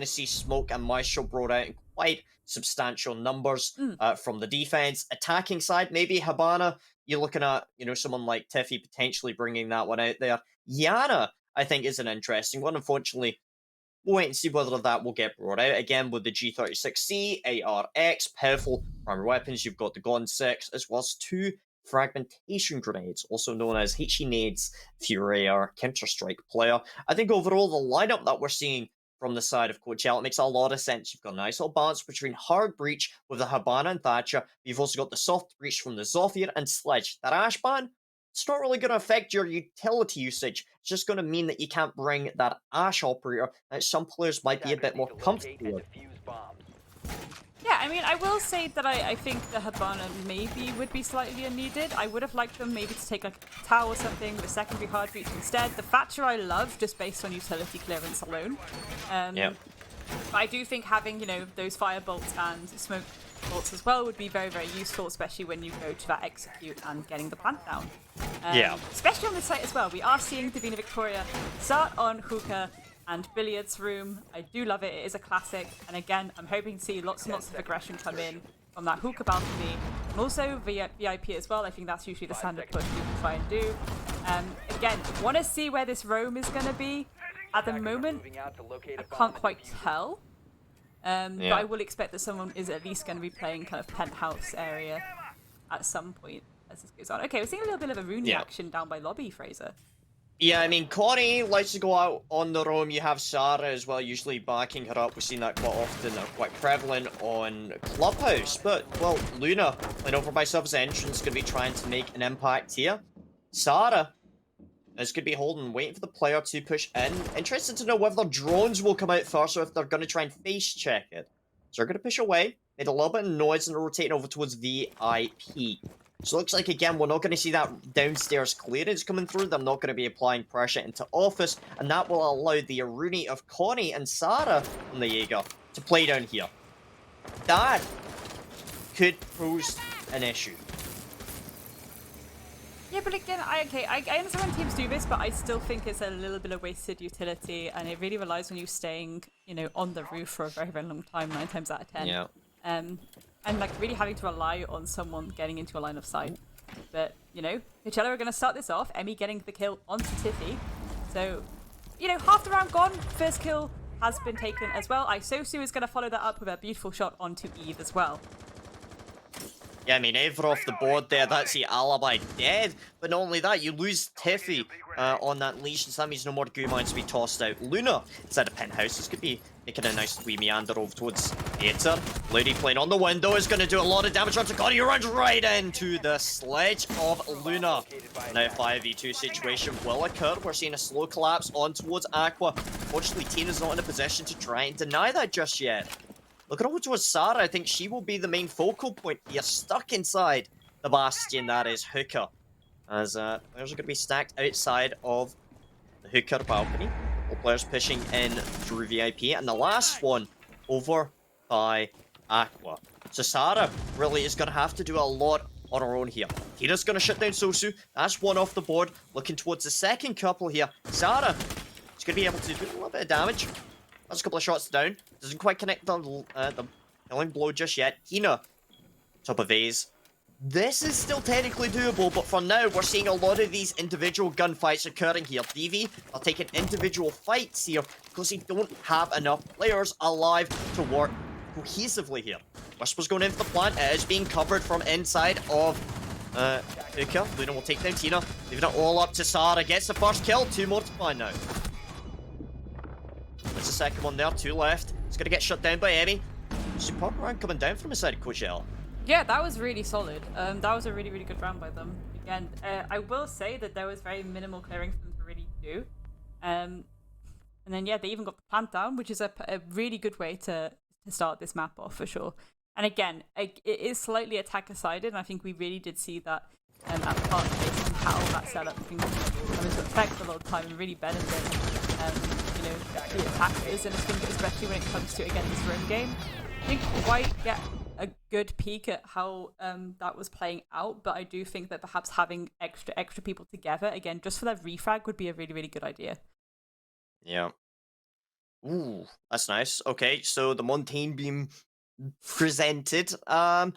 going to see Smoke and Maestro brought out in quite substantial numbers from the defense. Attacking side, maybe Habana, you're looking at, someone like Tiffy potentially bringing that one out there. Yana, I think, is an interesting one. Unfortunately, we'll wait and see whether that will get brought out. Again, with the G36C, ARX, powerful primary weapons, you've got the Gon 6, as well as 2 fragmentation grenades, also known as HE Nades, Fury or Counter-Strike player. I think overall, the lineup that we're seeing from the side of Coachella, it makes a lot of sense. You've got a nice little balance between hard breach with the Habana and Thatcher. You've also got the soft breach from the Zofir and Sledge. That Ash ban, it's not really going to affect your utility usage. It's just going to mean that you can't bring that Ash operator that some players might be a bit more comfortable with. Yeah, I mean, I will say that I think the Habana maybe would be slightly unneeded. I would have liked them maybe to take like a Tau or something with a secondary hard breach instead. The Thatcher I love just based on utility clearance alone. Yeah. But I do think having, those fire bolts and smoke bolts as well would be very, very useful, especially when you go to that execute and getting the plant down. Yeah. Especially on this site as well. We are seeing Divina Victoria start on hookah and billiards room. I do love it. It is a classic. And again, I'm hoping to see lots and lots of aggression come in from that hookah balcony. And also VIP as well. I think that's usually the standard push we can try and do. Again, want to see where this roam is going to be. At the moment, I can't quite tell. But I will expect that someone is at least going to be playing kind of penthouse area at some point as this goes on. Okay, we're seeing a little bit of a Rooney action down by lobby, Fraser. Yeah, I mean, Connie likes to go out on the roam. You have Sarah as well, usually backing her up. We've seen that quite often, quite prevalent on Clubhouse. But, well, Luna, playing over by Sub's entrance, going to be trying to make an impact here. Sarah is going to be holding, waiting for the player to push in. Interested to know whether drones will come out first or if they're going to try and face check it. So they're going to push away, made a little bit of noise, and they're rotating over towards VIP. So it looks like, again, we're not going to see that downstairs clearance coming through. They're not going to be applying pressure into office, and that will allow the Aruni of Connie and Sarah from the Jaeger to play down here. That could pose an issue. Yeah, but again, I understand when teams do this, but I still think it's a little bit of wasted utility, and it really relies on you staying, on the roof for a very, very long time, 9 times out of 10. Yeah. And like really having to rely on someone getting into a line of sight. But, Coachella are going to start this off. Emmy getting the kill onto Tiffy. So, half the round gone. First kill has been taken as well. Isosu is going to follow that up with a beautiful shot onto Eve as well. Yeah, I mean, Ever off the board there, that's the alibi dead. But not only that, you lose Tiffy on that leash, so that means no more goo mines to be tossed out. Luna inside a penthouse. This could be making a nice wee meander over towards Aether. Lady playing on the window is going to do a lot of damage onto Connie, who runs right into the sledge of Luna. Now, 5v2 situation will occur. We're seeing a slow collapse on towards Aqua. Unfortunately, Tina's not in a position to try and deny that just yet. Looking over towards Sarah, I think she will be the main focal point here, stuck inside the bastion that is Hookah. As players are going to be stacked outside of the Hookah balcony. All players pushing in through VIP, and the last one over by Aqua. So Sarah really is going to have to do a lot on her own here. Tina's going to shut down Sosu. That's one off the board. Looking towards the second couple here. Sarah is going to be able to do a little bit of damage. That's a couple of shots down. Doesn't quite connect the killing blow just yet. Tina, top of A's. This is still technically doable, but for now, we're seeing a lot of these individual gunfights occurring here. DV are taking individual fights here because they don't have enough players alive to work cohesively here. Whisper's going in for the plant. It is being covered from inside of Uka. Luna will take down Tina. Leaving it all up to Sarah. Gets the first kill. 2 more to find now. There's the second one there. 2 left. It's going to get shut down by Emmy. Support round coming down from inside Coachella. Yeah, that was really solid. That was a really, really good round by them. Again, I will say that there was very minimal clearing for them to really do. And then, yeah, they even got the plant down, which is a really good way to start this map off, for sure. And again, it is slightly attacker-sided, and I think we really did see that at the part based on how that setup can come into effect a lot of the time and really benefit, the attackers. And I think especially when it comes to, again, this roam game, I didn't quite get a good peek at how that was playing out, but I do think that perhaps having extra people together, again, just for that refrag would be a really, really good idea. Yeah. Ooh, that's nice. Okay, so the Montaigne beam presented. I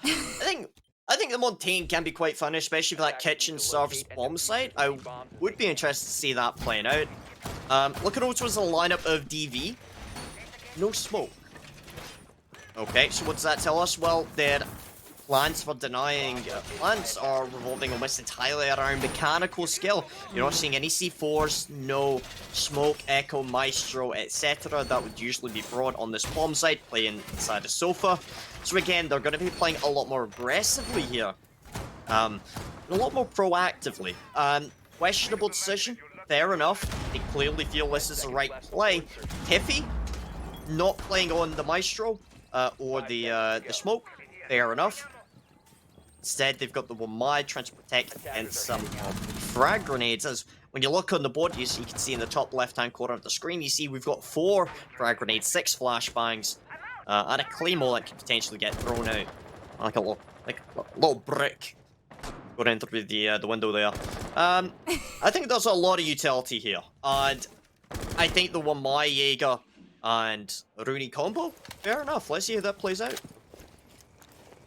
think the Montaigne can be quite fun, especially for that kitchen service bomb site. I would be interested to see that playing out. Looking over towards the lineup of DV, no smoke. Okay, so what does that tell us? Well, their plans for denying plants are revolving almost entirely around mechanical skill. You're not seeing any C4s, no smoke, echo, maestro, etc. That would usually be brought on this bomb site, playing inside a sofa. So again, they're going to be playing a lot more aggressively here. A lot more proactively. Questionable decision, fair enough. They clearly feel this is the right play. Tiffy, not playing on the maestro or the smoke, fair enough. Instead, they've got the Wamai trying to protect against some of the frag grenades. As when you look on the board, you can see in the top left-hand corner of the screen, you see we've got 4 frag grenades, 6 flashbangs, and a claymore that could potentially get thrown out, like a little brick going in through the window there. I think there's a lot of utility here, and I think the Wamai Jaeger and Rooney combo, fair enough. Let's see how that plays out.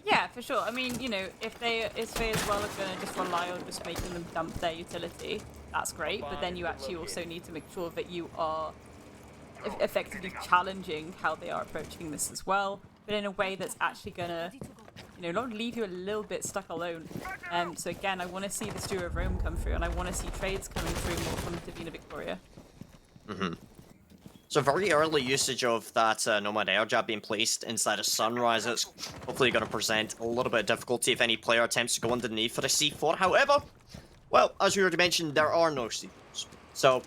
Yeah, for sure. I mean, you know, if they as well are going to just rely on just making them dump their utility, that's great. But then you actually also need to make sure that you are effectively challenging how they are approaching this as well, but in a way that's actually going to, you know, not leave you a little bit stuck alone. So again, I want to see the Stew of Rome come through, and I want to see trades coming through more from Divina Victoria. So very early usage of that Nomad Air Jab being placed inside a Sunrise. It's hopefully going to present a little bit of difficulty if any player attempts to go underneath for a C4. However, well, as we already mentioned, there are no C4s. So,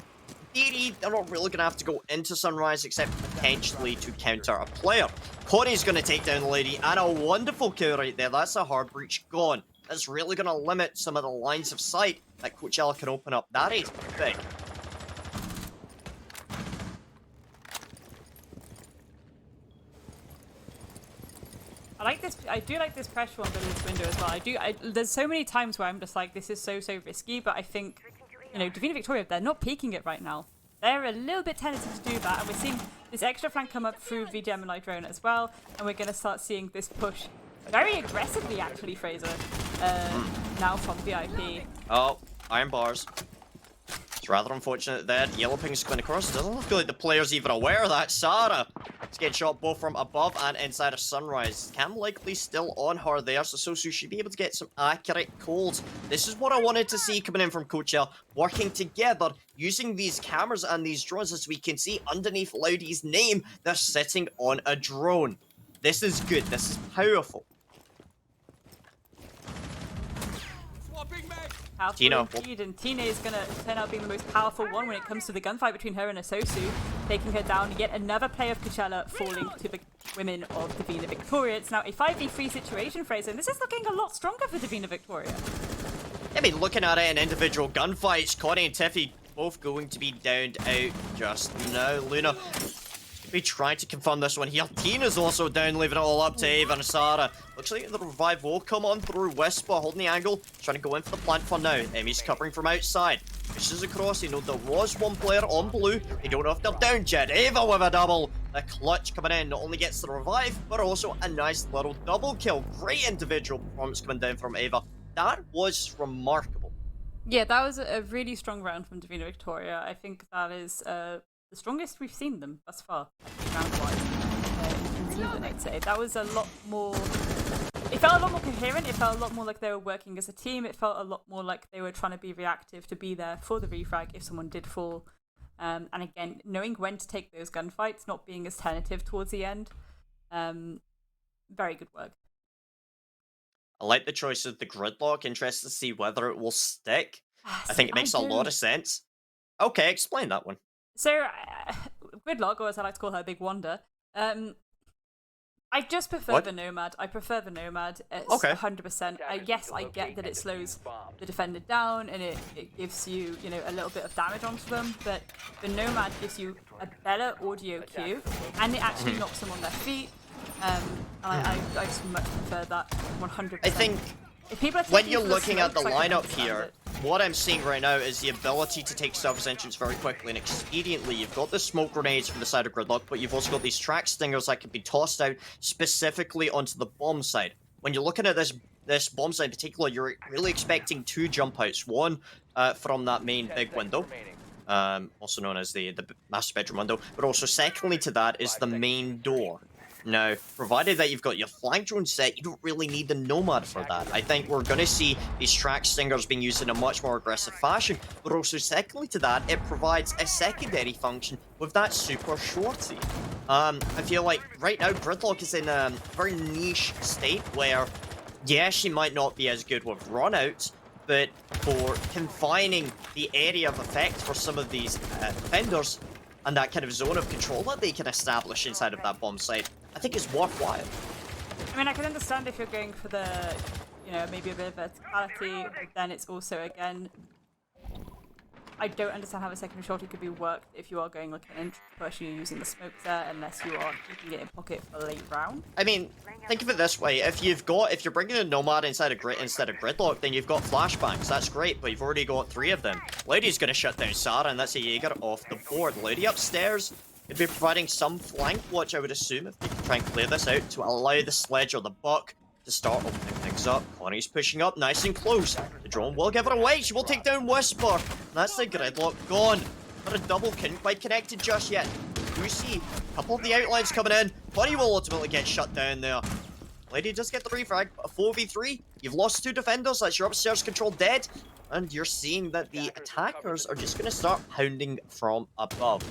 theory, they're not really going to have to go into Sunrise except potentially to counter a player. Connie's going to take down the lady, and a wonderful kill right there. That's a hard breach gone. That's really going to limit some of the lines of sight that Coachella can open up. That is big. I do like this pressure on this window as well. There's so many times where I'm just like, this is so risky, but I think, you know, Divina Victoria, they're not peeking it right now. They're a little bit tentative to do that, and we're seeing this extra flank come up through the Gemini drone as well, and we're going to start seeing this push very aggressively, actually, Fraser, now from VIP. Oh, iron bars. It's rather unfortunate there. Yellow ping's going across. Doesn't look like the player's even aware of that. Sarah is getting shot both from above and inside a Sunrise. Cam likely still on her there, so Sosu should be able to get some accurate calls. This is what I wanted to see coming in from Coachella. Working together, using these cameras and these drones, as we can see underneath Loudy's name, they're sitting on a drone. This is good. This is powerful. Tina. And Tina is going to turn out being the most powerful one when it comes to the gunfight between her and Asosu, taking her down. Yet another player of Coachella falling to the women of Divina Victoria. It's now a 5v3 situation, Fraser, and this is looking a lot stronger for Divina Victoria. I mean, looking at it in individual gunfights, Connie and Tiffy both going to be downed out just now. Luna be trying to confirm this one here. Tina's also down, leaving it all up to Ava and Sarah. Looks like the revive will come on through. Whisper holding the angle, trying to go in for the plant for now. Emmy's covering from outside. Pushes across. You know there was one player on blue. They don't know if they're down yet. Ava with a double. The clutch coming in not only gets the revive, but also a nice little double kill. Great individual performance coming down from Ava. That was remarkable. Yeah, that was a really strong round from Divina Victoria. I think that is the strongest we've seen them thus far, round-wise, in season, I'd say. That was a lot more... It felt a lot more coherent. It felt a lot more like they were working as a team. It felt a lot more like they were trying to be reactive, to be there for the refrag if someone did fall. And again, knowing when to take those gunfights, not being as tentative towards the end. Very good work. I like the choice of the gridlock. Interested to see whether it will stick. I think it makes a lot of sense. Okay, explain that one. So, Gridlock, or as I like to call her, Big Wanda, I just prefer the Nomad. I prefer the Nomad. It's okay. 100%. Yes, I get that it slows the defender down and it gives you, you know, a little bit of damage onto them, but the Nomad gives you a better audio cue and it actually knocks them on their feet. And I just much prefer that 100%. I think If people are when taking you're for the looking at the smokes, I can lineup understand here, it. what I'm seeing right now is the ability to take surface entrance very quickly and expediently. You've got the smoke grenades from the side of Gridlock, but you've also got these track stingers that can be tossed out specifically onto the bomb side. When you're looking at this bomb side in particular, you're really expecting 2 jump outs. One from that main big window, also known as the master bedroom window, but also secondly to that is the main door. Now, provided that you've got your flank drone set, you don't really need the Nomad for that. I think we're going to see these track stingers being used in a much more aggressive fashion, but also secondly to that, it provides a secondary function with that super shorty. I feel like right now Gridlock is in a very niche state where, yeah, she might not be as good with runouts, but for confining the area of effect for some of these defenders and that kind of zone of control that they can establish inside of that bomb site, I think is worthwhile. I mean, I can understand if you're going for the, you know, maybe a bit of verticality, but then it's also, again, I don't understand how a secondary shorty could be worked if you are going like an entry push, you're using the smoke there, unless you are keeping it in pocket for late round. I mean, think of it this way: if you're bringing a Nomad inside of Gridlock, then you've got flashbangs. That's great, but you've already got 3 of them. Lady's gonna shut down Sarah, and that's a Jaeger off the board. Lady upstairs could be providing some flank watch, I would assume, if they can try and clear this out to allow the sledge or the buck to start opening things up. Connie's pushing up nice and close. The drone will give it away. She will take down Whisper. That's the Gridlock gone. But a double couldn't quite connected just yet. You see a couple of the outlines coming in. Connie will ultimately get shut down there. Lady does get the refrag, but a 4v3. You've lost 2 defenders. That's your upstairs control dead. And you're seeing that the attackers are just going to start pounding from above.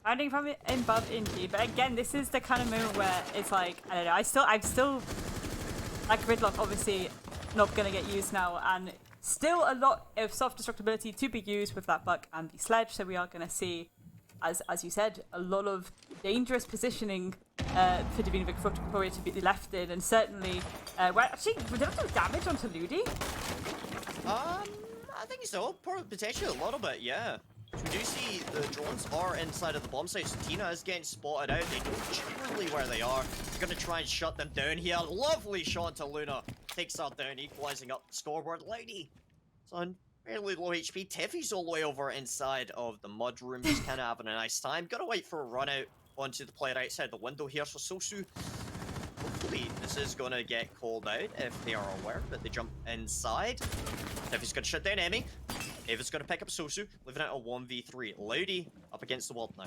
Pounding from above, indeed. But again, this is the kind of moment where it's like, I don't know, I'm still, like, Gridlock obviously not going to get used now, and still a lot of self-destructibility to be used with that buck and the sledge, so we are going to see, as you said, a lot of dangerous positioning for Divina Victoria to be left in, and certainly, well, actually, we don't do damage onto Ludi. I think so. Potentially a little bit, yeah. We do see the drones are inside of the bomb site, so Tina is getting spotted out. They know generally where they are. They're going to try and shut them down here. Lovely shot to Luna. Takes her down, equalizing up the scoreboard. Lady is on fairly low HP. Tiffy's all the way over inside of the mud room. Just kind of having a nice time. Gotta wait for a run out onto the player outside the window here. So Sosu, hopefully this is going to get called out if they are aware that they jump inside. Tiffy's going to shut down Emmy. Ava's going to pick up Sosu, living out a 1v3. Lady up against the wall now.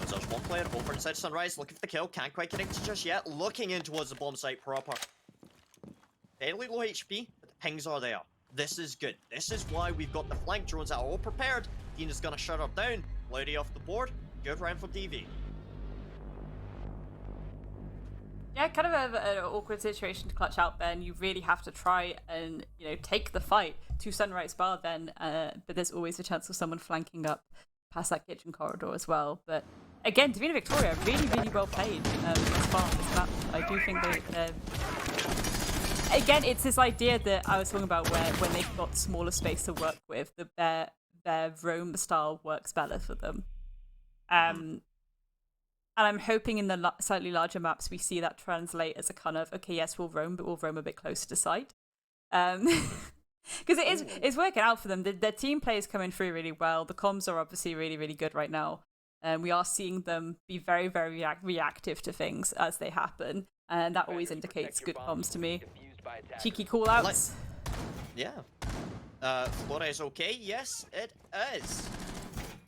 There's one player over inside Sunrise, looking for the kill. Can't quite connect it just yet. Looking in towards the bomb site proper. Fairly low HP, but the pings are there. This is good. This is why we've got the flank drones that are all prepared. Tina's going to shut her down. Lady off the board. Good round for DV. Yeah, kind of an awkward situation to clutch out then. You really have to try and, you know, take the fight to Sunrise Bar then, but there's always a chance of someone flanking up past that kitchen corridor as well. But again, Divina Victoria, really, really well played as far as this map. I do think that, again, it's this idea that I was talking about where when they've got smaller space to work with, their roam style works better for them. And I'm hoping in the slightly larger maps we see that translate as a kind of, okay, yes, we'll roam, but we'll roam a bit closer to site. Because it's working out for them. Their team play is coming through really well. The comms are obviously really, really good right now. And we are seeing them be very, very reactive to things as they happen. And that always indicates good comms to me. Cheeky call-outs. Yeah. Flores okay? Yes, it is.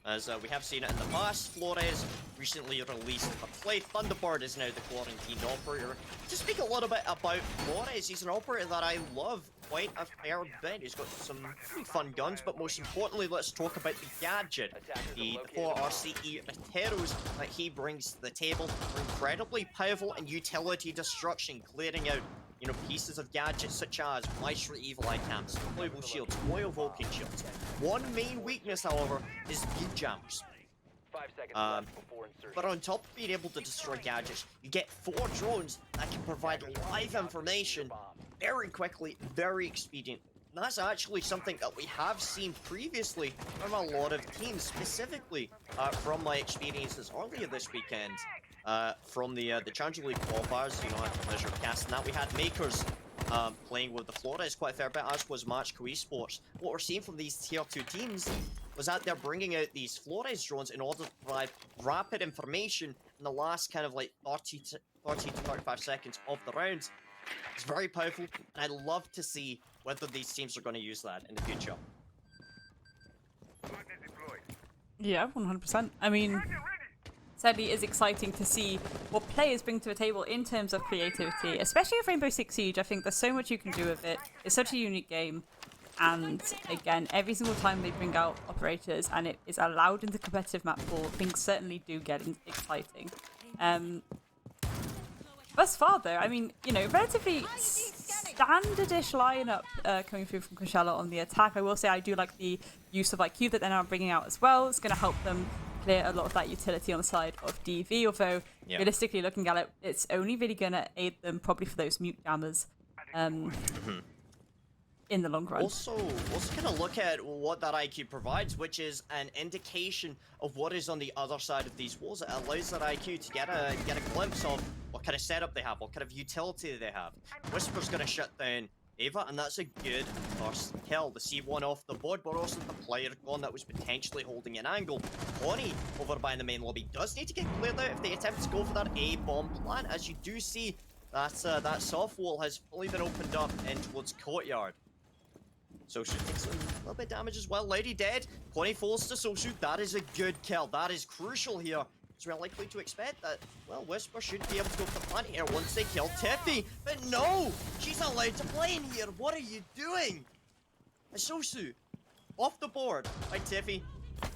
As we have seen it in the past, Flores recently released a play. Thunderbird is now the quarantined operator. To speak a little bit about Flores, he's an operator that I love quite a fair bit. He's got some pretty fun guns, but most importantly, let's talk about the gadget. The 4 RCE Materos that he brings to the table are incredibly powerful and utility destruction, clearing out, you know, pieces of gadgets such as Maestro Evil Eye Cams, deployable shields, Royal Vulcan shields. One main weakness, however, is speed jammers. But on top of being able to destroy gadgets, you get 4 drones that can provide live information very quickly, very expedient. And that's actually something that we have seen previously from a lot of teams, specifically from my experiences earlier this weekend. From the Challenger League qualifiers, you know, at Measure Cast, and that we had Makers playing with the Flores quite a fair bit, as was Matchco Esports. What we're seeing from these tier 2 teams was that they're bringing out these Flores drones in order to provide rapid information in the last kind of like 30 to 35 seconds of the rounds. It's very powerful, and I'd love to see whether these teams are going to use that in the future. Yeah, 100%. I mean, certainly is exciting to see what players bring to the table in terms of creativity, especially with Rainbow Six Siege. I think there's so much you can do with it. It's such a unique game. And again, every single time they bring out operators and it is allowed into competitive map pool, things certainly do get exciting. Thus far, though, I mean, you know, relatively standardish lineup coming through from Coachella on the attack. I will say I do like the use of IQ that they're now bringing out as well. It's going to help them clear a lot of that utility on the side of DV, although realistically looking at it, it's only really going to aid them probably for those mute jammers in the long run. Also kind of look at what that IQ provides, which is an indication of what is on the other side of these walls. It allows that IQ to get a glimpse of what kind of setup they have, what kind of utility they have. Whisper's going to shut down Ava, and that's a good first kill. The C1 off the board, but also the player gone that was potentially holding an angle. Connie over by the main lobby does need to get cleared out if they attempt to go for that A bomb plant. As you do see, that soft wall has fully been opened up in towards Courtyard. Sosu takes a little bit of damage as well. Lady dead. Connie falls to Sosu. That is a good kill. That is crucial here. So we're likely to expect that, well, Whisper should be able to go for the plant here once they kill Tiffy. But no! She's allowed to play in here. What are you doing? And Sosu off the board by Tiffy.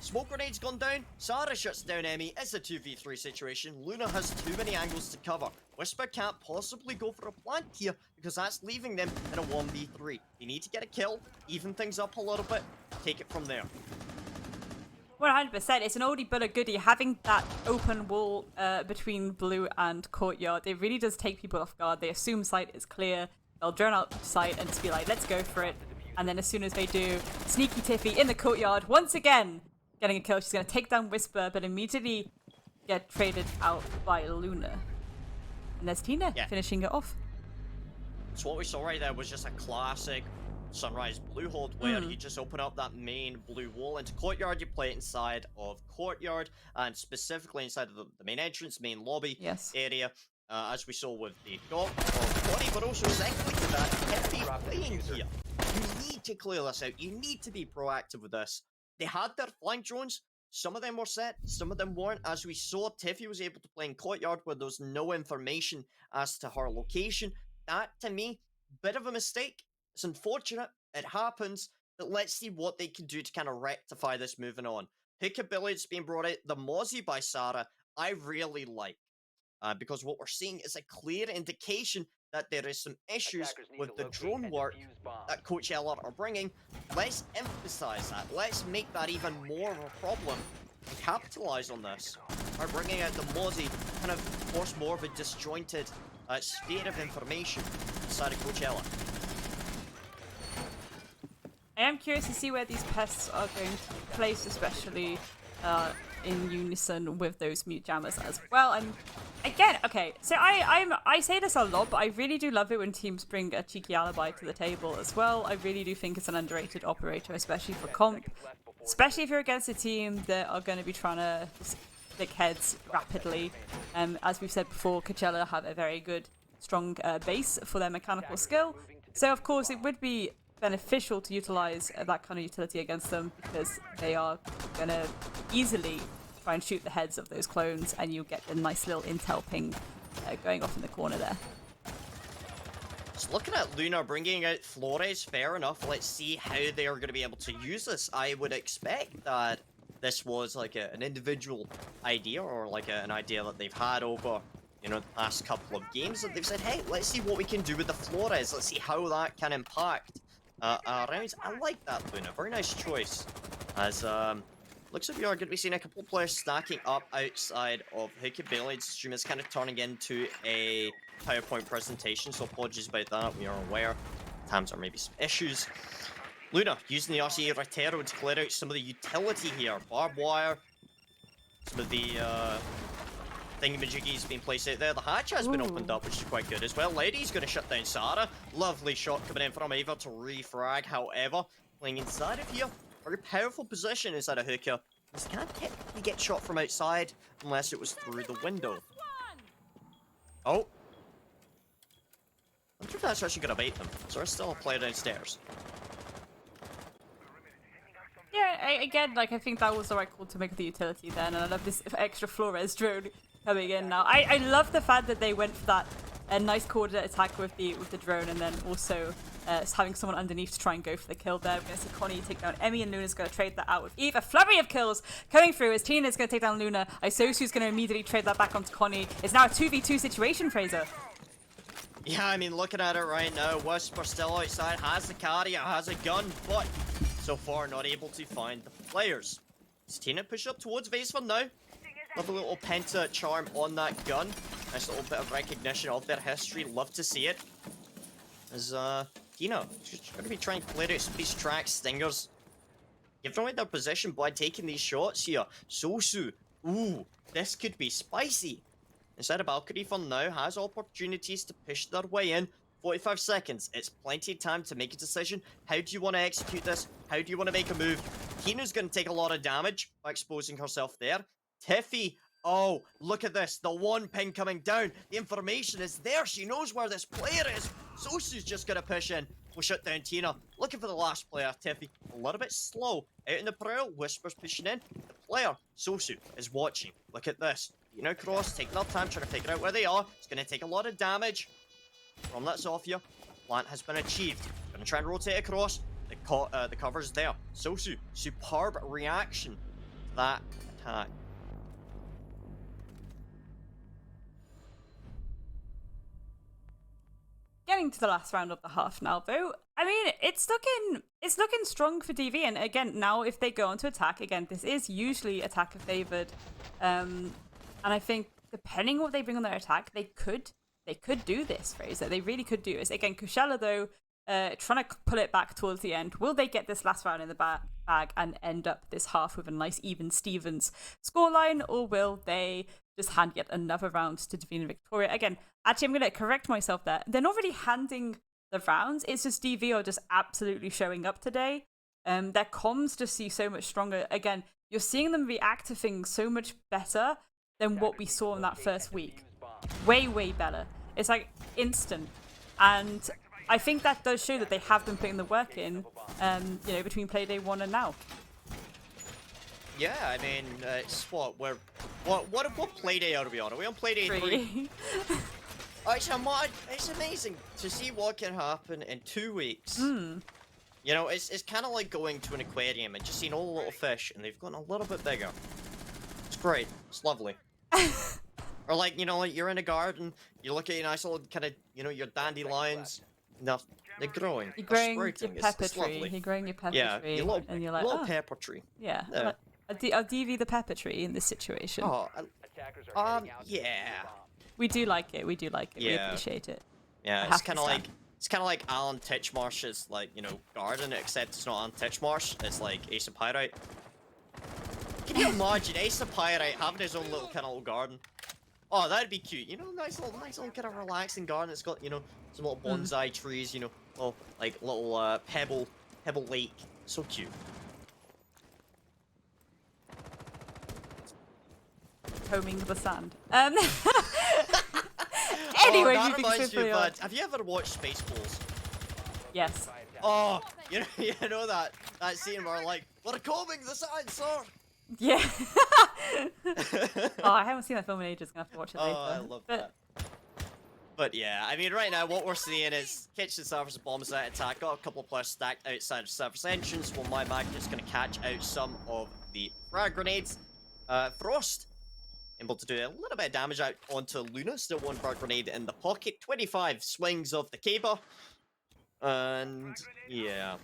Smoke grenade's gone down. Sarah shuts down Emmy. It's a 2v3 situation. Luna has too many angles to cover. Whisper can't possibly go for a plant here because that's leaving them in a 1v3. They need to get a kill, even things up a little bit, take it from there. 100%. It's an oldie but a goodie. Having that open wall between Blue and Courtyard, it really does take people off guard. They assume site is clear. They'll drone out site and just be like, let's go for it. And then as soon as they do, sneaky Tiffy in the Courtyard, once again, getting a kill. She's going to take down Whisper, but immediately get traded out by Luna. And there's Tina finishing it off. So what we saw right there was just a classic Sunrise Blue hold where you just open up that main blue wall into Courtyard. You play it inside of Courtyard and specifically inside of the main entrance, main lobby area. As we saw with the dot of Connie, but also secondly to that, heavy playing here. You need to clear this out. You need to be proactive with this. They had their flank drones. Some of them were set, some of them weren't. As we saw, Tiffy was able to play in Courtyard where there's no information as to her location. That, to me, bit of a mistake. It's unfortunate. It happens. But let's see what they can do to kind of rectify this moving on. Pickability's being brought out. The Mozzie by Sarah, I really like. Because what we're seeing is a clear indication that there is some issues with the drone work that Coachella are bringing. Let's emphasize that. Let's make that even more of a problem and capitalize on this by bringing out the Mozzie, kind of force more of a disjointed sphere of information inside of Coachella. I am curious to see where these pests are going to be placed, especially in unison with those mute jammers as well. And again, okay, so I say this a lot, but I really do love it when teams bring a cheeky alibi to the table as well. I really do think it's an underrated operator, especially for comp, especially if you're against a team that are going to be trying to flick heads rapidly. As we've said before, Coachella have a very good, strong base for their mechanical skill. So of course it would be beneficial to utilize that kind of utility against them because they are going to easily try and shoot the heads of those clones and you'll get a nice little intel ping going off in the corner there. Just looking at Luna bringing out Flores, fair enough. Let's see how they are going to be able to use this. I would expect that this was like an individual idea or like an idea that they've had over, you know, the past couple of games that they've said, hey, let's see what we can do with the Flores. Let's see how that can impact rounds. I like that, Luna. Very nice choice. As looks like we are going to be seeing a couple of players stacking up outside of Hickey Bailey's stream. Is kind of turning into a PowerPoint presentation, so apologies about that. We are aware times there may be some issues. Luna using the RCA Rotero to clear out some of the utility here. Barbed wire, some of the thingamajiggies being placed out there. The hatch has been opened up, which is quite good as well. Lady's going to shut down Sarah. Lovely shot coming in from Ava to refrag. However, playing inside of here, very powerful position inside of Hookah. This can't technically get shot from outside unless it was through the window. Oh. I wonder if that's actually going to bait them. So there's still a player downstairs. Yeah, again, like, I think that was the right call to make the utility then, and I love this extra Flores drone coming in now. I love the fact that they went for that nice coordinate attack with the drone, and then also having someone underneath to try and go for the kill there. We're going to see Connie take down Emmy, and Luna's going to trade that out with Eve. A flurry of kills coming through as Tina's going to take down Luna. Isosu's going to immediately trade that back onto Connie. It's now a 2v2 situation, Fraser. Yeah, I mean, looking at it right now, Whisper still outside, has the carrier, has a gun, but so far not able to find the players. Is Tina push up towards Vaisford now? Love a little penta charm on that gun. Nice little bit of recognition of their history. Love to see it. As Tina, she's going to be trying to clear out some of these track stingers. Giving away their position by taking these shots here. Sosu, ooh, this could be spicy. Inside a balcony for now, has opportunities to push their way in. 45 seconds, it's plenty of time to make a decision. How do you want to execute this? How do you want to make a move? Tina's going to take a lot of damage by exposing herself there. Tiffy, oh, look at this. The one ping coming down. The information is there. She knows where this player is. Sosu's just going to push in. We'll shut down Tina. Looking for the last player, Tiffy. A little bit slow. Out in the prowl, Whisper's pushing in. The player, Sosu, is watching. Look at this. Tina cross, taking their time, trying to figure out where they are. It's going to take a lot of damage from that Sophia. Plant has been achieved. Going to try and rotate across. The cover's there. Sosu, superb reaction to that attack. Getting to the last round of the half now, though. I mean, it's looking strong for DV, and again, now if they go on to attack, again, this is usually attacker favored, and I think depending on what they bring on their attack, they could do this, Fraser. They really could do this. Again, Kushella, though, trying to pull it back towards the end. Will they get this last round in the bag and end up this half with a nice even Stevens scoreline, or will they just hand yet another round to Divine and Victoria? Again, actually, I'm going to correct myself there. They're not really handing the rounds. It's just DV are just absolutely showing up today. Their comms just see so much stronger. Again, you're seeing them react to things so much better than what we saw in that first week. Way, way better. It's like instant. And I think that does show that they have been putting the work in, between Playday 1 and now. Yeah, I mean, it's what Playday are we on? Are we on Playday 3? Actually, it's amazing to see what can happen in 2 weeks. You know, it's kind of like going to an aquarium and just seeing all the little fish, and they've gotten a little bit bigger. It's great. It's lovely. Or like, like you're in a garden, you look at your nice little kind of, your dandelions. No, they're growing. You're growing your pepper tree. You're growing your pepper tree, and you're like, little pepper tree. Yeah. I'll DV the pepper tree in this situation. Oh, yeah. We do like it. Yeah. We appreciate it. Yeah, it's kind of like Alan Titchmarsh's garden, except it's not Alan Titchmarsh. It's like Ace of Pyrite. Can you imagine Ace of Pyrite having his own little kind of little garden? Oh, that'd be cute. Nice little kind of relaxing garden. It's got some little bonsai trees. Little pebble lake. So cute. Combing the sand. Anyway, moving reminds swiftly me on. of, have you ever watched Spaceballs? Yes. Oh, you know that scene where we're combing the sand, sir. Yeah. I haven't seen that film in ages. Gonna have to watch it later. Oh, I love that. But yeah, I mean, right now what we're seeing is kitchen servers and bomb site attack. Got a couple of players stacked outside of service entrance. While my mag is going to catch out some of the frag grenades. Frost able to do a little bit of damage out onto Luna. Still one frag grenade in the pocket. 25 swings of the caber. And yeah,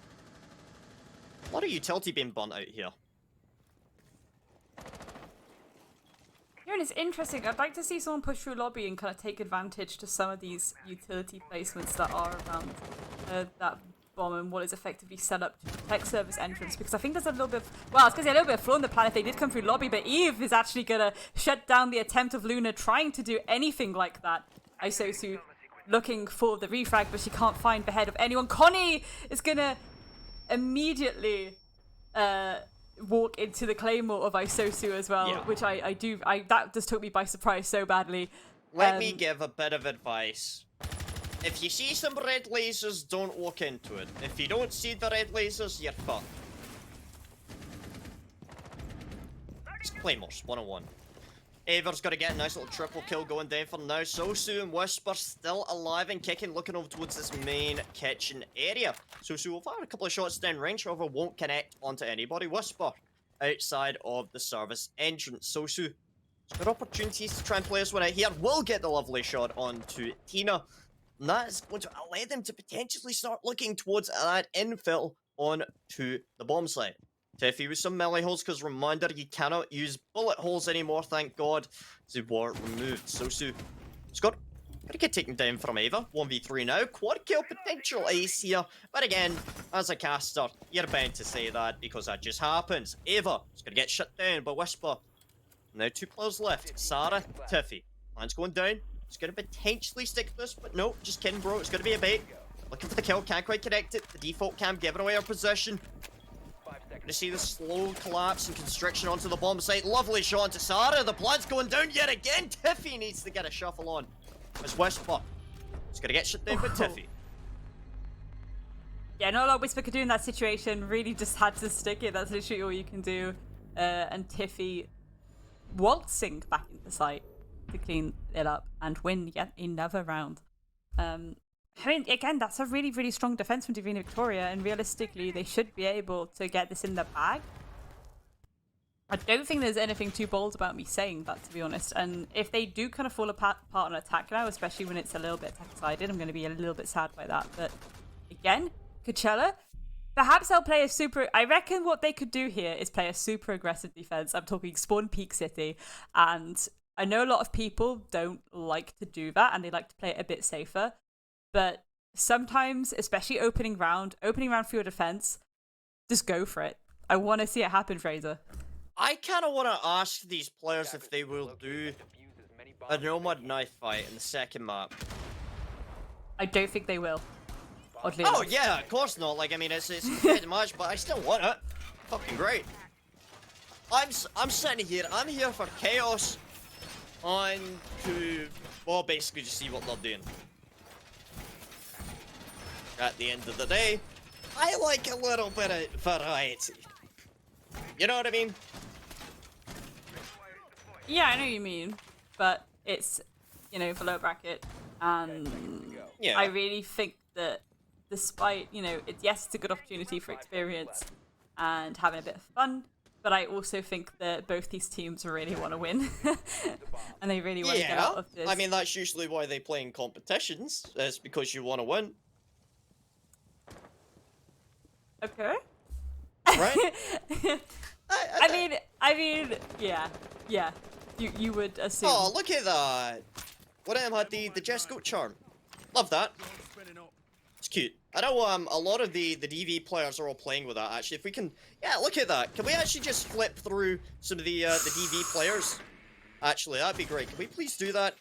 a lot of utility being burnt out here. And it's interesting. I'd like to see someone push through lobby and kind of take advantage to some of these utility placements that are around that bomb and what is effectively set up to protect service entrance, because I think there's a little bit of, well, I was going to say a little bit of flaw in the plan if they did come through lobby, but Eve is actually going to shut down the attempt of Luna trying to do anything like that. Isosu looking for the refrag, but she can't find the head of anyone. Connie is going to immediately walk into the claymore of Isosu as well, which that just took me by surprise so badly. Let me give a bit of advice. If you see some red lasers, don't walk into it. If you don't see the red lasers, you're fucked. It's Claymores, 101. Aver's got to get a nice little triple kill going down for now. Sosu and Whisper still alive and kicking, looking over towards this main kitchen area. Sosu will fire a couple of shots down range, however won't connect onto anybody. Whisper outside of the service entrance. Sosu has got opportunities to try and play this one out here. Will get the lovely shot onto Tina. And that is going to allow them to potentially start looking towards that infill onto the bomb site. Tiffy with some melee holes, because reminder, you cannot use bullet holes anymore, thank God. They were removed. Sosu has got to get taken down from Ava. 1v3 now. Quad kill potential ace here. But again, as a caster, you're bound to say that because that just happens. Ava is going to get shut down by Whisper. Now 2 players left. Sarah, Tiffy. Man's going down. He's going to potentially stick this, but no, just kidding, bro. It's going to be a bait. Looking for the kill, can't quite connect it. The default cam giving away our position. Going to see the slow collapse and constriction onto the bomb site. Lovely shot to Sarah. The plan's going down yet again. Tiffy needs to get a shuffle on. As Whisper is going to get shut down by Tiffy. Yeah, not a lot Whisper could do in that situation. Really just had to stick it. That's literally all you can do. And Tiffy waltzing back into the site to clean it up and win yet another round. I mean, again, that's a really, really strong defense from Divina Victoria, and realistically, they should be able to get this in the bag. I don't think there's anything too bold about me saying that, to be honest. And if they do kind of fall apart on attack now, especially when it's a little bit attack-sided, I'm going to be a little bit sad by that. But again, Coachella, perhaps they'll play a super... I reckon what they could do here is play a super aggressive defense. I'm talking Spawn Peak City, and I know a lot of people don't like to do that, and they like to play it a bit safer. But sometimes, especially opening round for your defense, just go for it. I want to see it happen, Fraser. I kind of want to ask these players if they will do a Nomad knife fight in the second map. I don't think they will. Oddly Oh enough. yeah, of course not. Like, I mean, it's a competitive match, but I still want it. Fucking great. I'm sitting here. I'm here for chaos. On to, well, basically just see what they're doing. At the end of the day, I like a little bit of variety. You know what I mean? Yeah, I know what you mean, but it's, you know, below bracket, and Yeah. I really think that despite, you know, yes, it's a good opportunity for experience and having a bit of fun, but I also think that both these teams really want to win, and they really want to get out of this. I mean, that's usually why they play in competitions, is because you want to win. Okay. Right? I mean, yeah. You would assume. Oh, look at that. One of them had the Jess Goat charm. Love that. It's cute. I know a lot of the DV players are all playing with that, actually. If we can... Yeah, look at that. Can we actually just flip through some of the DV players? Actually, that'd be great. Can we please do that?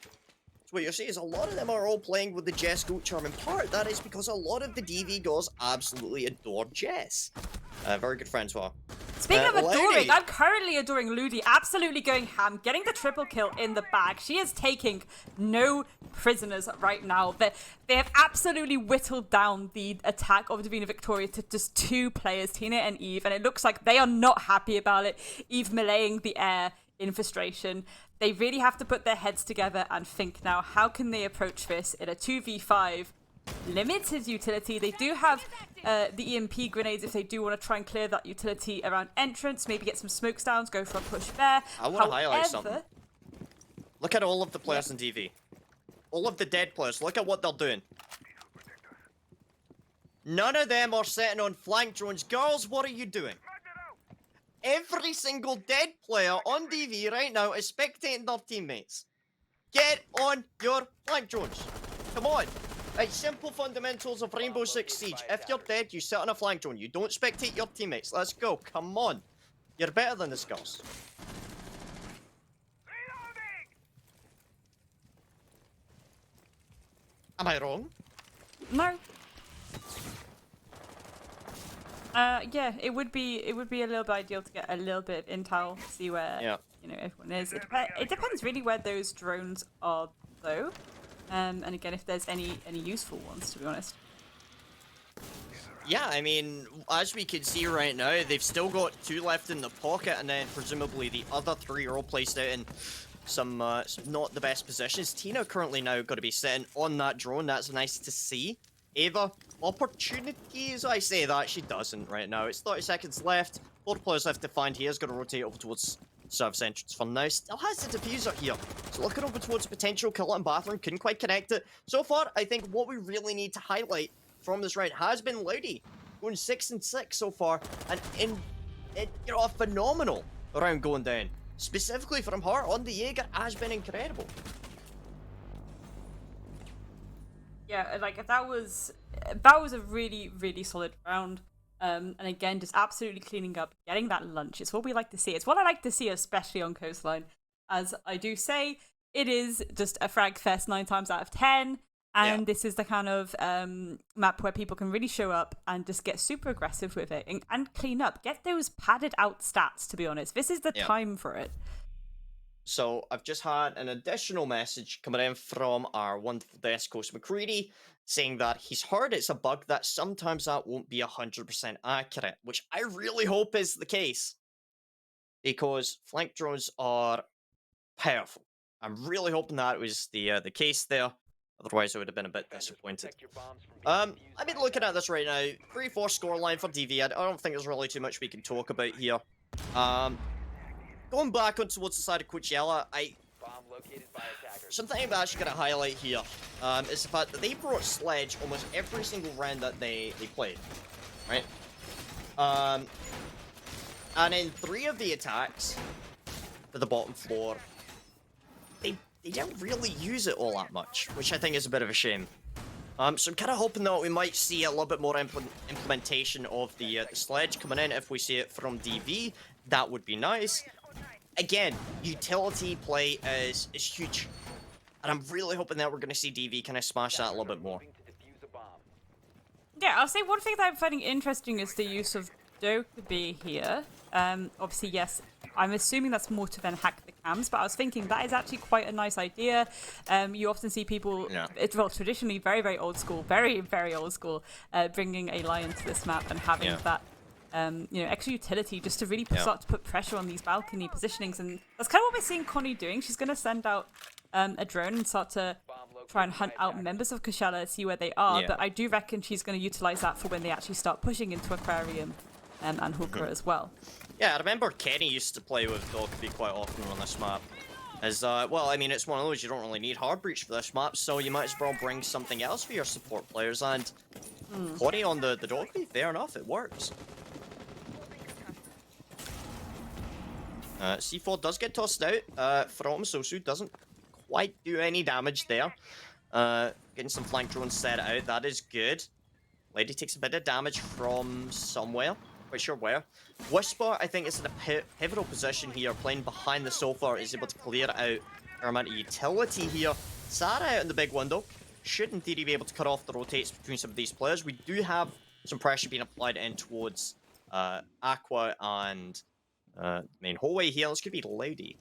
So what you're saying is a lot of them are all playing with the Jess Goat charm. In part, that is because a lot of the DV girls absolutely adore Jess. Very good friends, well. Speaking of adoring, Lady. I'm currently adoring Ludi, absolutely going ham, getting the triple kill in the bag. She is taking no prisoners right now. They have absolutely whittled down the attack of Divina Victoria to just 2 players, Tina and Eve, and it looks like they are not happy about it. Eve meleeing the air in frustration. They really have to put their heads together and think now, how can they approach this in a 2v5? Limited utility. They do have the EMP grenades if they do want to try and clear that utility around entrance, maybe get some smokes downs, go for a push there. I want to highlight something. Look at all of the players in DV. All of the dead players. Look at what they're doing. None of them are sitting on flank drones. Girls, what are you doing? Every single dead player on DV right now is spectating their teammates. Get on your flank drones. Come on. Right, simple fundamentals of Rainbow Six Siege. If you're dead, you sit on a flank drone. You don't spectate your teammates. Let's go. Come on. You're better than this, girls. Am I wrong? No. Yeah, it would be a little bit ideal to get a little bit of intel, see where you know everyone is. It depends really where those drones are though, and again if there's any useful ones, to be honest. Yeah, I mean, as we can see right now, they've still got 2 left in the pocket, and then presumably the other 3 are all placed out in some not the best positions. Tina currently now got to be sitting on that drone. That's nice to see. Ava, opportunities? I say that, she doesn't right now. It's 30 seconds left. 4 players left to find. He is going to rotate over towards service entrance for now. Still has the diffuser here. So looking over towards potential kill in bathroom. Couldn't quite connect it. So far, I think what we really need to highlight from this round has been Lowdy. Going 6 and 6 so far. And you know, a phenomenal round going down. Specifically from her on the Jaeger has been incredible. Yeah, like that was a really solid round. And again, just absolutely cleaning up, getting that lunch. It's what we like to see. It's what I like to see, especially on Coastline. As I do say, it is just a frag fest 9 times out of 10. And this is the kind of map where people can really show up and just get super aggressive with it and clean up. Get those padded out stats, to be honest. This is the time for it. So I've just had an additional message coming in from our wonderful Desk Coast McCready saying that he's heard it's a bug that sometimes that won't be 100% accurate, which I really hope is the case because flank drones are powerful. I'm really hoping that was the case there. Otherwise, I would have been a bit disappointed. I mean, looking at this right now, 3-4 scoreline for DV. I don't think there's really too much we can talk about here. Going back on towards the side of Coachella, something I'm actually going to highlight here is the fact that they brought Sledge almost every single round that they played, right? And in 3 of the attacks for the bottom floor, they didn't really use it all that much, which I think is a bit of a shame. So I'm kind of hoping that we might see a little bit more implementation of the Sledge coming in. If we see it from DV, that would be nice. Again, utility play is huge. And I'm really hoping that we're going to see DV kind of smash that a little bit more. Yeah, I'll say one thing that I'm finding interesting is the use of Dokkaebi here. Obviously, yes, I'm assuming that's more to then hack the cams, but I was thinking that is actually quite a nice idea. You often see people, well, traditionally very old school, very old school, bringing a lion to this map and having that you know, extra utility just to really start to put pressure on these balcony positionings. And that's kind of what we're seeing Connie doing. She's going to send out a drone and start to try and hunt out members of Coachella, see where they are. But I do reckon she's going to utilize that for when they actually start pushing into Aquarium and Hooker as well. Yeah, I remember Kenny used to play with Dokkaebi quite often on this map. As, well, I mean, it's one of those, you don't really need hard breach for this map, so you might as well bring something else for your support players. And Connie on the Dokkaebi, fair enough, it works. C4 does get tossed out from Sosu, doesn't quite do any damage there. Getting some flank drones set out, that is good. Lady takes a bit of damage from somewhere, quite sure where. Whisper, I think, is in a pivotal position here, playing behind the sofa, is able to clear out our amount of utility here. Sarah out in the big window, should in theory be able to cut off the rotates between some of these players. We do have some pressure being applied in towards Aqua and main hallway here. This could be Lady.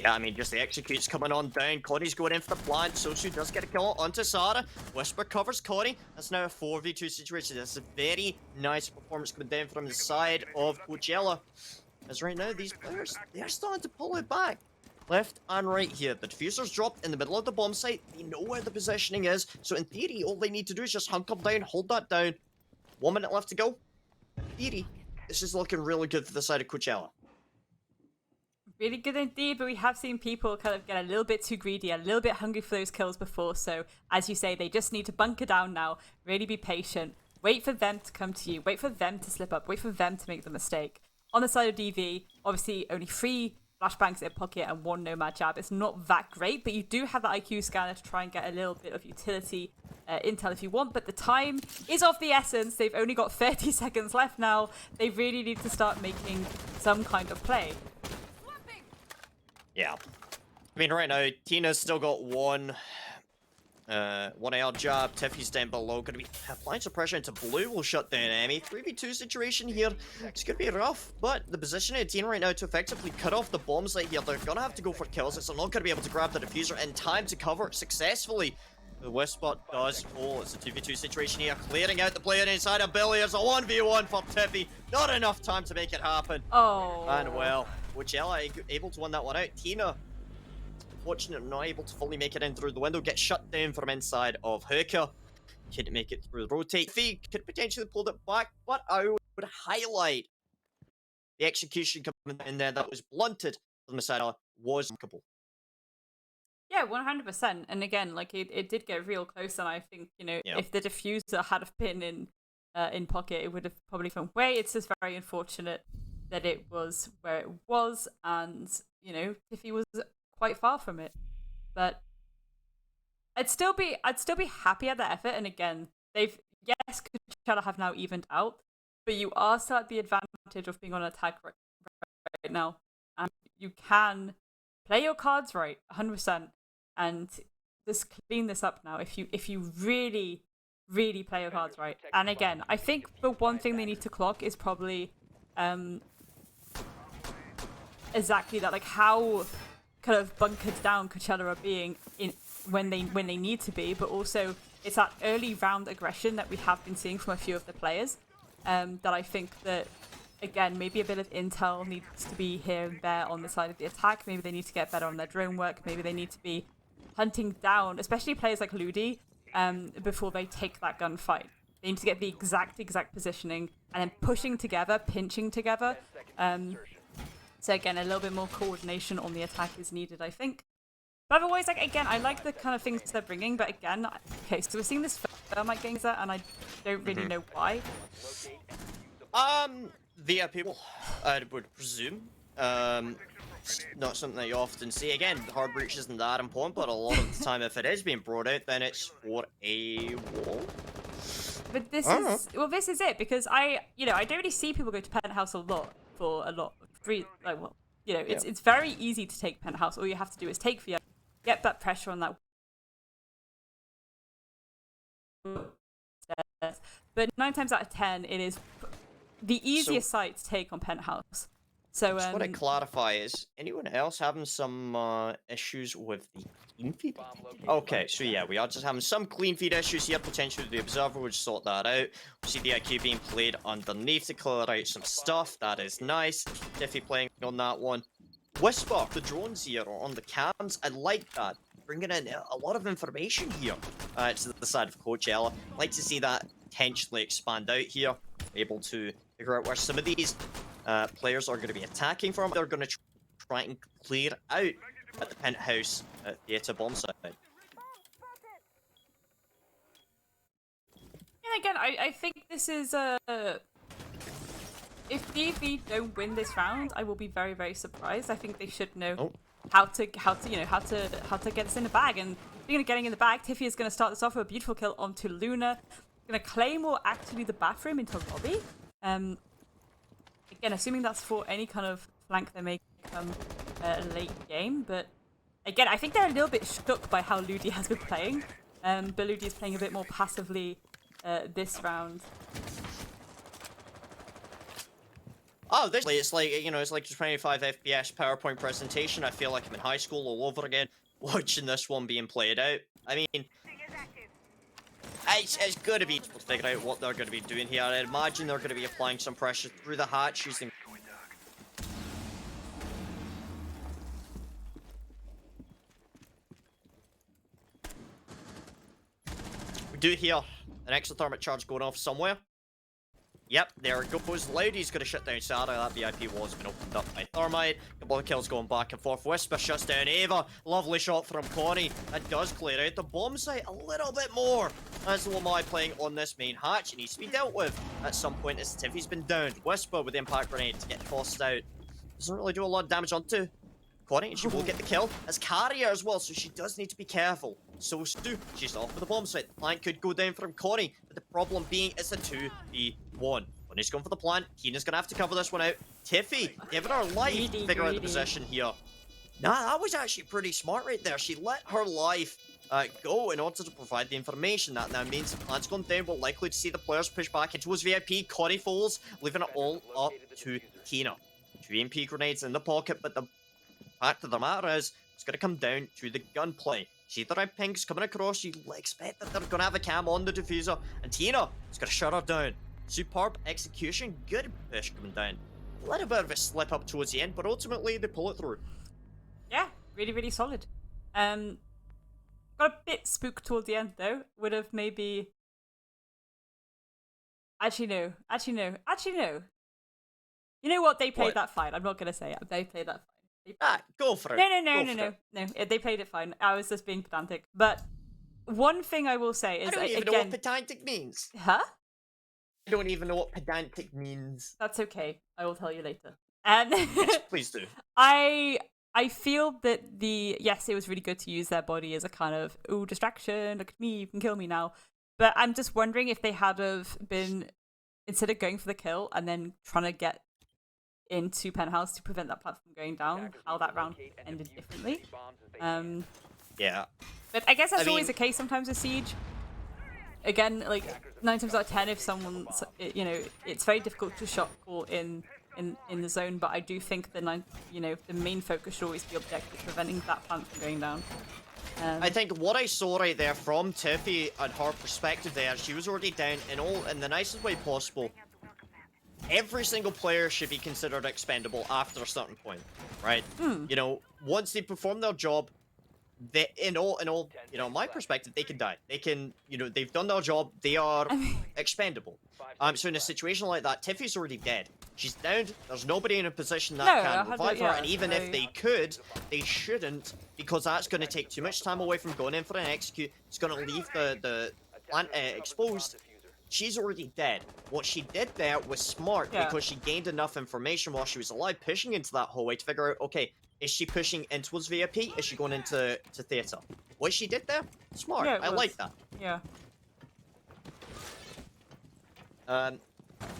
Yeah, I mean, just the executes coming on down. Connie's going in for the plant. Sosu does get a kill onto Sarah. Whisper covers Connie. That's now a 4v2 situation. That's a very nice performance coming down from the side of Coachella. As right now, these players, they're starting to pull it back. Left and right here. The diffuser's dropped in the middle of the bomb site. They know where the positioning is. So in theory, all they need to do is just hunker down, hold that down. 1 minute left to go. In theory, this is looking really good for the side of Coachella. Really good indeed, but we have seen people kind of get a little bit too greedy, a little bit hungry for those kills before. So, as you say, they just need to bunker down now, really be patient, Wait for them to come to you. Wait for them to slip up. Wait for them to make the mistake. On the side of DV, obviously only 3 flashbangs in pocket and 1 nomad jab. It's not that great, but you do have the IQ scanner to try and get a little bit of utility intel if you want. But the time is of the essence. They've only got 30 seconds left now. They really need to start making some kind of play. Yeah. I mean, right now, Tina's still got one AR jab. Tiffy's down below. Going to be applying some pressure into blue. Will shut down Emmy. 3v2 situation here. It's going to be rough, but the position of Tina right now to effectively cut off the bomb site here. They're going to have to go for kills. They're not going to be able to grab the diffuser in time to cover it successfully. The Westspot does fall. It's a 2v2 situation here. Clearing out the player inside of Billy. It's a 1v1 for Tiffy. Not enough time to make it happen. Oh. And well, which ELA able to win that one out. Tina, fortunate, not able to fully make it in through the window. Gets shut down from inside of Hooker. Couldn't make it through the rotate. Fee could potentially pulled it back, but I would highlight the execution coming in there that was blunted from the side was remarkable. Yeah, 100%. And again, like it did get real close, and I think, you know, if the diffuser had have been in pocket, it would have probably found way. It's just very unfortunate that it was where it was, and you know, Tiffy was quite far from it. But I'd still be happy at the effort. And again, they've Coachella have now evened out, but you are still at the advantage of being on attack right now, and you can play your cards right, 100%, and just clean this up now. If you really play your cards right. And again, I think the one thing they need to clock is probably exactly that, like how kind of bunkered down Coachella are being in when they need to be, but also it's that early round aggression that we have been seeing from a few of the players. That I think that, again, maybe a bit of intel needs to be here and there on the side of the attack. Maybe they need to get better on their drone work. Maybe they need to be hunting down, especially players like Ludi, before they take that gunfight. They need to get the exact positioning and then pushing together, pinching together. So again, a little bit more coordination on the attack is needed, I think. But otherwise, like, again, I like the kind of things they're bringing, but again, okay, so we're seeing this thermite getting there, and I don't really know why. Via people, I would presume. Not something that you often see. Again, hard breach isn't that important, but a lot of the time, if it is being brought out, then it's for a wall. But this is it, because I don't really see people go to Penthouse a lot for a lot of free. Like, well, you know, it's very easy to take Penthouse. All you have to do is take Via, get that pressure on that. But 9 times out of 10, it is the easiest site to take on Penthouse. So just want to clarify, is anyone else having some issues with the clean feed? Okay, so yeah, we are just having some clean feed issues here. Potentially the Observer would sort that out. We see the IQ being played underneath to clear out some stuff. That is nice. Tiffy playing on that one. Whisper, the drones here are on the cams. I like that. Bringing in a lot of information here to the side of Coachella. I'd like to see that potentially expand out here. Able to figure out where some of these players are going to be attacking from. They're going to try and clear out at the Penthouse theatre bomb site. And again, I think this is if DV don't win this round, I will be very, very surprised. I think they should know how to get this in the bag. And speaking of getting in the bag, Tiffy is going to start this off with a beautiful kill onto Luna. Going to claim or actually the bathroom into lobby. Again, assuming that's for any kind of flank they may come late game. But again, I think they're a little bit shook by how Ludi has been playing. But Ludi is playing a bit more passively this round. oh, this it's like, you know, it's like a 25 FPS PowerPoint presentation. I feel like I'm in high school all over again, watching this one being played out. I mean, it's going to be able to figure out what they're going to be doing here. I imagine they're going to be applying some pressure through the hatch using... We do hear an exothermic charge going off somewhere. Yep, there it goes. Loudy's going to shut down Sarah. That VIP wall has been opened up by Thermite. Couple of kills going back and forth. Whisper shuts down Ava. Lovely shot from Connie. That does clear out the bomb site a little bit more. As the Lamai playing on this main hatch. It needs to be dealt with at some point as Tiffy's been downed. Whisper with the impact grenade to get tossed out. Doesn't really do a lot of damage onto Connie, and she will get the kill as carrier as well, so she does need to be careful. So Stu, she's off with the bomb site. The plant could go down from Connie, but the problem being it's a 2v1. Connie's going for the plant. Tina's gonna have to cover this one out. Tiffy, giving her life to figure out the position here. Nah, that was actually pretty smart right there. She let her life go in order to provide the information. That now means the plant's gone down. We're likely to see the players push back into his VIP. Connie falls, leaving it all up to Tina. 2 EMP grenades in the pocket, but the fact of the matter is, it's going to come down to the gunplay. See the red pinks coming across, you expect that they're going to have a cam on the diffuser, and Tina is going to shut her down. Superb execution, good push coming down. A little bit of a slip up towards the end, but ultimately they pull it through. Yeah, really, really solid. Got a bit spooked toward the end though. Would have maybe... Actually no. You know what? They played What? that fine. I'm not going to say it. They played that fine. Go for it. No. They played it fine. I was just being pedantic. But one thing I will say is, I don't even know what pedantic means. Huh? I don't even know what pedantic means. That's okay. I will tell you later. And Yes, please do. I feel that yes, it was really good to use their body as a kind of distraction. Look at me, you can kill me now. But I'm just wondering if they had have been, instead of going for the kill and then trying to get into Penthouse to prevent that platform going down, how that round ended differently. Yeah. But I guess that's always the case sometimes with Siege. Again, like 9 times out of 10, if someone's, it's very difficult to shot call in the zone. But I do think the main focus should always be objective, preventing that plant from going down. I think what I saw right there from Tiffy and her perspective there, she was already down in the nicest way possible. Every single player should be considered expendable after a certain point, right? You know, once they perform their job, they, in all, my perspective, they can die. They can, they've done their job. They are expendable. So in a situation like that, Tiffy's already dead. She's down. There's nobody in a position that can revive her. And even if they could, they shouldn't, because that's going to take too much time away from going in for an execute. It's going to leave the plant exposed. She's already dead. What she did there was smart because she gained enough information while she was alive, pushing into that hallway to figure out, okay, is she pushing in towards VIP? Is she going into theater? What she did there, smart. I like that. Yeah.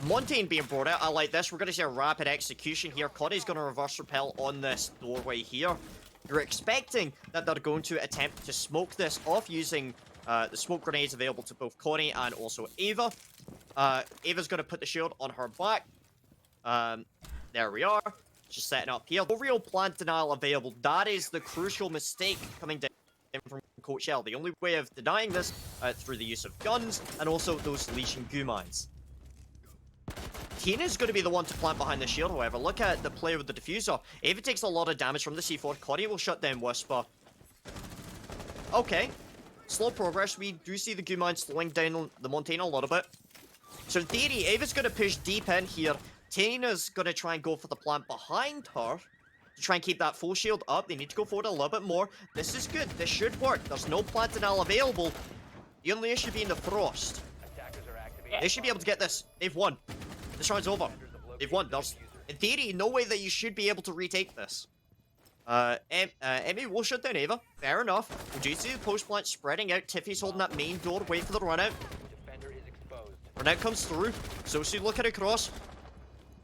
Montaigne being brought out, I like this. We're going to see a rapid execution here. Connie's going to reverse repel on this doorway here. You're expecting that they're going to attempt to smoke this off using the smoke grenades available to both Connie and also Ava. Ava's going to put the shield on her back. There we are. Just setting up here. No real plant denial available. That is the crucial mistake coming down from Coach L. The only way of denying this through the use of guns and also those Legion goo mines. Tina's going to be the one to plant behind the shield, however. Look at the play with the diffuser. Ava takes a lot of damage from the C4. Connie will shut down Whisper. Okay. Slow progress. We do see the goo mine slowing down the Montaigne a little bit. So in theory, Ava's going to push deep in here. Tina's going to try and go for the plant behind her to try and keep that full shield up. They need to go forward a little bit more. This is good. This should work. There's no plant denial available. The only issue being the frost. They should be able to get this. They've won. This round's over. They've won. There's, in theory, no way that you should be able to retake this. Emmy will shut down Ava. Fair enough. We do see the post plant spreading out. Tiffy's holding that main door, waiting for the run out. Run out comes through. Sosu looking across.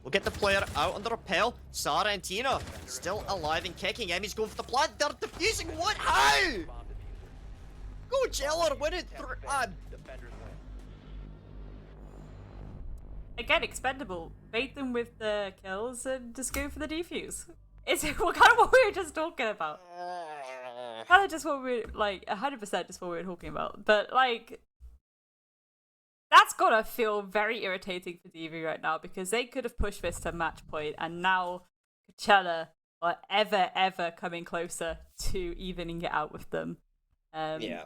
We'll get the player out under rappel. Sarah and Tina still alive and kicking. Emmy's going for the plant. They're defusing. What? How? Go Jeller, win it through. Again, expendable. Bait them with the kills and just go for the defuse. It's kind of what we were just talking about. Kind of just what we were, like, 100% just what we were talking about. But, like, that's gotta feel very irritating for DV right now, because they could have pushed this to match point, and now Coachella are ever coming closer to evening it out with them. Yeah.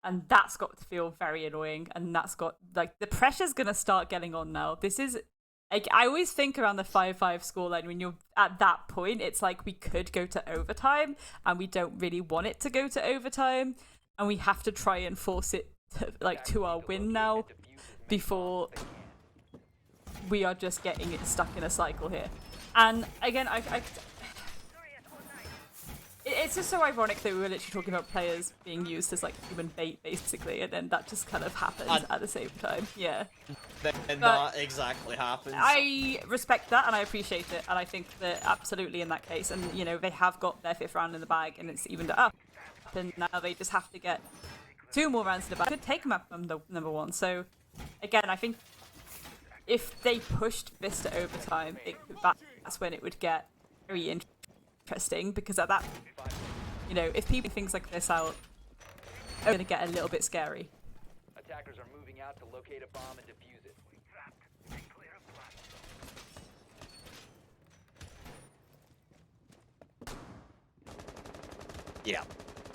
And that's got to feel very annoying. And that's got, like, the pressure's going to start getting on now. This is, like, I always think around the 5-5 scoreline, when you're at that point, it's like we could go to overtime and we don't really want it to go to overtime. And we have to try and force it to our win now before we are just getting it stuck in a cycle here. And again, it's just so ironic that we were literally talking about players being used as like human bait, basically, and then that just kind of happens at the same time. Yeah. And that exactly happens. I respect that and I appreciate it, and I think that absolutely in that case, and you know, they have got their 5th round in the bag, and it's evened it up, and now they just have to get 2 more rounds in the bag. Could take them up from the number 1. So again, I think if they pushed this to overtime, that's when it would get very interesting, because at that, you know, if people things like this out, it's going to get a little bit scary. Attackers are moving out to locate a bomb and defuse it. Yeah.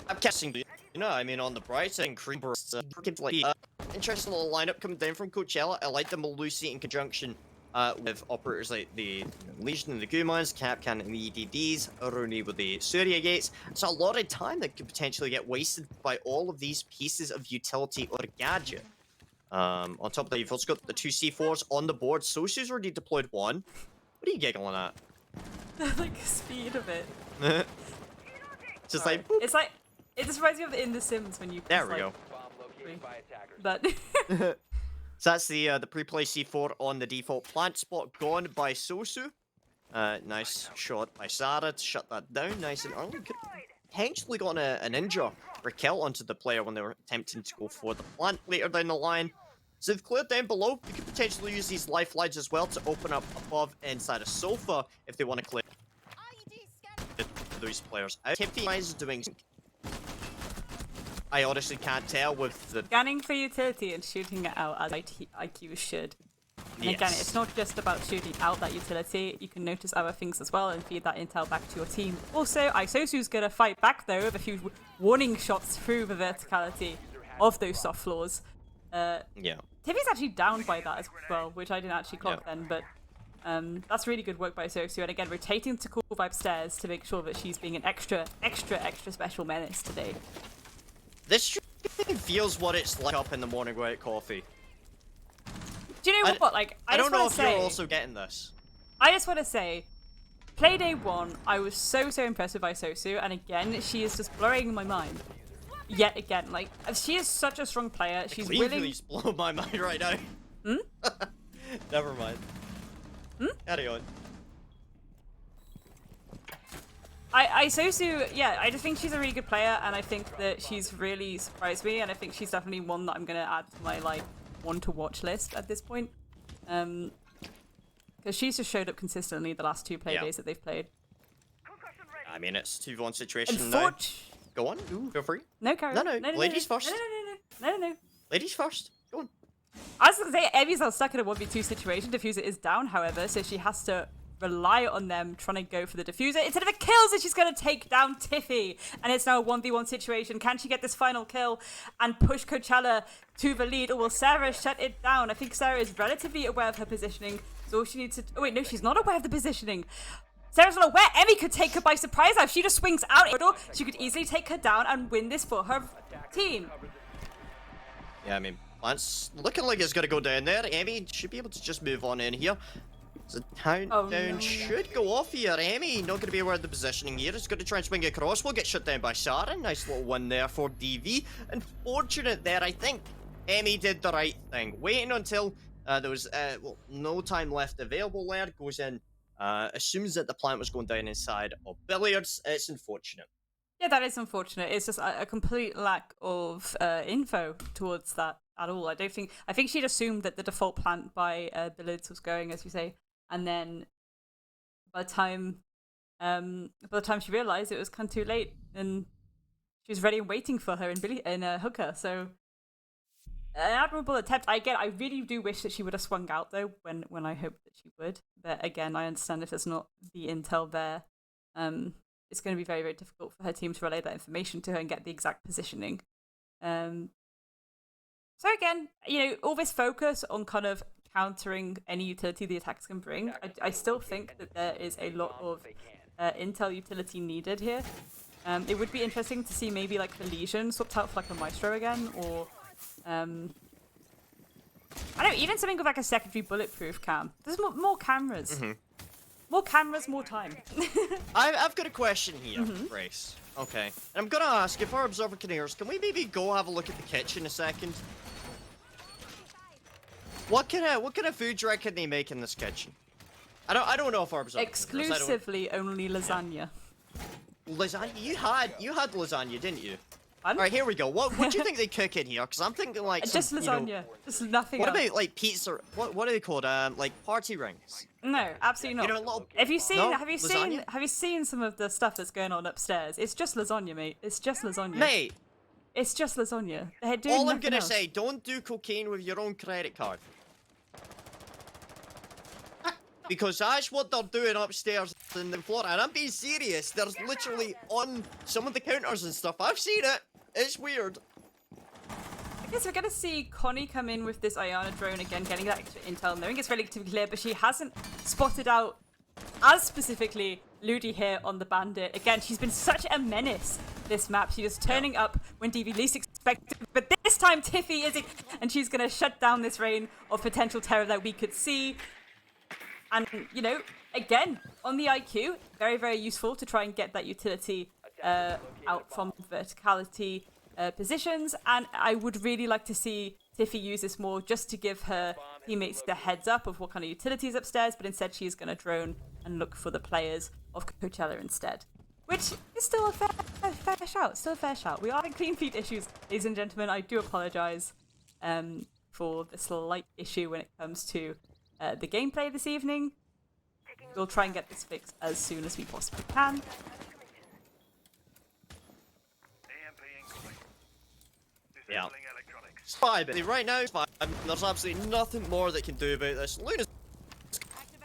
I'm guessing, you know, I mean, on the bright side, Creeper's interesting little lineup coming down from Coachella. I like the Malusi in conjunction with operators like the Legion and the Gumans, Capcan and the EDDs, Rooney with the Surya Gates. So a lot of time that could potentially get wasted by all of these pieces of utility or gadget. On top of that, you've also got the 2 C4s on the board. Sosu's already deployed 1. What are you giggling at? Like the speed of it. Just like, boop. It's like, it just reminds me of in The Sims when you There we go. Bomb located by attackers. But So that's the pre-play C4 on the default plant spot, gone by Sosu. Nice shot by Sarah to shut that down, nice and early. Could potentially got an injure or kill onto the player when they were attempting to go for the plant later down the line. So they've cleared down below. You could potentially use these lifelines as well to open up above inside a sofa if they want to clear those players out. Tiffy is doing. I honestly can't tell with the scanning for utility and shooting it out as IQ should. And yes. again, it's not just about shooting out that utility. You can notice other things as well and feed that intel back to your team. Also, Isosu's going to fight back though with a few warning shots through the verticality of those soft floors. Yeah. Tiffy's actually downed by that as well, which I didn't actually clock then, but that's really good work by Sosu. And again, rotating to Cool Vibe stairs to make sure that she's being an extra special menace today. This feels what it's like up in the morning without coffee. Do you know what? Like, I don't know if say, you're also getting this. I just want to say, Playday 1, I was so impressed with Isosu, and again, she is just blowing my mind. Yet again, like, she is such a strong player. She's willing. Please blow my mind right now. Never mind. Carry on. Isosu, yeah, I just think she's a really good player, and I think that she's really surprised me, and I think she's definitely one that I'm gonna add to my like one to watch list at this point, because she's just showed up consistently the last 2 play days that they've played. I mean, it's 2v1 situation now. Go on, feel free. No, Karen. No, ladies first. No. Ladies first. Go on. I was gonna say Emmy's not stuck in a 1v2 situation. Diffuser is down, however, so she has to rely on them trying to go for the diffuser instead of a kills, and she's going to take down Tiffy, and it's now a 1v1 situation. Can she get this final kill and push Coachella to the lead, or will Sarah shut it down? I think Sarah is relatively aware of her positioning, so all she needs to... Oh wait, no, she's not aware of the positioning. Sarah's not aware. Emmy could take her by surprise now. If she just swings out, she could easily take her down and win this for her team. Yeah, I mean, Lance looking like it's going to go down there. Emmy should be able to just move on in here. So countdown should go off here. Emmy not going to be aware of the positioning here. It's going to try and swing across. We'll get shut down by Sharon. Nice little win there for DV. Unfortunate there, I think Emmy did the right thing. Waiting until there was no time left available there. Goes in, assumes that the plant was going down inside of billiards. It's unfortunate. Yeah, that is unfortunate. It's just a complete lack of info towards that at all. I think she'd assumed that the default plant by billiards was going, as you say. And then by the time she realized, it was kind of too late, and she was ready and waiting for her in hooker. So an admirable attempt. I really do wish that she would have swung out though when I hoped that she would. But again, I understand if there's not the intel there, it's going to be very, very difficult for her team to relay that information to her and get the exact positioning. So again, all this focus on kind of countering any utility the attacks can bring, I still think that there is a lot of intel utility needed here. It would be interesting to see maybe like the Legion swapped out for like a Maestro again, or I don't know, even something with like a secondary bulletproof cam. There's more cameras. More cameras, more time. I've got a question here, Grace. Okay. And I'm gonna ask, if our observer can hear us, can we maybe go have a look at the kitchen a second? What kind of food do you reckon they make in this kitchen? I don't know if our observer Exclusively only lasagna. Lasagna? You had lasagna, didn't you? Fun? Alright, here we go. What do you think they cook in here? Because I'm thinking like Just lasagna. Just nothing what else. about like pizza? What are they called? Like party rings? No, absolutely not. Little... Have you seen? No? Have you Lasagna? seen? Have you seen some of the stuff that's going on upstairs? It's just lasagna, mate. It's just lasagna. Mate, It's just lasagna. They're doing all I'm nothing gonna else. say, don't do cocaine with your own credit card. Because that's what they're doing upstairs in the floor, and I'm being serious. There's literally on some of the counters and stuff. I've seen it. It's weird. I guess we're gonna see Connie come in with this Ayana drone again, getting that extra intel, knowing it's relatively clear, but she hasn't spotted out as specifically Ludi here on the bandit. Again, she's been such a menace this map. She's just turning up when DV least expected, but this time Tiffy is, and she's gonna shut down this rain of potential terror that we could see. And, again, on the IQ, very, very useful to try and get that utility out from verticality positions. And I would really like to see Tiffy use this more just to give her teammates the heads up of what kind of utilities upstairs, but instead she is going to drone and look for the players of Coachella instead. Which is still a fair shout, still a fair shout. We are in clean feed issues, ladies and gentlemen. I do apologise for the slight issue when it comes to the gameplay this evening. We'll try and get this fixed as soon as we possibly can. Yeah. Spy, but right now, there's absolutely nothing more they can do about this. Luna's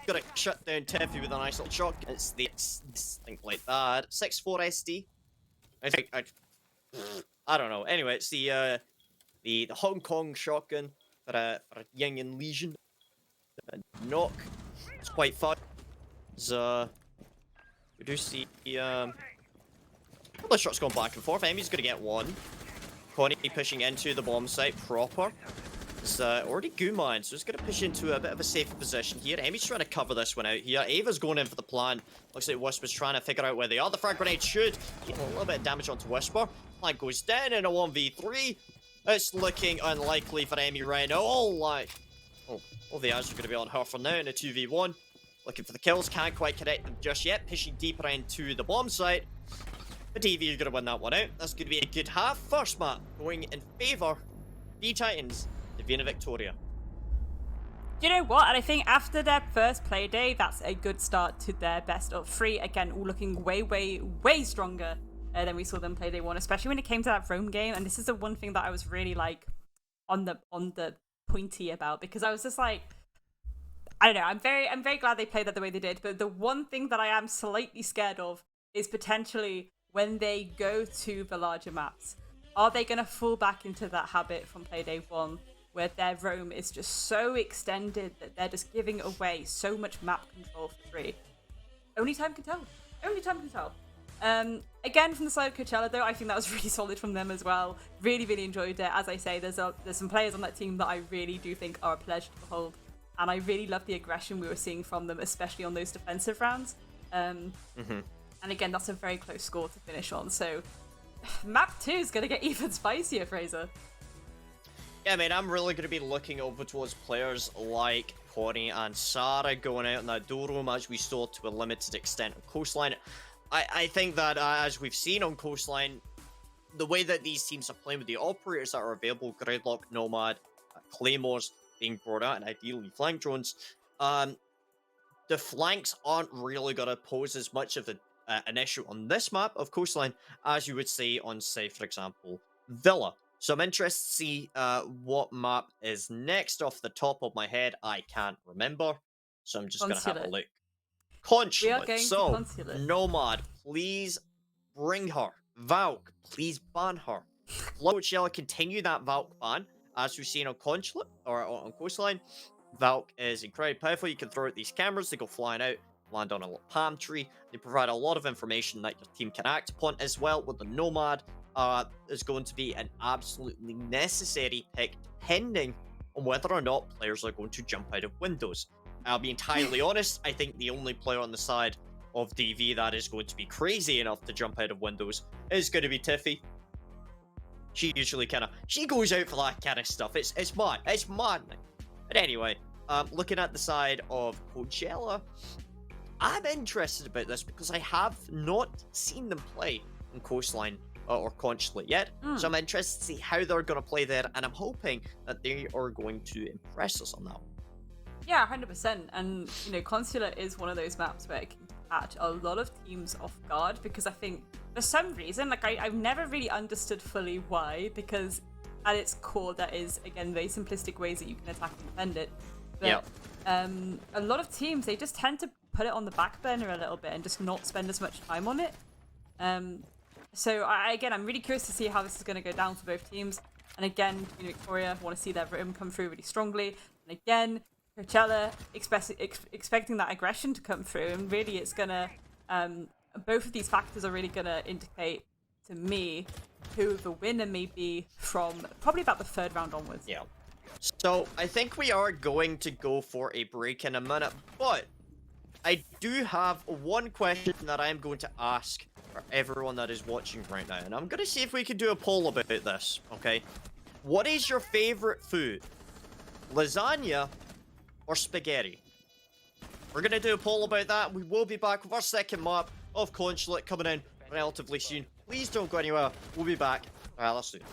gonna shut down Tiffy with a nice little shot. It's think like that. 6-4 SD. I think I don't know. Anyway, it's the Hong Kong shotgun for a Yin and Legion. Knock. It's quite fun. We do see the shots going back and forth. Emmy's gonna get one. Connie pushing into the bomb site proper. It's already Guman, so it's gonna push into a bit of a safer position here. Emmy's trying to cover this one out here. Ava's going in for the plan. Looks like Wisp is trying to figure out where they are. The frag grenade should get a little bit of damage onto Whisper. Flag goes down in a 1v3. It's looking unlikely for Emmy right now. All the eyes are going to be on her for now in a 2v1. Looking for the kills, can't quite connect them just yet. Pushing deeper into the bomb site. But DV are going to win that one out. That's going to be a good half. First map going in favour BTITANS, the Vienna Victoria. Do you know what? And I think after their first play day, that's a good start to their best of 3. Again, all looking way, way, way stronger than we saw them play day 1, especially when it came to that Rome game. And this is the one thing that I was really like on the pointy about, because I was just like, I don't know, I'm very glad they played that the way they did, but the one thing that I am slightly scared of is potentially when they go to the larger maps. Are they going to fall back into that habit from play day 1 where their roam is just so extended that they're just giving away so much map control for free? Only time can tell. Only time can tell. Again, from the side of Coachella, though, I think that was really solid from them as well. Really, really enjoyed it. As I say, there's some players on that team that I really do think are a pleasure to behold. And I really love the aggression we were seeing from them, especially on those defensive rounds. And again, that's a very close score to finish on. So map 2 is going to get even spicier, Fraser. Yeah, man, I'm really going to be looking over towards players like Connie and Sarah going out in that door room, as we saw to a limited extent on Coastline. I think that, as we've seen on Coastline, the way that these teams are playing with the operators that are available, Gridlock, Nomad, Claymores being brought out, and ideally flank drones, the flanks aren't really going to pose as much of an issue on this map of Coastline as you would say on, say, for example, Villa. So I'm interested to see what map is next. Off the top of my head, I can't remember. So I'm just going to have a look. Consulate. We are going so, to Consulate. Nomad, please bring her. Valk, please ban her. Coachella continue that Valk ban, as we've seen on Consulate or on Coastline. Valk is incredibly powerful. You can throw out these cameras, they go flying out, land on a little palm tree. They provide a lot of information that your team can act upon, as well with the Nomad. Is going to be an absolutely necessary pick, depending on whether or not players are going to jump out of windows. I'll be entirely honest, I think the only player on the side of DV that is going to be crazy enough to jump out of windows is going to be Tiffy. She usually she goes out for that kind of stuff. It's mad. It's maddening. But anyway, looking at the side of Coachella, I'm interested about this because I have not seen them play on Coastline or Consulate yet. So I'm interested to see how they're going to play there, and I'm hoping that they are going to impress us on that. Yeah, 100%. And, you know, Consulate is one of those maps where it can catch a lot of teams off guard, because I think for some reason, like, I've never really understood fully why, because at its core, that is, again, very simplistic ways that you can attack and defend it. But a lot of teams, they just tend to put it on the back burner a little bit and just not spend as much time on it. So, again, I'm really curious to see how this is going to go down for both teams. And again, you know, Victoria want to see their room come through really strongly. And again, Coachella expecting that aggression to come through. And really, it's going to... both of these factors are really going to indicate to me who the winner may be from probably about the third round onwards. Yeah. So, I think we are going to go for a break in a minute, but I do have one question that I'm going to ask for everyone that is watching right now, and I'm going to see if we can do a poll about this, okay? What is your favorite food? Lasagna or spaghetti? We're going to do a poll about that. We will be back with our second map of Consulate coming in relatively soon. Please don't go anywhere. We'll be back. Alright, let's do it.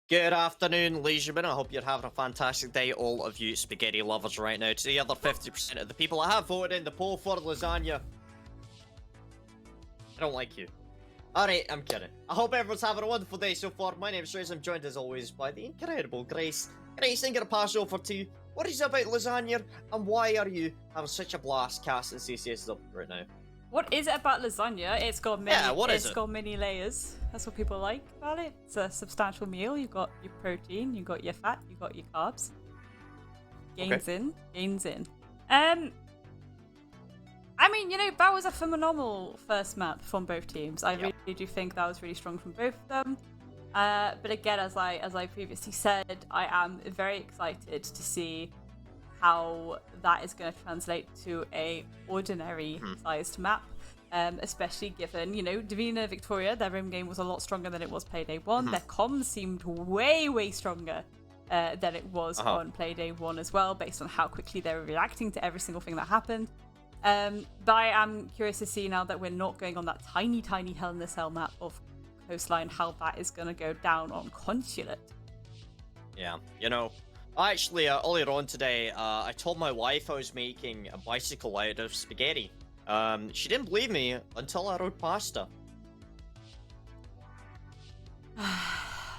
Good afternoon, leisuremen. I hope you're having a fantastic day, all of you spaghetti lovers right now. To the other 50% of the people that have voted in the poll for lasagna, I don't like you. Alright, I'm kidding. I hope everyone's having a wonderful day so far. My name is Trace. I'm joined as always by the incredible Grace. Grace, I'm gonna pass over to you. What is it about lasagna, and why are you having such a blast casting CCSW right now? What is it about lasagna? It's got many. Yeah, what is it's it? got many layers. That's what people like about it. It's a substantial meal. You've got your protein, you've got your fat, you've got your carbs. Gains in, gains in. I mean, you know, that was a phenomenal first map from both teams. I really do think that was really strong from both of them. But again, as I previously said, I am very excited to see how that is going to translate to a ordinary sized map, especially given, you know, Divina Victoria, their home game was a lot stronger than it was Playday 1. Their comms seemed way stronger than it was on Playday 1 as well, based on how quickly they were reacting to every single thing that happened. But I am curious to see now that we're not going on that tiny Hell in a Cell map of Coastline, how that is going to go down on Consulate. Yeah, you know, actually, earlier on today, I told my wife I was making a bicycle out of spaghetti. She didn't believe me until I wrote pasta.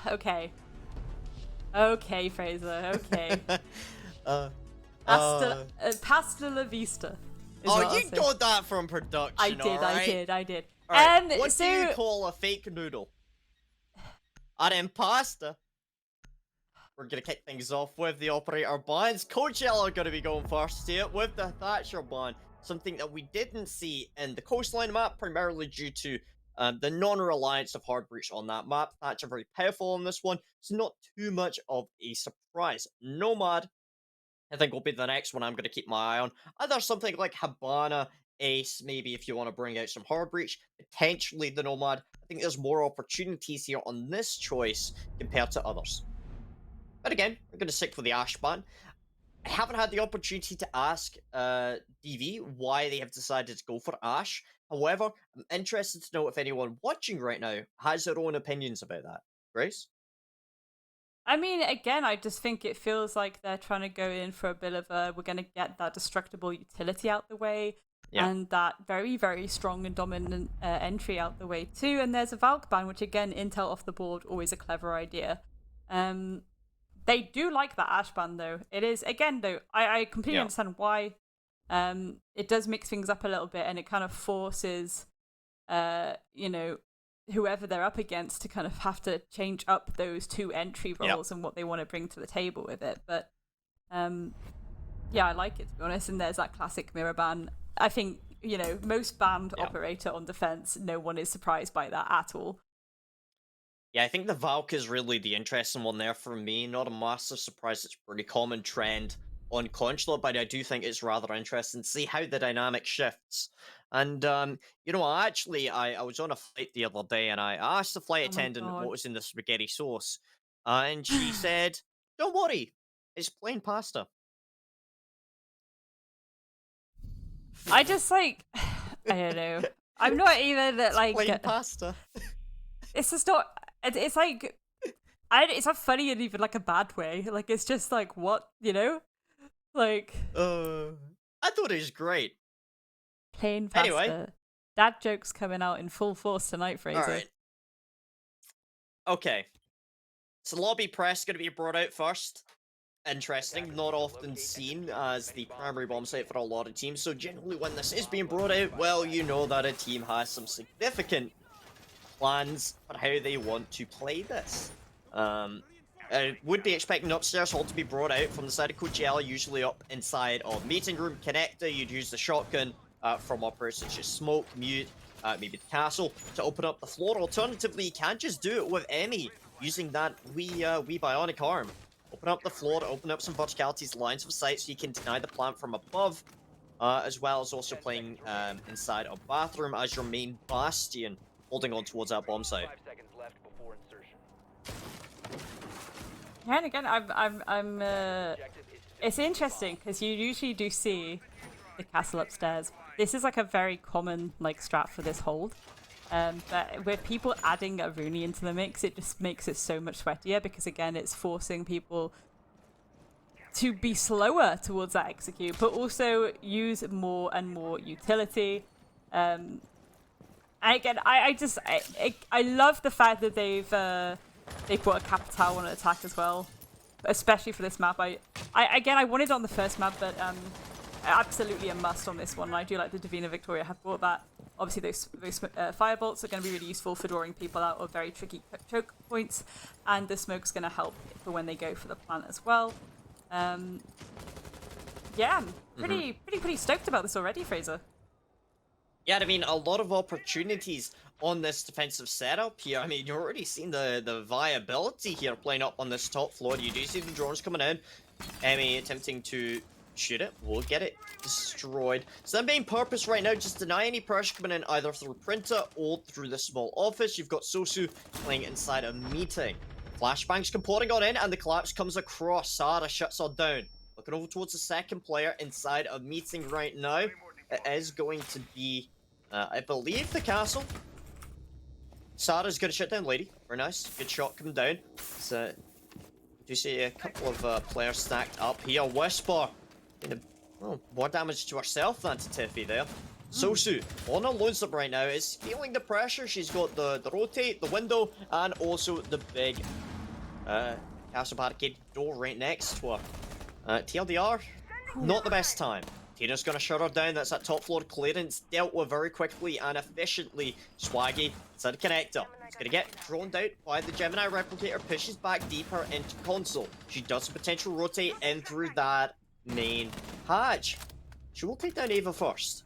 Okay, Fraser, okay. Pasta la vista. Oh, you got that from production, I did. Alright, what do you call a fake noodle? And then pasta. We're gonna kick things off with the operator bans. Coach ELA are gonna be going first here with the Thatcher ban. something that we didn't see in the coastline map, primarily due to the non-reliance of hard breach on that map. Thatcher very powerful on this one, so not too much of a surprise. Nomad, I think, will be the next one I'm going to keep my eye on. Either something like Habana, Ace, maybe if you want to bring out some hard breach, potentially the Nomad. I think there's more opportunities here on this choice compared to others. But again, I'm going to stick with the Ash ban. I haven't had the opportunity to ask DV why they have decided to go for Ash. However, I'm interested to know if anyone watching right now has their own opinions about that. Grace? I mean, again, I just think it feels like they're trying to go in for a bit of a, we're going to get that destructible utility out the way, and that very, very strong and dominant entry out the way too. And there's a Valk ban, which again, Intel off the board, always a clever idea. They do like that Ash ban though. It is, again though, I completely understand why. It does mix things up a little bit, and it kind of forces, you know, whoever they're up against to kind of have to change up those two entry roles and what they want to bring to the table with it. But yeah, I like it, to be honest. And there's that classic mirror ban. I think, you know, most banned operator on defense, no one is surprised by that at all. Yeah, I think the Valk is really the interesting one there for me. Not a massive surprise. It's a pretty common trend on Consulate, but I do think it's rather interesting to see how the dynamic shifts. And, you know, I was on a flight the other day, and I asked the flight attendant what was in the spaghetti sauce. And she said, don't worry, it's plain pasta. I just, like, I don't know. I'm not even, like... Plain pasta. It's just not... It's like... it's not funny in even, like, a bad way. Like, it's just, like, what, you know? Like... I thought it was great. Plain pasta. Anyway. That joke's coming out in full force tonight, Fraser. Alright. Okay. So lobby press going to be brought out first. Interesting. Not often seen as the primary bomb site for a lot of teams. So generally when this is being brought out, well, you know that a team has some significant plans for how they want to play this. I would be expecting upstairs hall to be brought out from the side of Coach ELA, usually up inside of meeting room connector. You'd use the shotgun from upper, such as smoke, mute, maybe the castle, to open up the floor. Alternatively, you can just do it with Emmy, using that wee bionic arm. Open up the floor, open up some verticalities, lines of sight, so you can deny the plant from above, as well as also playing inside a bathroom as your main bastion, holding on towards that bomb site. 5 seconds left before insertion. Yeah, and again, it's interesting because you usually do see the castle upstairs. This is like a very common like strat for this hold. But with people adding a Rooney into the mix, it just makes it so much sweatier because again, it's forcing people to be slower towards that execute, but also use more and more utility. And again, I love the fact that they brought a Capital on attack as well, especially for this map. I wanted it on the first map, but absolutely a must on this one. And I do like the Divina Victoria have brought that. Obviously, those firebolts are going to be really useful for drawing people out of very tricky choke points, and the smoke's going to help for when they go for the plant as well. Yeah, I'm pretty stoked about this already, Fraser. Yeah, I mean, a lot of opportunities on this defensive setup here. I mean, you're already seeing the viability here playing up on this top floor. You do see the drones coming in. Emmy attempting to shoot it. We'll get it destroyed. So the main purpose right now, just deny any pressure coming in either through printer or through the small office. You've got Sosu playing inside a meeting. Flashbangs pouring on in, and the collapse comes across. Sarah shuts her down. Looking over towards the second player inside a meeting right now. It is going to be, I believe, the castle. Sarah's going to shut down Lady. Very nice. Good shot coming down. So, do you see a couple of players stacked up here? Whisper. More damage to herself than to Tiffy there. Sosu, on her lone slip right now, is feeling the pressure. She's got the rotate, the window, and also the big castle barricade door right next to her. TLDR, not the best time. Tina's gonna shut her down. That's that top floor clearance dealt with very quickly and efficiently. Swaggy inside the connector. It's gonna get droned out by the Gemini replicator, pushes back deeper into console. She does a potential rotate in through that main hatch. She will take down Ava first.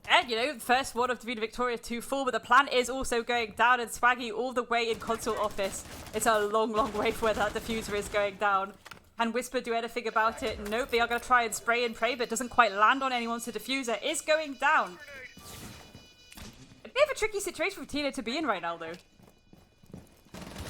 And, you know, first one of Davina Victoria to fall, but the plant is also going down, and Swaggy all the way in console office. It's a long, long way from where that diffuser is going down. Can Whisper do anything about it? Nope, they are going to try and spray and pray, but it doesn't quite land on anyone, so diffuser is going down. A bit of a tricky situation for Tina to be in right now, though.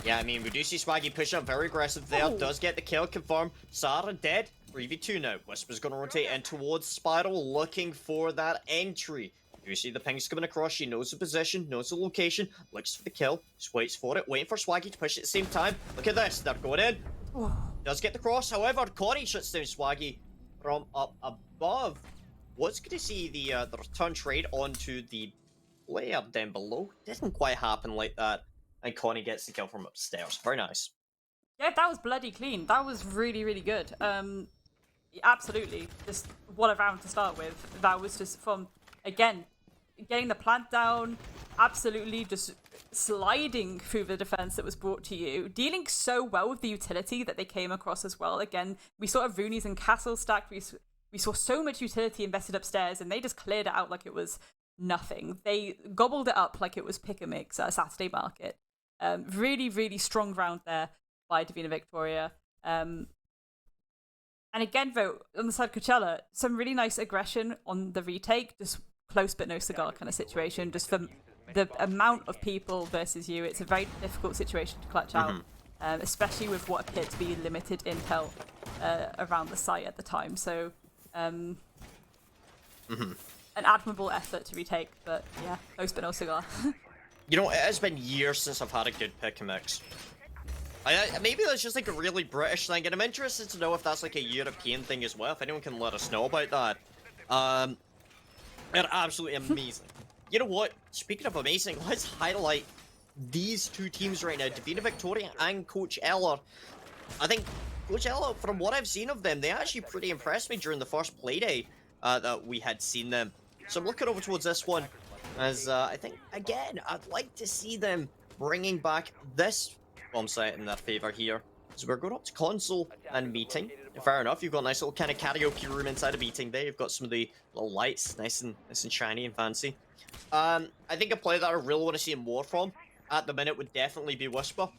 Yeah, I mean, we do see Swaggy push up very aggressive there. Oh. Does get the kill confirmed. Sarah dead. 3v2 now. Whisper's going to rotate in towards Spiral, looking for that entry. You see the pings coming across. She knows the position, knows the location, looks for the kill, just waits for it, waiting for Swaggy to push at the same time. Look at this. They're going in. Oh. Does get the cross. However, Connie shuts down Swaggy from up above. Was going to see the return trade onto the player down below. Didn't quite happen like that. And Connie gets the kill from upstairs. Very nice. Yeah, that was bloody clean. That was really, really good. Absolutely. Just what a round to start with. That was just from, again, getting the plant down, absolutely just sliding through the defense that was brought to you, dealing so well with the utility that they came across as well. Again, we saw Rooney's and Castle stacked. We saw so much utility invested upstairs, and they just cleared it out like it was nothing. They gobbled it up like it was pick and mix at a Saturday market. Really, really strong round there by Davina Victoria. And again, though, on the side of Coachella, some really nice aggression on the retake, just close but no cigar kind of situation, just from the amount of people versus you. It's a very difficult situation to clutch out, especially with what appeared to be limited intel around the site at the time. So, an admirable effort to retake, but yeah, close but no cigar. You know, it has been years since I've had a good pick and mix. Maybe that's just like a really British thing, and I'm interested to know if that's like a European thing as well, if anyone can let us know about that. They're absolutely amazing. You know what? Speaking of amazing, let's highlight these two teams right now, Davina Victoria and Coach Ella. I think Coach Ella, from what I've seen of them, they actually pretty impressed me during the first playday that we had seen them. So I'm looking over towards this one, as I think, again, I'd like to see them bringing back this bomb site in their favour here. So we're going up to console and meeting. Fair enough, you've got a nice little kind of karaoke room inside a meeting there. You've got some of the little lights, nice and shiny and fancy. I think a player that I really want to see more from at the minute would definitely be Whisper.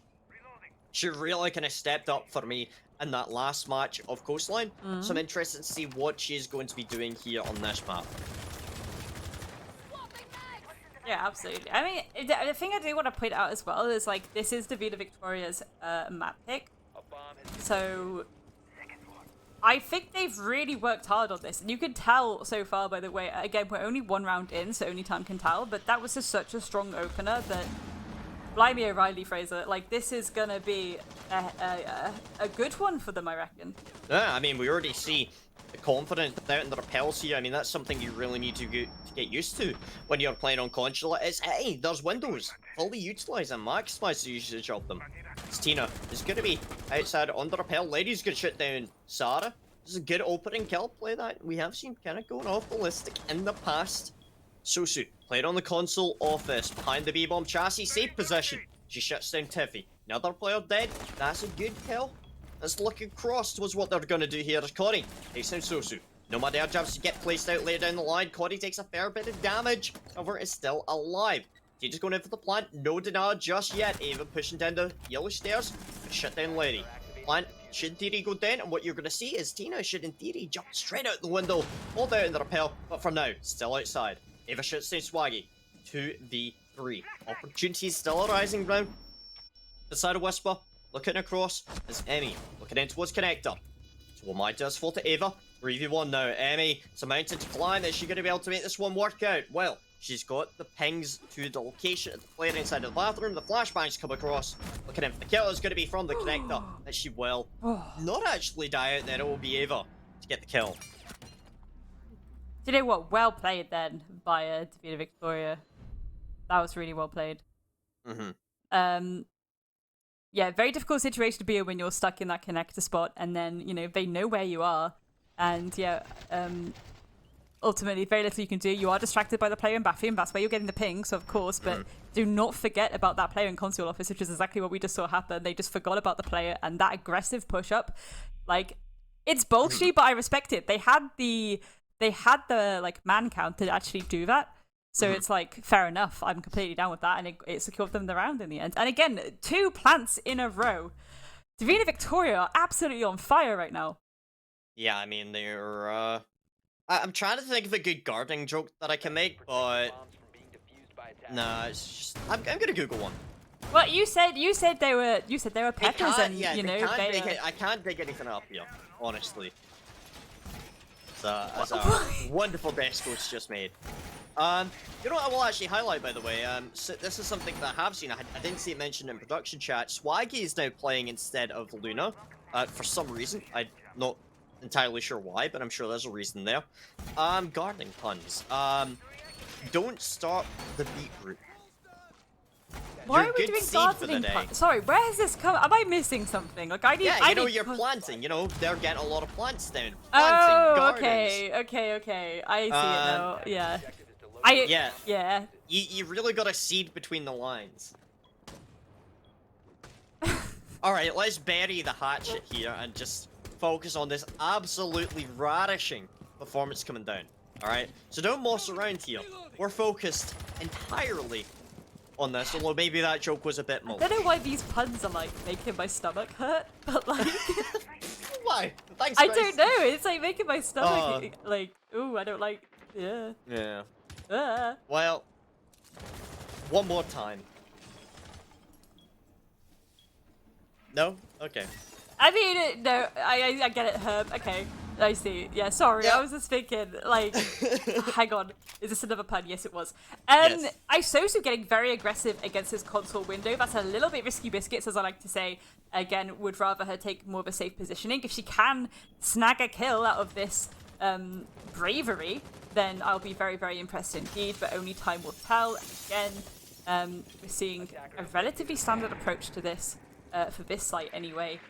She really kind of stepped up for me in that last match of Coastline. So I'm interested to see what she's going to be doing here on this map. Yeah, absolutely. I mean, the thing I do want to point out as well is, like, this is Davina Victoria's map pick. So I think they've really worked hard on this. And you can tell so far, by the way, again, we're only one round in, so only time can tell, but that was just such a strong opener that, blimey O'Reilly, Fraser, like, this is going to be a good one for them, I reckon. Yeah, I mean, we already see the confidence out in the repels here. I mean, that's something you really need to get used to when you're playing on console. It's, hey, there's windows. Fully utilize and maximize the usage of them. It's Tina is going to be outside on the repel. Lady's going to shut down Sarah. This is a good opening kill play that we have seen kind of going off ballistic in the past. Sosu played on the console office behind the B-bomb chassis. Safe position. She shuts down Tiffy. Another player dead. That's a good kill. Let's look across towards what they're going to do here as Corey takes down Sosu. Nomad air jabs to get placed out later down the line. Corey takes a fair bit of damage. However, is still alive. Teja's going in for the plant. No denial just yet. Ava pushing down the yellow stairs. Shut down Lady. Plant should in theory go down, and what you're going to see is Tina should in theory jump straight out the window. Hold out in the rappel, but for now, still outside. Ava shuts down Swaggy. 2v3. Opportunities still arising round the side of Whisper. Looking across is Emmy. Looking in towards Connector. So what might does fall to Ava. 3v1 now. Emmy, it's a mountain to climb. Is she going to be able to make this one work out? Well, she's got the pings to the location of the player inside of the bathroom. The flashbangs come across. Looking in for the kill is going to be from the Connector. And she will not actually die out there. It will be Ava to get the kill. Do you know what? Well played then by Davina Victoria. That was really well played. Yeah, very difficult situation to be in when you're stuck in that connector spot, and then, you know, they know where you are, and yeah, ultimately very little you can do. You are distracted by the player in bathroom. That's where you're getting the pings, of course, but do not forget about that player in console office, which is exactly what we just saw happen. They just forgot about the player, and that aggressive push up, like, It's bullshit, but I respect it. They had the like man count to actually do that. So it's like, fair enough. I'm completely down with that, and it secured them the round in the end. And again, 2 plants in a row. Divina Victoria are absolutely on fire right now. Yeah, I mean, they're, I'm trying to think of a good guarding joke that I can make, but... Nah, it's just... I'm gonna Google one. Well, you said they were peppers, and yeah, you know I can't dig anything up here, honestly. That's a wonderful desk coach just made. You know what I will actually highlight, by the way? So this is something that I have seen. I didn't see it mentioned in production chat. Swaggy is now playing instead of Luna, for some reason. I'm not entirely sure why, but I'm sure there's a reason there. Gardening puns. Don't start the beetroot. Why You're are we good doing seed for the gardening day. puns? Sorry, where has this come? Am I missing something? Like I need. Yeah, I you know, need you're planting. You know, they're getting a lot of plants down. Planting, Oh, gardens. okay. I see it now. Yeah. Yeah. You really got a seed between the lines. Alright, let's bury the hatchet here and just focus on this absolutely ravishing performance coming down. Alright? So don't moss around here. We're focused entirely on this, although maybe that joke was a bit more. I don't know why these puns are like making my stomach hurt, but like Why? Thanks, I Grace. don't know. It's like making my stomach like, ooh, I don't like. Yeah. Yeah. Well, one more time. No? Okay. I mean, no, I get it, Herb. Okay, I see. Yeah, sorry, Yeah. I was just thinking, like, hang on, is this another pun? Yes, it was. Yes. Isosu getting very aggressive against his console window. That's a little bit risky biscuits, as I like to say. Again, would rather her take more of a safe positioning. If she can snag a kill out of this bravery, then I'll be very, very impressed indeed, but only time will tell. Again, we're seeing a relatively standard approach to this, for this site anyway.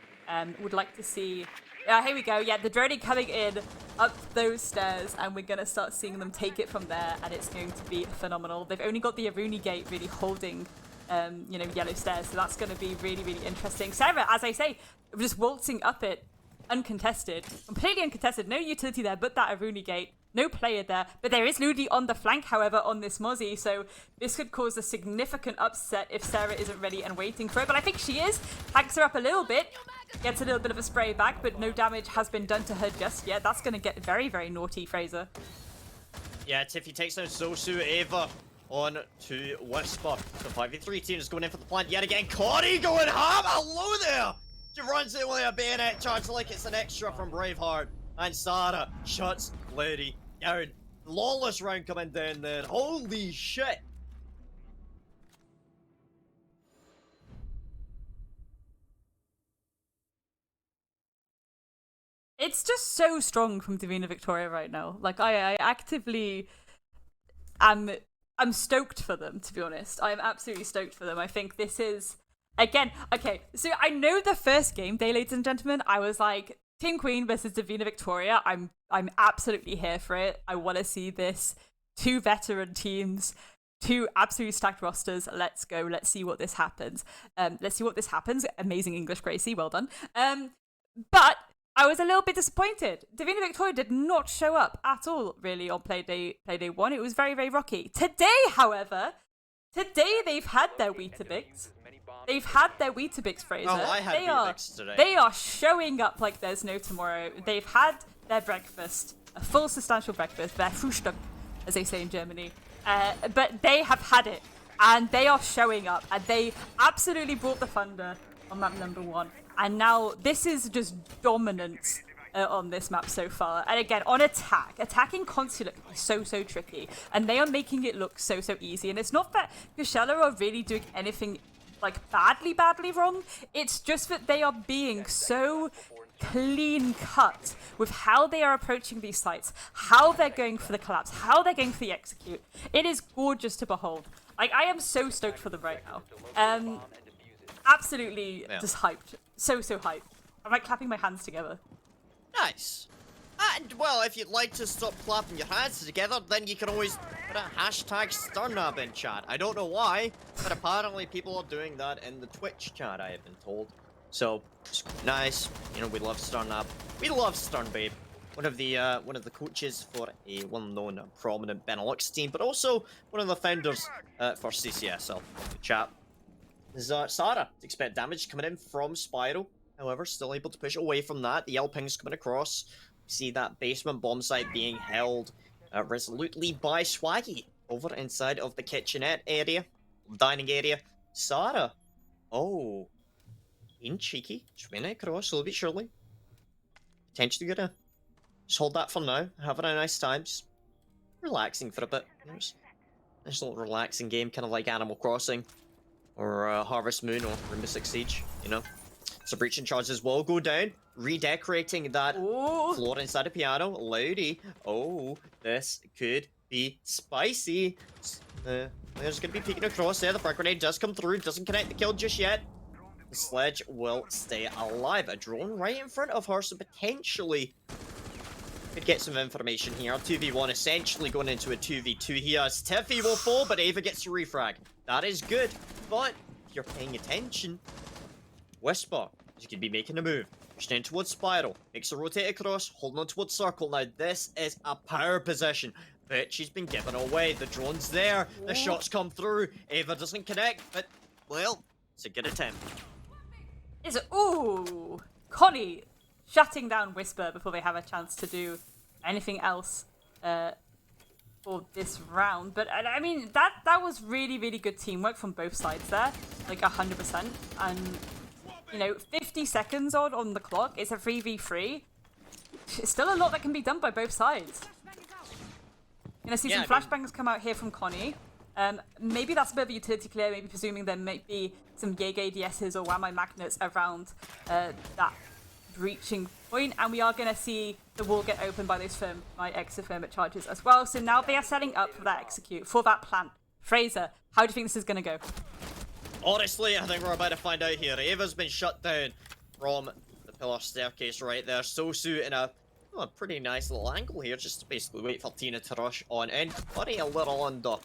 Would like to see... here we go. Yeah, the droning coming in up those stairs, and we're going to start seeing them take it from there, and it's going to be phenomenal. They've only got the Aruni gate really holding, yellow stairs, so that's going to be really, really interesting. Sarah, as I say, just waltzing up it, uncontested, completely uncontested, no utility there but that Aruni gate, no player there, but there is Ludi on the flank, however, on this Mozzie, so this could cause a significant upset if Sarah isn't ready and waiting for it, but I think she is. Hacks her up a little bit, gets a little bit of a spray back, but no damage has been done to her just yet. That's going to get very, very naughty, Fraser. Yeah, Tiffy takes down Sosu, Ava on to Whisper. The 5v3 team is going in for the plant yet again. Connie going ham! Hello there! She runs in with a bayonet charge like it's an extra from Braveheart. And Sarah shuts Lady down. Lawless round coming down there. Holy shit! It's just so strong from Divina Victoria right now. Like, I actively am... I'm stoked for them, to be honest. I'm absolutely stoked for them. I think this is... Again, okay, so I know the first game day, ladies and gentlemen, I was like, Team Queen versus Divina Victoria. I'm absolutely here for it. I want to see this. 2 veteran teams, 2 absolutely stacked rosters. Let's go. Let's see what this happens. Amazing English, Gracie. Well done. But I was a little bit disappointed. Divina Victoria did not show up at all, really, on play day 1. It was very, very rocky. Today, however, they've had their Weetabix. They've had their Weetabix, Fraser. Oh, I had Weetabix today. They are showing up like there's no tomorrow. They've had their breakfast, a full substantial breakfast, their Frühstück, as they say in Germany. But they have had it, and they are showing up, and they absolutely brought the thunder on map number 1. And now this is just dominance on this map so far. And again, on attacking Consulate can be so, so tricky. And they are making it look so, so easy. And it's not that Gashella are really doing anything like badly wrong. It's just that they are being so clean cut with how they are approaching these sites, how they're going for the collapse, how they're going for the execute. It is gorgeous to behold. Like, I am so stoked for them right now. Absolutely just hyped. So, so hyped. I'm like clapping my hands together. Nice. And, well, if you'd like to stop clapping your hands together, then you can always put a hashtag Sternab in chat. I don't know why, but apparently people are doing that in the Twitch chat, I have been told. So it's nice. You know, we love Stern. We love Stern, babe. One of the coaches for a well-known, prominent Benelux team, but also one of the founders for CCS. So the chat is Sarah. Expect damage coming in from Spiral. However, still able to push away from that. The ELA ping's coming across. We see that basement bomb site being held resolutely by Swaggy over inside of the kitchenette area, dining area. Sarah. Oh, being cheeky. Swinging across slowly but surely. Potentially gonna just hold that for now. Having a nice time. Just relaxing for a bit. You know, just a nice little relaxing game, kind of like Animal Crossing or Harvest Moon or Rainbow Six Siege, you know. So breaching charges will go down, redecorating that floor inside the piano. Lowdy. Oh, this could be spicy. There's going to be peeking across there. The frag grenade does come through. Doesn't connect the kill just yet. The sledge will stay alive. A drone right in front of her, so potentially could get some information here. 2v1 essentially going into a 2v2 here as Tiffy will fall, but Ava gets a refrag. That is good, but if you're paying attention, Whisper is going to be making a move. Pushing in towards Spiral. Makes a rotate across, holding on towards Circle. Now, this is a power position, but she's been given away. The drone's there. The shots come through. Ava doesn't connect, but, well, it's a good attempt. Is it? Ooh! Connie shutting down Whisper before they have a chance to do anything else for this round. But, I mean, that was really, really good teamwork from both sides there. Like, 100%. And, you know, 50 seconds on the clock. It's a 3v3. It's still a lot that can be done by both sides. Gonna see some flashbangs come out here from Connie. Maybe that's a bit of a utility clear, maybe presuming there might be some Yeg ADSs or Whammy Magnets around that breaching point, and we are going to see the wall get opened by those exit thermite charges as well. So now they are setting up for that execute, for that plant. Fraser, how do you think this is going to go? Honestly, I think we're about to find out here. Ava's been shut down from the pillar staircase right there. Sosu in a pretty nice little angle here, just to basically wait for Tina to rush on in. Funny, a little under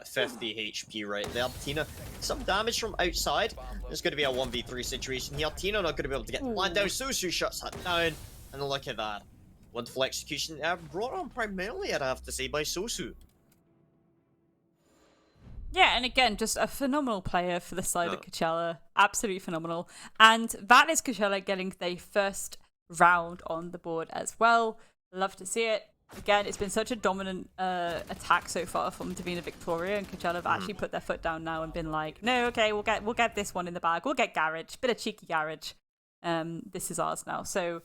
50 HP right there. Tina, some damage from outside. There's going to be a 1v3 situation here. Tina not going to be able to get the plan down. Sosu shuts that down. And look at that. Wonderful execution brought on primarily, I'd have to say, by Sosu. Yeah, and again, just a phenomenal player for the side of Coachella. Absolutely phenomenal. And that is Coachella getting their first round on the board as well. Love to see it. Again, it's been such a dominant attack so far from Davina Victoria, and Coachella have actually put their foot down now and been like, no, okay, we'll get this one in the bag. We'll get Garage, bit of cheeky Garage. This is ours now. So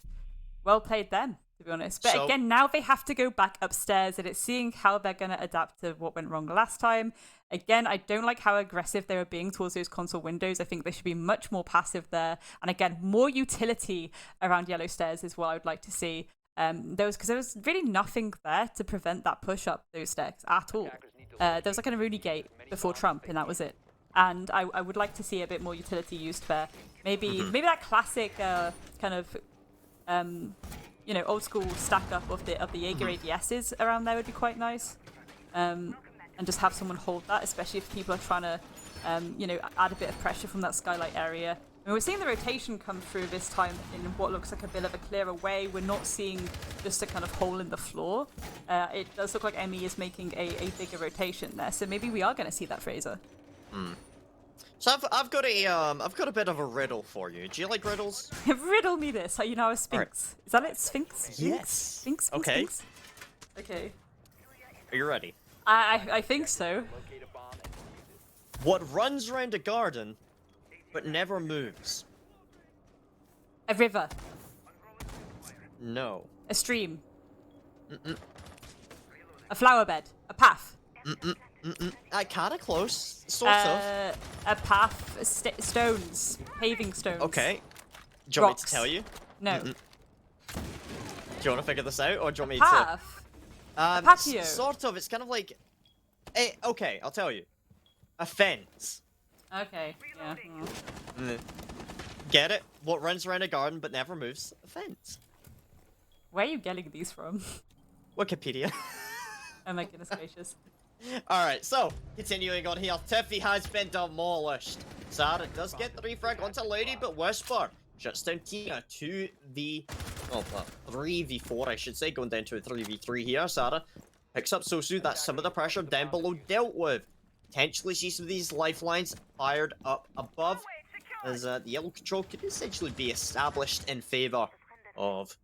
well played them, to be honest. But again, now they have to go back upstairs, and it's seeing how they're going to adapt to what went wrong last time. Again, I don't like how aggressive they were being towards those console windows. I think they should be much more passive there. And again, more utility around yellow stairs is what I would like to see. Because there was really nothing there to prevent that push up those stairs at all. There was like a Rooney gate before Trump, and that was it. And I would like to see a bit more utility used there. Maybe that classic kind of old school stack up of the Jaeger ADSs around there would be quite nice. And just have someone hold that, especially if people are trying to add a bit of pressure from that skylight area. And we're seeing the rotation come through this time in what looks like a bit of a clearer way. We're not seeing just a kind of hole in the floor. It does look like Emmy is making a bigger rotation there. So maybe we are going to see that, Fraser. So I've got a bit of a riddle for you. Do you like riddles? Riddle me this. Are you now a Sphinx? Right. Is that it? Sphinx? Yes. Sphinx? Okay. Sphinx? Okay. Are you ready? I think so. What runs around a garden but never moves? A river. No. A stream. A flower bed. A path. Kinda close. Sort of. A path. Stones. Paving stones. Okay. Do you want me Rocks. to tell you? No. Do you want to figure this out, or do you want me Path. to? A patio. Sort of. It's kind of like. Okay, I'll tell you. A fence. Okay. Yeah. Get it? What runs around a garden but never moves? A fence. Where are you getting these from? Wikipedia. Oh my goodness gracious. Alright, so, continuing on here, Tiffy has been demolished. Sarah does get the refrag onto Lady, but Whisper shuts down Tina 3v4, I should say, going down to a 3v3 here. Sarah picks up Sosu, that's some of the pressure down below dealt with. Potentially see some of these lifelines fired up above, as the yellow control could essentially be established in favour of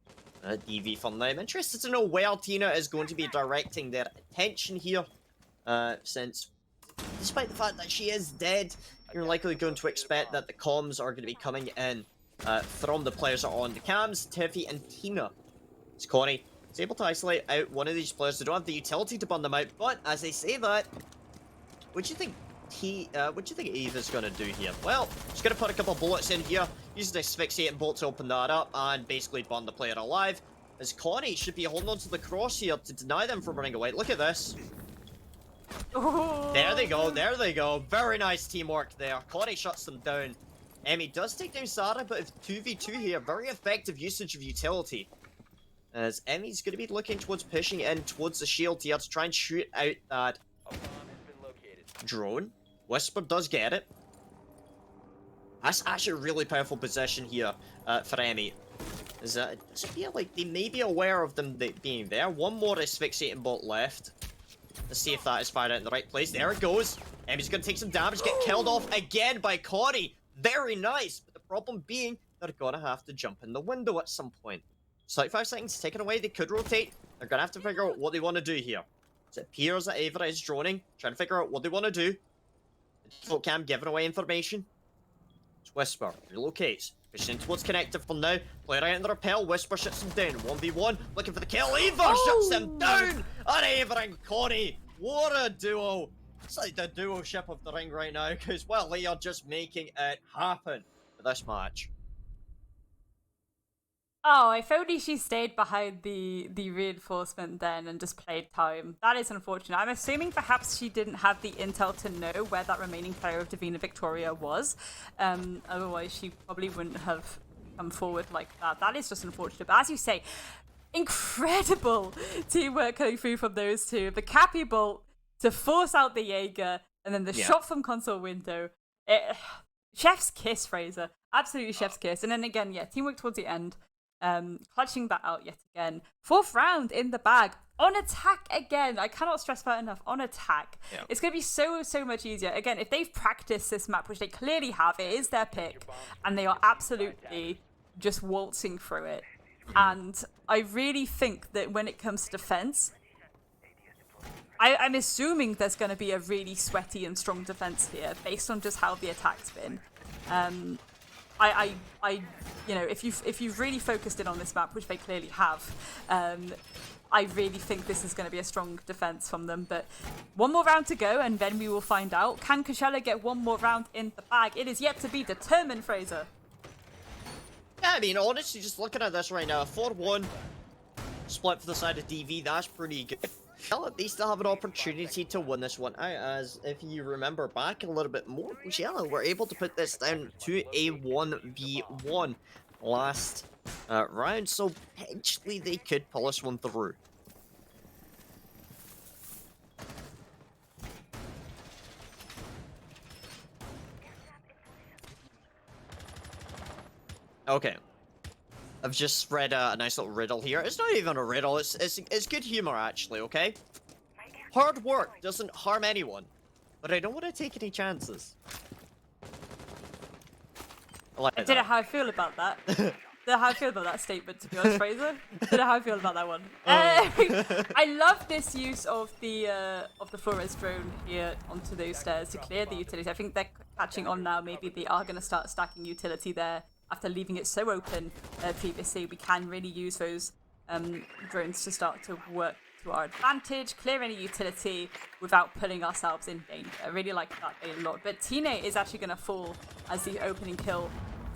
DV for now. I'm interested to know where Tina is going to be directing their attention here, since despite the fact that she is dead, you're likely going to expect that the comms are going to be coming in from the players that are on the cams. Tiffy and Tina. As Connie is able to isolate out one of these players. They don't have the utility to burn them out, but as they say that, what do you think Eva's gonna do here? Well, she's gonna put a couple of bullets in here, use the asphyxiating bolt to open that up, and basically burn the player alive. As Connie should be holding onto the cross here to deny them from running away. Look at this. Oh. There they go, there they go. Very nice teamwork there. Connie shuts them down. Emmy does take down Sarah, but it's 2v2 here. Very effective usage of utility. As Emmy's going to be looking towards pushing in towards the shield here to try and shoot out that drone. Whisper does get it. That's actually a really powerful position here for Emmy. Does it feel like they may be aware of them being there? One more asphyxiating bolt left. Let's see if that is fired out in the right place. There it goes. Emmy's going to take some damage, get killed off again by Connie. Very nice. But the problem being, they're going to have to jump in the window at some point. 35 seconds taken away. They could rotate. They're going to have to figure out what they want to do here. It appears that Ava is droning, trying to figure out what they want to do. The default cam giving away information. It's Whisper. Relocates. Pushing towards connector for now. Player out in the rappel. Whisper shuts him down. 1v1. Looking for the kill. Ava shuts them down. And Ava and Connie. What a duo. It's like the duo ship of the ring right now. Because, well, they are just making it happen for this match. Oh, if only she stayed behind the reinforcement then and just played time. That is unfortunate. I'm assuming perhaps she didn't have the intel to know where that remaining player of Divina Victoria was. Otherwise, she probably wouldn't have come forward like that. That is just unfortunate. But as you say, incredible teamwork coming through from those two. The Cappy Bolt to force out the Jaeger, and then the shot from console window. Chef's kiss, Fraser. Absolutely chef's kiss. And then again, yeah, teamwork towards the end. Clutching that out yet again. 4th round in the bag. On attack again. I cannot stress that enough. On attack. Yeah. It's going to be so much easier. Again, if they've practiced this map, which they clearly have, it is their pick. And they are absolutely just waltzing through it. And I really think that when it comes to defense, I'm assuming there's going to be a really sweaty and strong defense here based on just how the attack's been. You know, if you've really focused in on this map, which they clearly have, I really think this is going to be a strong defense from them. But one more round to go, and then we will find out. Can Coachella get one more round in the bag? It is yet to be determined, Fraser. Yeah, I mean, honestly, just looking at this right now, 4-1 split for the side of DV, that's pretty good. Well, they still have an opportunity to win this one out, as if you remember back a little bit more, Coachella were able to put this down to a 1v1 last round, so potentially they could pull this one through. Okay. I've just read a nice little riddle here. It's not even a riddle, it's good humor actually, okay? Hard work doesn't harm anyone, but I don't want to take any chances. I like I don't know how I feel about that. Don't know how I feel about that statement, to be honest, Fraser. Don't know how I feel about that one. I love this use of the Flores drone here onto those stairs to clear the utility. I think they're catching on now. Maybe they are going to start stacking utility there. After leaving it so open previously, we can really use those drones to start to work to our advantage, clear any utility without putting ourselves in danger. I really like that a lot. But Tina is actually going to fall as the opening kill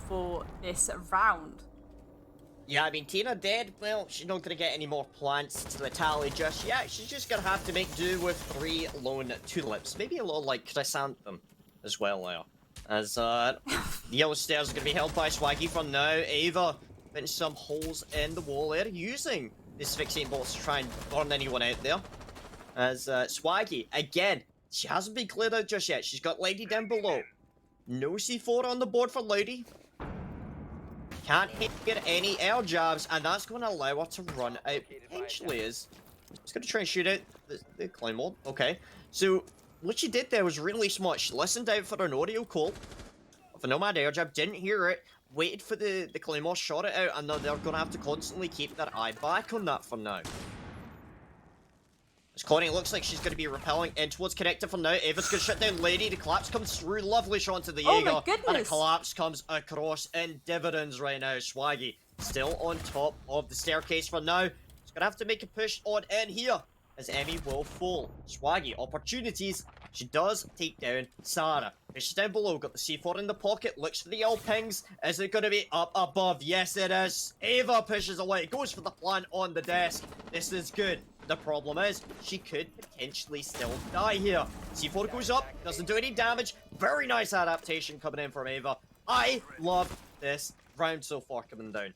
for this round. Yeah, I mean, Tina dead, well, she's not going to get any more plants to the tally just yet. She's just going to have to make do with 3 lone tulips. Maybe a little like chrysanthemum as well there. As the yellow stairs are going to be held by Swaggy for now. Ava putting some holes in the wall there, using this asphyxiating bolts to try and burn anyone out there. As Swaggy, again, she hasn't been cleared out just yet. She's got Lady down below. No C4 on the board for Lady. Can't get any air jabs, and that's going to allow her to run out potentially. Is she's going to try and shoot out the Claymore. Okay, so what she did there was really smart. She listened out for an audio call of a Nomad air jab, didn't hear it, waited for the Claymore, shot it out, and now they're going to have to constantly keep their eye back on that for now. As Connie looks like she's going to be repelling in towards Connector for now. Ava's going to shut down Lady. The collapse comes through. Lovely shot to the Jaeger. Oh my goodness. And a collapse comes across in dividends right now. Swaggy still on top of the staircase for now. He's going to have to make a push on in here as Emmy will fall. Swaggy, opportunities. She does take down Sarah. She's down below. Got the C4 in the pocket. Looks for the L pings. Is it going to be up above? Yes, it is. Ava pushes away. Goes for the plant on the desk. This is good. The problem is, she could potentially still die here. C4 goes up, doesn't do any damage. Very nice adaptation coming in from Ava. I love this round so far coming down.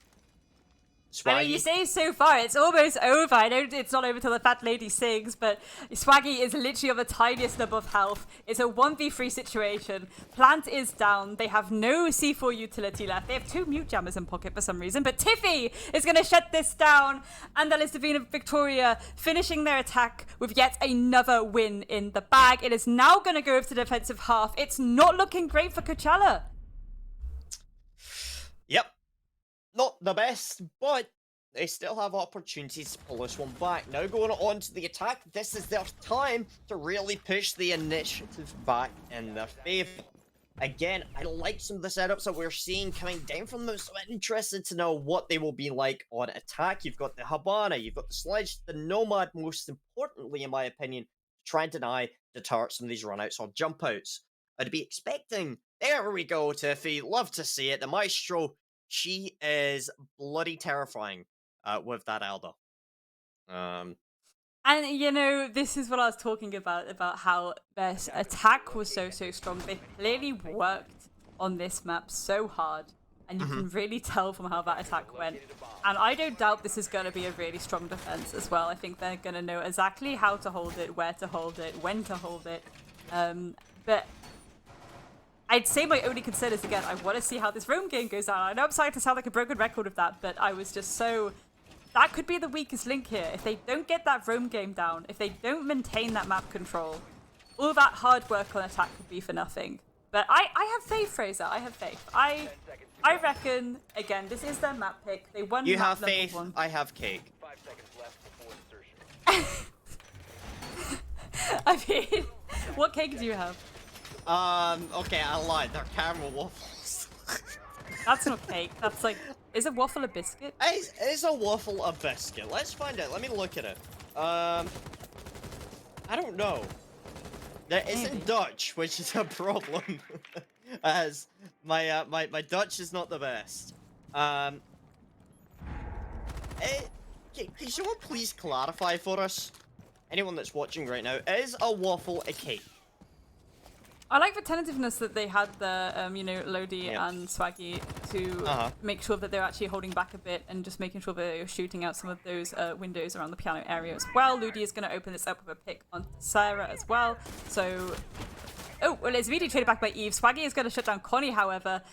Swaggy. I mean, you say so far, it's almost over. I know it's not over till the fat lady sings, but Swaggy is literally on the tiniest nub of health. It's a 1v3 situation. Plant is down. They have no C4 utility left. They have 2 mute jammers in pocket for some reason, but Tiffy is going to shut this down. And that is Davina Victoria finishing their attack with yet another win in the bag. It is now going to go over to the defensive half. It's not looking great for Coachella. Yep. Not the best, but they still have opportunities to pull this one back. Now going on to the attack, this is their time to really push the initiative back in their favour. Again, I like some of the setups that we're seeing coming down from them, so I'm interested to know what they will be like on attack. You've got the Habana, you've got the Sledge, the Nomad, most importantly, in my opinion, to try and deter some of these runouts or jump outs. I'd be expecting, there we go, Tiffy, love to see it, the Maestro. She is bloody terrifying with that Elder. And, you know, this is what I was talking about how their attack was so strong. They clearly worked on this map so hard, and you can really tell from how that attack went. And I don't doubt this is going to be a really strong defense as well. I think they're going to know exactly how to hold it, where to hold it, when to hold it. But I'd say my only concern is, again, I want to see how this roam game goes down. I know I'm starting to sound like a broken record of that, but I was just so... That could be the weakest link here. If they don't get that roam game down, if they don't maintain that map control, all that hard work on attack could be for nothing. But I have faith, Fraser. I have faith. I reckon, again, this is their map pick. They won. You map have faith. One. I have cake. 5 seconds left before insertion. I mean, what cake do you have? Okay, I lied. They're caramel waffles. That's not cake. That's like, is a waffle a biscuit? Is a waffle a biscuit? Let's find out. Let me look at it. I don't know. There isn't Dutch, which is a problem. As my Dutch is not the best. Can someone please clarify for us? Anyone that's watching right now, is a waffle a cake? I like the tentativeness that they had the, you know, Lodi and Swaggy to make sure that they're actually holding back a bit and just making sure that they're shooting out some of those windows around the piano area as well. Lodi is going to open this up with a pick on Sarah as well. So, oh, well, it's immediately traded back by Eve. Swaggy is going to shut down Connie, however.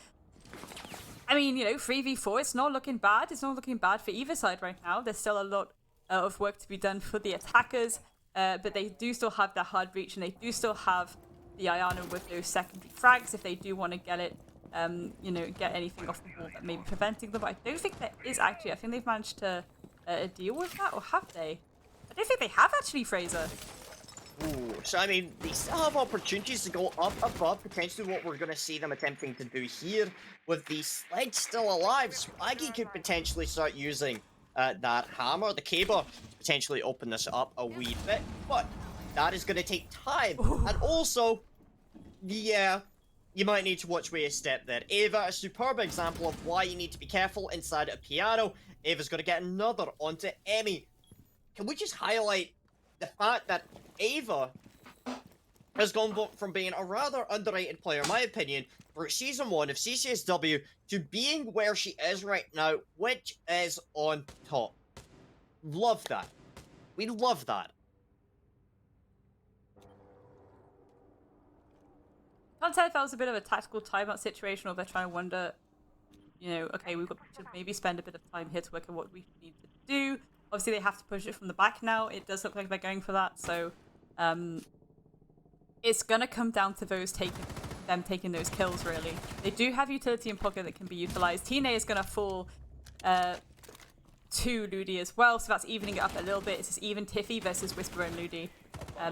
I mean, you know, 3v4, it's not looking bad. It's not looking bad for either side right now. There's still a lot of work to be done for the attackers, but they do still have their hard reach and they do still have the Ayana with those secondary frags if they do want to get it, you know, get anything off the wall that may be preventing them. But I don't think there is actually. I think they've managed to deal with that, or have they? I don't think they have actually, Fraser. Ooh, so I mean, they still have opportunities to go up above, potentially what we're going to see them attempting to do here. With the Sledge still alive, Swaggy could potentially start using that hammer, the cable, to potentially open this up a wee bit, but that is going to take time. And also, yeah, you might need to watch where you step there. Ava, a superb example of why you need to be careful inside a piano. Ava's going to get another onto Emmy. Can we just highlight the fact that Ava has gone from being a rather underrated player, in my opinion, for Season 1 of CCSW to being where she is right now, which is on top. Love that. We love that. Can't tell if that was a bit of a tactical timeout situation, or they're trying to wonder, you know, okay, we should maybe spend a bit of time here to work on what we need to do. Obviously, they have to push it from the back now. It does look like they're going for that, so it's gonna come down to them taking those kills. Really, they do have utility in pocket that can be utilized. Tine is gonna fall to Ludi as well, so that's evening it up a little bit. It's just even Tiffy versus Whisper and Ludi.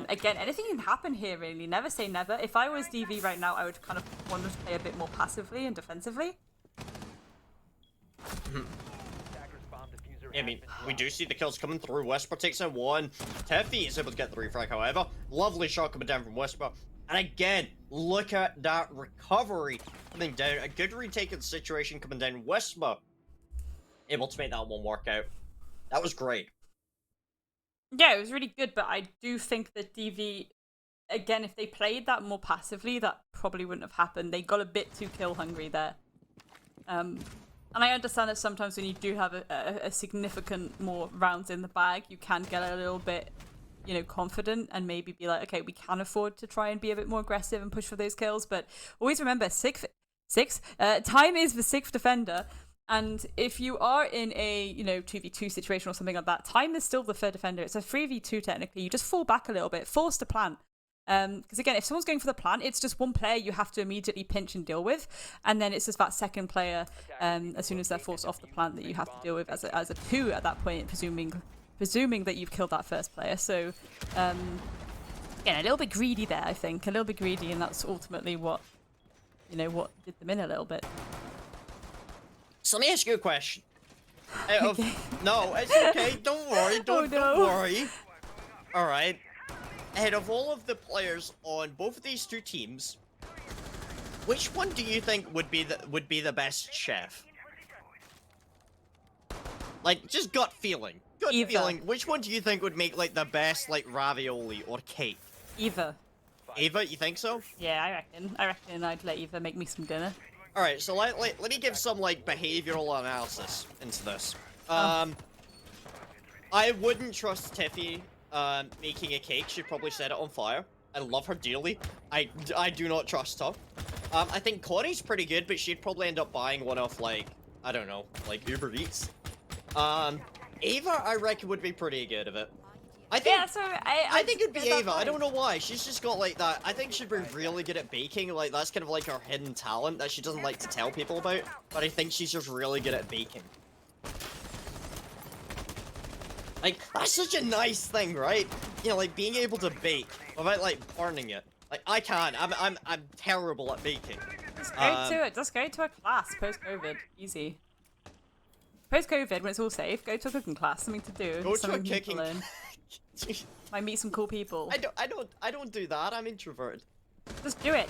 Again, anything can happen here, really. Never say never. If I was DV right now, I would kind of want to play a bit more passively and defensively. I mean, we do see the kills coming through. Whisper takes in one. Tiffy is able to get the refrag, however. Lovely shot coming down from Whisper. And again, look at that recovery coming down. A good retake of the situation coming down. Whisper able to make that one work out. That was great. Yeah, it was really good, but I do think that DV, again, if they played that more passively, that probably wouldn't have happened. They got a bit too kill hungry there. And I understand that sometimes when you do have a significant more rounds in the bag, you can get a little bit, you know, confident and maybe be like, okay, we can afford to try and be a bit more aggressive and push for those kills. But always remember, time is the sixth defender. And if you are in a, you know, 2v2 situation or something like that, time is still the third defender. It's a 3v2 technically. You just fall back a little bit, force to plant. Because again, if someone's going for the plant, it's just one player you have to immediately pinch and deal with. And then it's just that second player, as soon as they're forced off the plant, that you have to deal with as a two at that point, presuming that you've killed that first player. So, again, a little bit greedy there, I think. A little bit greedy, and that's ultimately what, you know, what did them in a little bit. So let me ask you a question. Okay. No, it's okay. Don't worry. Don't worry. All right. Out of all of the players on both of these two teams, which one do you think would be the best chef? Like, just gut feeling. Gut Eva. feeling. Which one do you think would make like the best like ravioli or cake? Eva. Eva, you think so? Yeah, I reckon I'd let Eva make me some dinner. All right, so let me give some like behavioral analysis into this. Oh. I wouldn't trust Tiffy making a cake. She'd probably set it on fire. I love her dearly. I do not trust her. I think Connie's pretty good, but she'd probably end up buying one off like, I don't know, like Uber Eats. Ava, I reckon, would be pretty good at it. I think, yeah, so I think it'd be Ava. I don't know why. She's just got like that. I think she'd be really good at baking. Like that's kind of like her hidden talent that she doesn't like to tell people about. But I think she's just really good at baking. Like that's such a nice thing, right? You know, like being able to bake without like burning it. Like I can't. I'm terrible at baking. Just go to a class post-COVID. Easy. Post-COVID, when it's all safe, go to a cooking class. Something to do. Go to a something to cooking. learn. Might meet some cool people. I don't do that. I'm introverted. Just do it.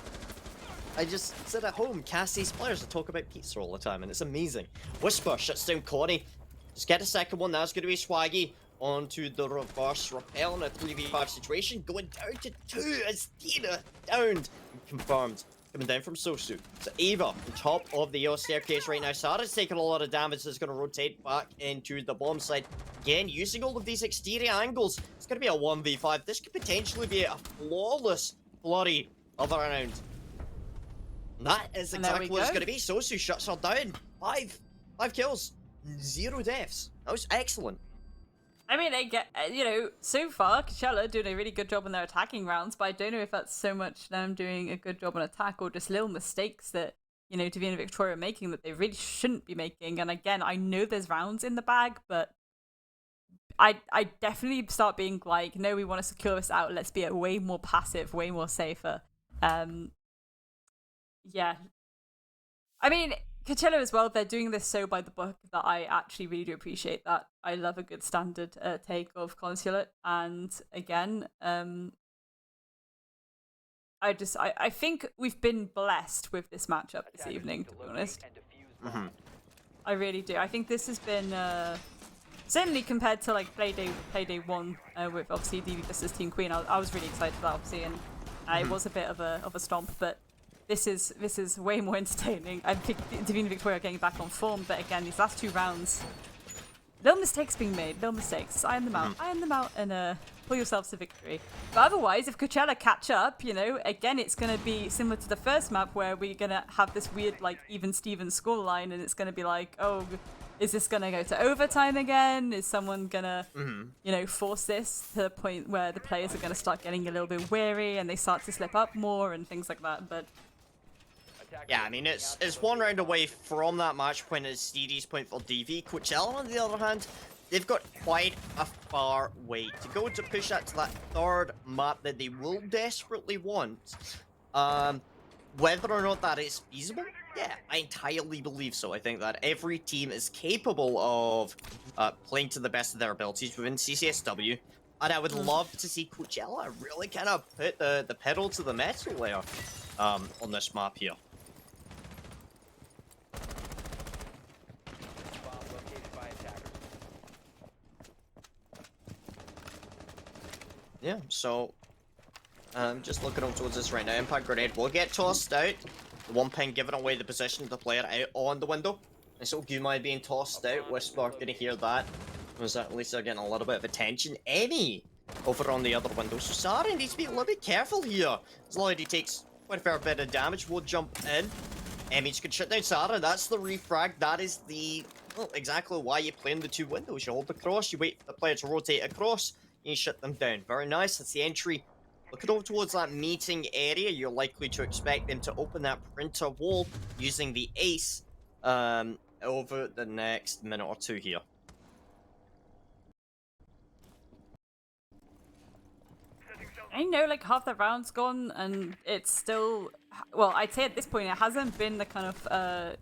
I just sit at home, cast these players, and talk about pizza all the time, and it's amazing. Whisper shuts down Connie. Just get a second one. That's going to be Swaggy onto the reverse rappel in a 3v5 situation, going down to 2 as Tina downed and confirmed. Coming down from Sosu. So Ava on top of the yellow staircase right now. Sara's taking a lot of damage, so it's going to rotate back into the bomb side. Again, using all of these exterior angles. It's going to be a 1v5. This could potentially be a flawless flurry of a round. And that is exactly what it's going to be. Sosu shuts her down. Five kills. 0 deaths. That was excellent. I mean, they get, you know, so far, Coachella doing a really good job in their attacking rounds, but I don't know if that's so much them doing a good job on attack or just little mistakes that, you know, Davina and Victoria are making that they really shouldn't be making. And again, I know there's rounds in the bag, but I definitely start being like, no, we want to secure this out. Let's be way more passive, way more safer. Yeah. I mean, Coachella as well, they're doing this so by the book that I actually really do appreciate that. I love a good standard take of Consulate. And again, I think we've been blessed with this matchup this evening, to be honest. Mm-hmm. I really do. I think this has been, certainly compared to like Playday 1 with obviously DV versus Team Queen, I was really excited for that, obviously, and it was a bit of a stomp, but this is way more entertaining. I think Davina and Victoria are getting back on form, but again, these last 2 rounds, little mistakes being made, little mistakes. Iron them out, and pull yourselves to victory. But otherwise, if Coachella catch up, you know, again, it's going to be similar to the first map where we're going to have this weird, like, even-Steven scoreline, and it's going to be like, oh, is this going to go to overtime again? Is someone going to, you know, force this to the point where the players are going to start getting a little bit weary and they start to slip up more and things like that? But yeah, I mean, it's one round away from that match point at Steedy's point for DV. Coachella, on the other hand, they've got quite a far way to go to push that to that third map that they will desperately want. Whether or not that is feasible, yeah, I entirely believe so. I think that every team is capable of playing to the best of their abilities within CCSW, and I would love to see Coachella really kind of put the pedal to the metal there on this map here. Bomb located by attackers. Yeah, so just looking up towards this right now. Impact grenade will get tossed out. The one ping giving away the position of the player out on the window. And so Gumai being tossed out. Whisper gonna hear that. Was at least they're getting a little bit of attention. Emmy over on the other window. So Sari needs to be a little bit careful here. As long as he takes quite a fair bit of damage, will jump in. Emmy's gonna shut down Sara. That's the refrag. That is the well, exactly why you play in the two windows. You hold the cross, you wait for the player to rotate across, and you shut them down. Very nice. That's the entry. Looking over towards that meeting area, you're likely to expect them to open that printer wall using the ace over the next minute or two here. I know, like, half the round's gone, and it's still... Well, I'd say at this point it hasn't been the kind of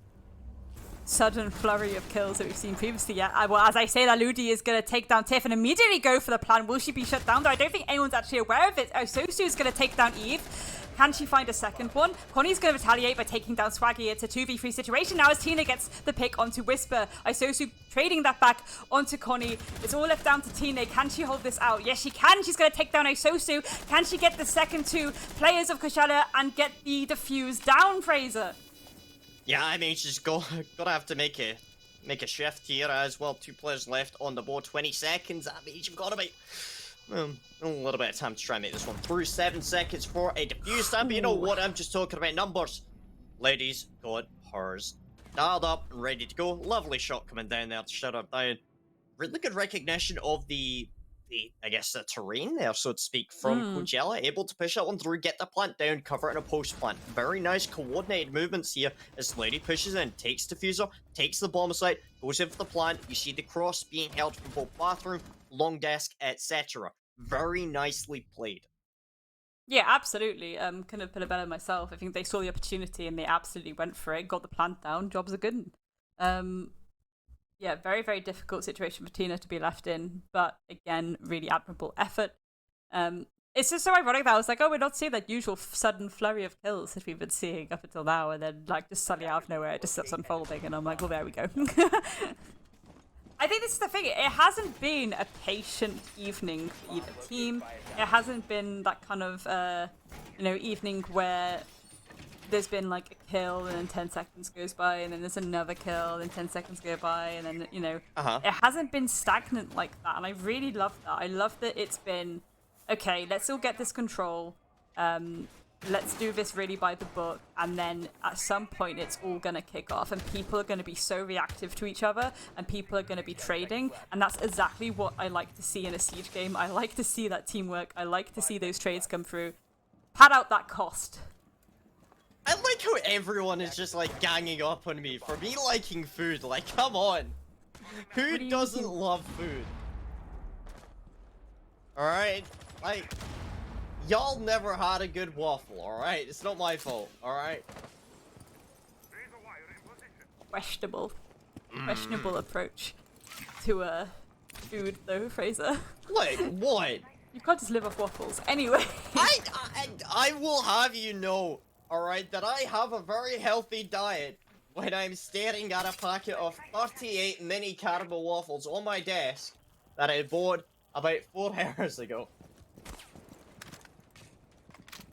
sudden flurry of kills that we've seen previously yet. Well, as I say, that Ludi is going to take down Tiff and immediately go for the plan. Will she be shut down? Though I don't think anyone's actually aware of it. Sosu is going to take down Eve. Can she find a second one? Connie's going to retaliate by taking down Swaggy. It's a 2v3 situation now as Tina gets the pick onto Whisper. Isosu trading that back onto Connie. It's all left down to Tina. Can she hold this out? Yes, she can. She's going to take down Isosu. Can she get the second two players of Coachella and get the defuse down, Fraser? Yeah, I mean, she's gonna have to make a shift here as well. 2 players left on the board. 20 seconds. That means you've got about a little bit of time to try and make this one through. 7 seconds for a defuse time. But you know what? I'm just talking about numbers. Ladies got hers dialed up and ready to go. Lovely shot coming down there to shut her down. Really good recognition of the I guess, the terrain there, so to speak, from Coachella. Able to push that one through, get the plant down, cover it in a post plant. Very nice coordinated movements here as Lady pushes in, takes diffuser, takes the bomb site, goes in for the plant. You see the cross being held from both bathroom, long desk, etc. Very nicely played. Yeah, absolutely. Couldn't have put it better myself. I think they saw the opportunity and they absolutely went for it, got the plant down, jobs are good. Yeah, very, very difficult situation for Tina to be left in, but again, really admirable effort. It's just so ironic that I was like, oh, we're not seeing that usual sudden flurry of kills that we've been seeing up until now, and then, like, just suddenly out of nowhere, it just starts unfolding, and I'm like, well, there we go. I think this is the thing, it hasn't been a patient evening for either team. It hasn't been that kind of, evening where there's been like a kill and then 10 seconds goes by and then there's another kill and 10 seconds go by and then, it hasn't been stagnant like that. And I really love that. I love that it's been, okay, let's all get this control. Let's do this really by the book. And then at some point it's all going to kick off and people are going to be so reactive to each other and people are going to be trading. And that's exactly what I like to see in a Siege game. I like to see that teamwork. I like to see those trades come through. Pad out that cost. I like how everyone is just like ganging up on me for me liking food. Like, come on. Who doesn't love food? Alright? Like, y'all never had a good waffle, alright? It's not my fault, alright? Questionable approach to food though, Fraser. Like, what? You can't just live off waffles. Anyway. I will have you know, alright, that I have a very healthy diet when I'm staring at a packet of 38 mini caramel waffles on my desk that I bought about 4 hours ago.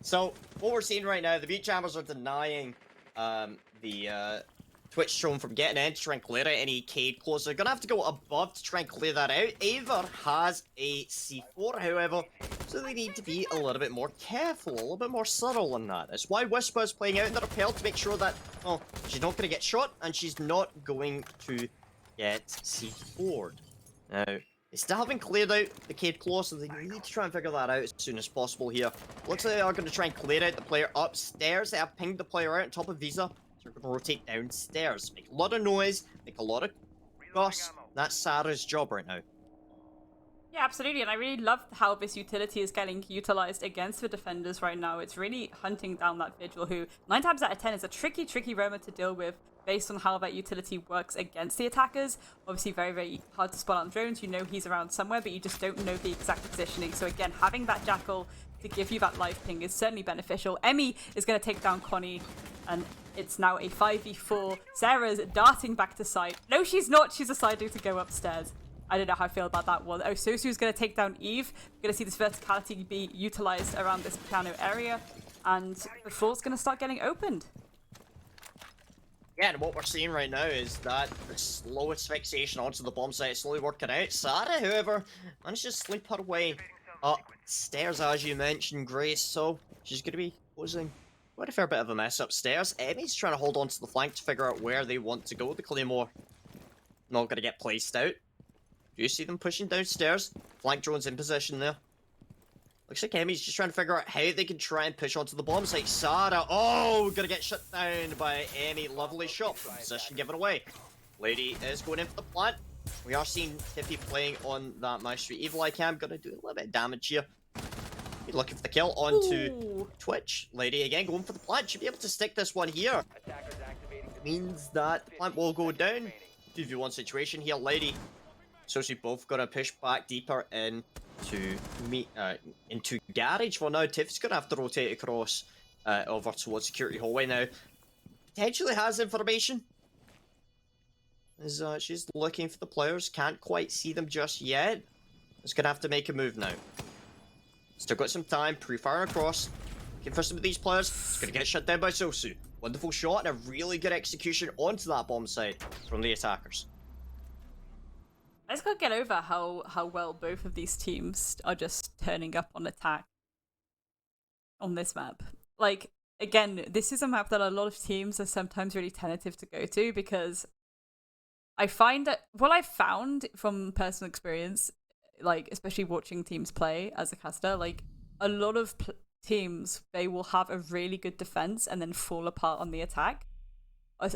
So, what we're seeing right now, the Beach Jammers are denying the 20 Twitch drone from getting in to try and clear out any cade close. They're gonna have to go above to try and clear that out. Aver has a C4, however, so they need to be a little bit more careful, a little bit more subtle on that. That's why Whisper's playing out in the rappel to make sure that, well, she's not gonna get shot and she's not going to get C4'd. Now, they still haven't cleared out the cade close, so they need to try and figure that out as soon as possible here. Looks like they are going to try and clear out the player upstairs. They have pinged the player out on top of Visa. So they're going to rotate downstairs. Make a lot of noise, make a lot of fuss. That's Sarah's job right now. Yeah, absolutely, and I really love how this utility is getting utilized against the defenders right now. It's really hunting down that Vigil, who 9 times out of 10 is a tricky roamer to deal with based on how that utility works against the attackers. Obviously very, very hard to spot on drones. You know he's around somewhere, but you just don't know the exact positioning. So again, having that Jackal to give you that live ping is certainly beneficial. Emmy is going to take down Connie, and it's now a 5v4. Sarah's darting back to site. No, she's not. She's deciding to go upstairs. I don't know how I feel about that one. Oh, Sosu's going to take down Eve. We're going to see this verticality be utilized around this piano area, and the floor's going to start getting opened. Yeah, and what we're seeing right now is that the slowest fixation onto the bomb site is slowly working out. Sarah, however, managed to slip her way upstairs, as you mentioned, Grace. So she's going to be posing quite a fair bit of a mess upstairs. Emmy's trying to hold on to the flank to figure out where they want to go. The Claymore not going to get placed out. Do you see them pushing downstairs? Flank drone's in position there. Looks like Emmy's just trying to figure out how they can try and push onto the bomb site. Sarah, oh, gonna get shut down by Emmy. Lovely shot from position given away. Lady is going in for the plant. We are seeing Tiffy playing on that Maestro ELA cam. Gonna do a little bit of damage here. Be looking for the kill onto Twitch. Lady again going for the plant. Should be able to stick this one here. Means that the plant will go down. 2v1 situation here. Lady, so she both gonna push back deeper into garage. For now, Tiff's gonna have to rotate across over towards security hallway now. Potentially has information. As she's looking for the players, can't quite see them just yet. Is gonna have to make a move now. Still got some time, pre-fire across. Looking for some of these players. It's gonna get shut down by Sosu. Wonderful shot and a really good execution onto that bomb site from the attackers. I just can't get over how well both of these teams are just turning up on attack on this map. Like, again, this is a map that a lot of teams are sometimes really tentative to go to, because I find that what I've found from personal experience, like especially watching teams play as a caster, like a lot of teams, they will have a really good defense and then fall apart on the attack.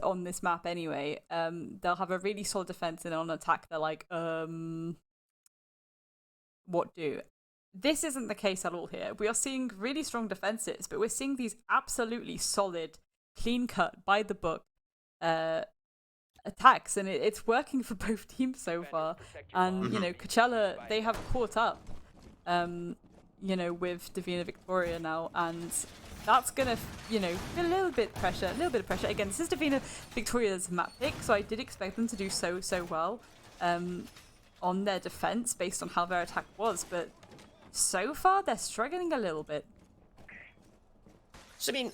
On this map anyway, they'll have a really solid defense, and on attack they're like, what do? This isn't the case at all here. We are seeing really strong defenses, but we're seeing these absolutely solid, clean cut, by the book attacks, and it's working for both teams so far. And, you know, Coachella, they have caught up, you know, with Divina Victoria now, and that's gonna, you know, feel a little bit of pressure. Again, this is Divina Victoria's map pick, so I did expect them to do so well on their defense based on how their attack was, but so far they're struggling a little bit. So I mean,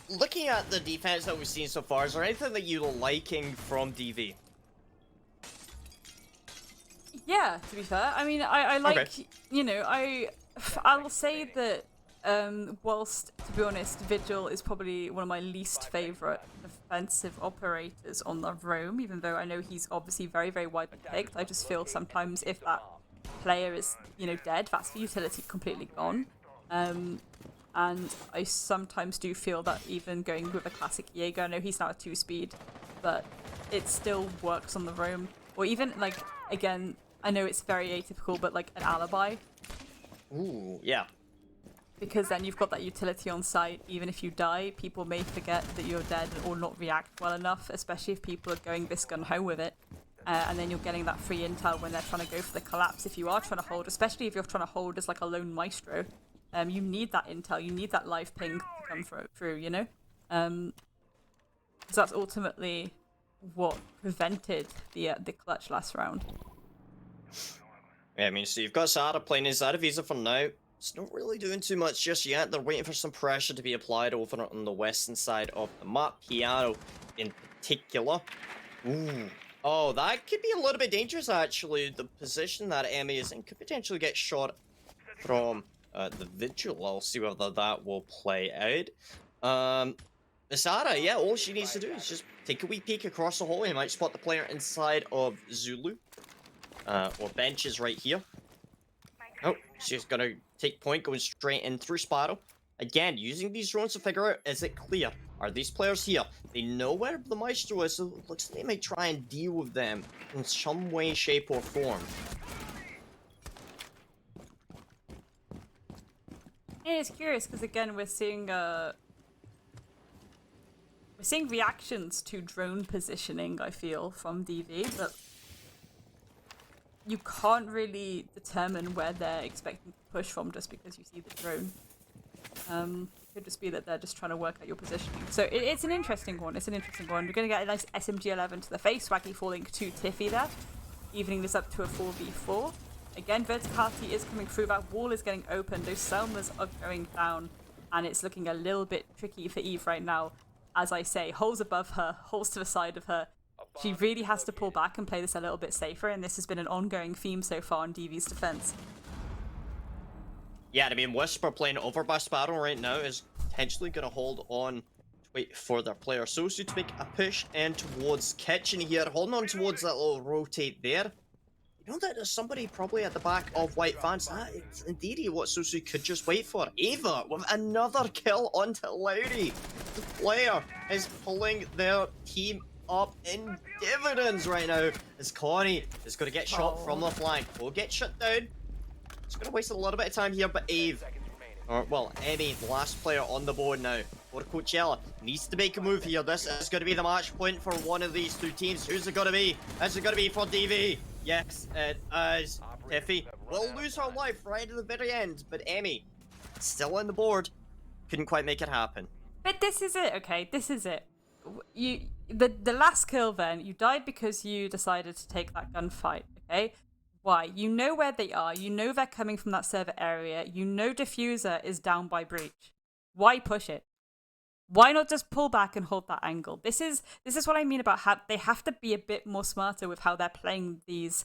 looking at the defense that we've seen so far, is there anything that you're liking from DV? Yeah, to be fair, I mean, I like, okay, you know, I'll say that whilst, to be honest, Vigil is probably one of my least favourite defensive operators on the roam, even though I know he's obviously very, very widely picked. I just feel sometimes if that player is, you know, dead, that's the utility completely gone. And I sometimes do feel that even going with a classic Jaeger, I know he's now a 2-speed, but it still works on the roam. Or even, like, again, I know it's very atypical, but like an alibi. Ooh, yeah. Because then you've got that utility on site. Even if you die, people may forget that you're dead or not react well enough, especially if people are going this gun-ho with it. And then you're getting that free intel when they're trying to go for the collapse. If you are trying to hold, especially if you're trying to hold as like a lone maestro, you need that intel, you need that live ping to come through, you know? Because that's ultimately what prevented the clutch last round. Yeah, I mean, so you've got Sarah playing inside of Visa for now. It's not really doing too much just yet. They're waiting for some pressure to be applied over on the western side of the map. Piano in particular. Ooh. Oh, that could be a little bit dangerous, actually. The position that Emmy is in could potentially get shot from the Vigil. I'll see whether that will play out. Asada, yeah, all she needs to do is just take a wee peek across the hallway. Might spot the player inside of Zulu. Or benches right here. Oh, she's gonna take point, going straight in through Sparrow. Again, using these drones to figure out, is it clear? Are these players here? They know where the Maestro is, so it looks like they might try and deal with them in some way, shape, or form. Yeah, it's curious because again we're seeing reactions to drone positioning, I feel, from DV, but you can't really determine where they're expecting to push from just because you see the drone. Could just be that they're just trying to work out your positioning. So it's an interesting one. It's an interesting one. We're going to get a nice SMG-11 to the face. Swaggy falling to Tiffy there, evening this up to a 4v4. Again, verticality is coming through. That wall is getting open. Those Selmas are going down, and it's looking a little bit tricky for Eve right now. As I say, holes above her, holes to the side of her. She really has to pull back and play this a little bit safer, and this has been an ongoing theme so far in DV's defense. Yeah, I mean, Whisper playing over by Sparrow right now is potentially going to hold on to wait for their player Sosu to make a push in towards Kitchen here, holding on towards that little rotate there. You know that there's somebody probably at the back of White Fans. That is indeed what Sosu could just wait for. Ava with another kill onto Lowry. The player is pulling their team up in dividends right now, as Connie is going to get shot from the flank. Will get shut down. It's going to waste a little bit of time here, but Eve, or well, Emmy, the last player on the board now for Coachella, needs to make a move here. This is going to be the match point for one of these two teams. Who's it going to be? Is it going to be for DV? Yes, it is. Tiffy will lose her life right at the very end, but Emmy, still on the board, couldn't quite make it happen. But this is it, okay? This is it. The last kill then, you died because you decided to take that gunfight, okay? Why? You know where they are, you know they're coming from that server area, you know Diffuser is down by breach. Why push it? Why not just pull back and hold that angle? This is what I mean about how they have to be a bit more smarter with how they're playing these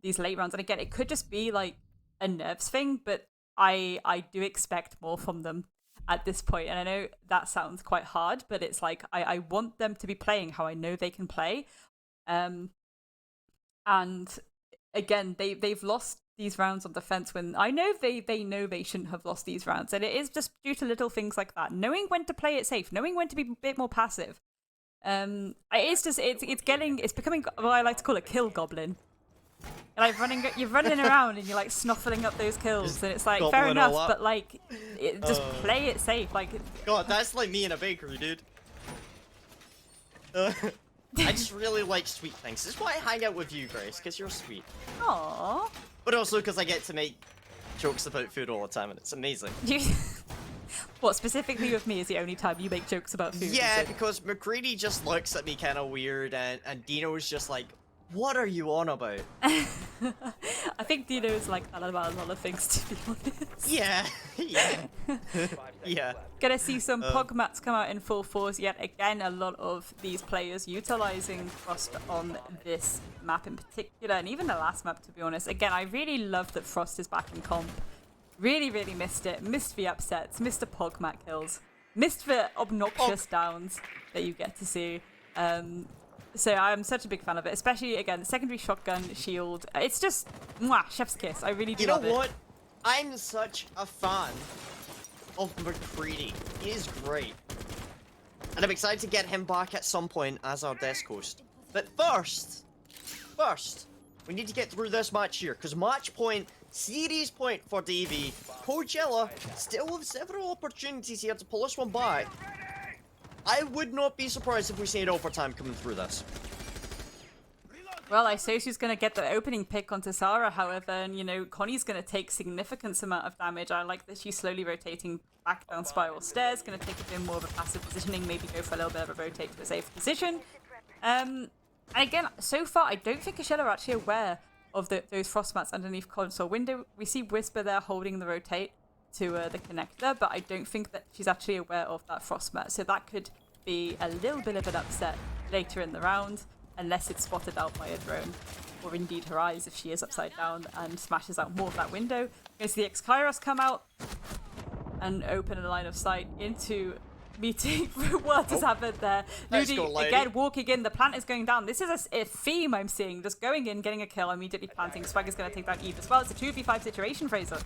late rounds. And again, it could just be like a nerves thing, but I do expect more from them at this point. And I know that sounds quite hard, but it's like I want them to be playing how I know they can play. And again, they've lost these rounds on defense when I know they know they shouldn't have lost these rounds, and it is just due to little things like that. Knowing when to play it safe, knowing when to be a bit more passive. It's becoming what I like to call a kill goblin. You're running around and you're like snuffling up those kills, and it's like fair enough, but like just play it safe. Like God, that's like me in a bakery, dude. I just really like sweet things. This is why I hang out with you, Grace, because you're sweet. Aww. But also because I get to make jokes about food all the time, and it's amazing. What, specifically with me is the only time you make jokes about food? Yeah, because McCready just looks at me kind of weird, and Dino's just like, what are you on about? I think Dino is like that about a lot of things, to be honest. Yeah, yeah. Yeah. Gonna see some pog mats come out in full force yet again. A lot of these players utilizing Frost on this map in particular, and even the last map, to be honest. Again, I really love that Frost is back in comp. Really, really missed it. Missed the upsets, missed the pog mat kills, missed the obnoxious downs that you get to see. So I'm such a big fan of it, especially, again, secondary shotgun, shield. It's just, mwah, chef's kiss. I really do love it. You know what? I'm such a fan of McCready. He is great. And I'm excited to get him back at some point as our desk host. But first, we need to get through this match here, because match point, series point for DV. Coachella still with several opportunities here to pull this one back. I would not be surprised if we see an overtime coming through this. Well, I say she's going to get the opening pick onto Sarah, however, and, you know, Connie's going to take significant amount of damage. I like that she's slowly rotating back down spiral stairs, going to take a bit more of a passive positioning, maybe go for a little bit of a rotate to a safe position. And again, so far, I don't think Ashella are actually aware of those frost mats underneath console window. We see Whisper there holding the rotate. to the connector, but I don't think that she's actually aware of that frost mat. So that could be a little bit of an upset later in the round, unless it's spotted out by a drone, or indeed her eyes if she is upside down and smashes out more of that window. You're going to see the Ex-Kairos come out and open a line of sight into meeting what has happened there. Let's Ludi, go, lady. again, walking in. The plant is going down. This is a theme I'm seeing. Just going in, getting a kill, immediately planting. Swagger's going to take down Eve as well. It's a 2v5 situation, Fraser.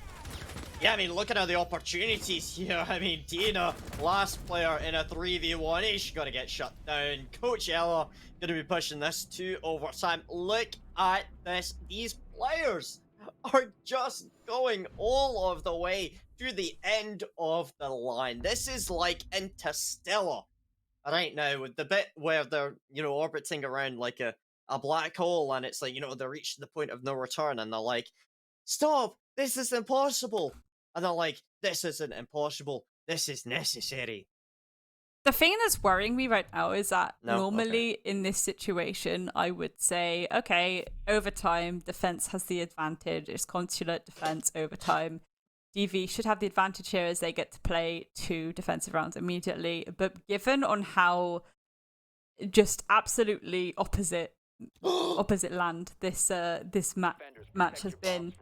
Yeah, I mean, looking at the opportunities here, I mean, Dina, last player in a 3v1, she's going to get shut down. Coach Ella going to be pushing this to overtime. Look at this. These players are just going all of the way to the end of the line. This is like Interstellar right now, with the bit where they're, orbiting around like a black hole, and it's like, they're reaching the point of no return, and they're like, stop, this is impossible. And they're like, this isn't impossible, this is necessary. The thing that's worrying me right now is that No? normally in this situation, I would say, okay, overtime, defense has the advantage. It's consulate defense overtime. DV should have the advantage here as they get to play 2 defensive rounds immediately. But given on how just absolutely opposite land this match has been,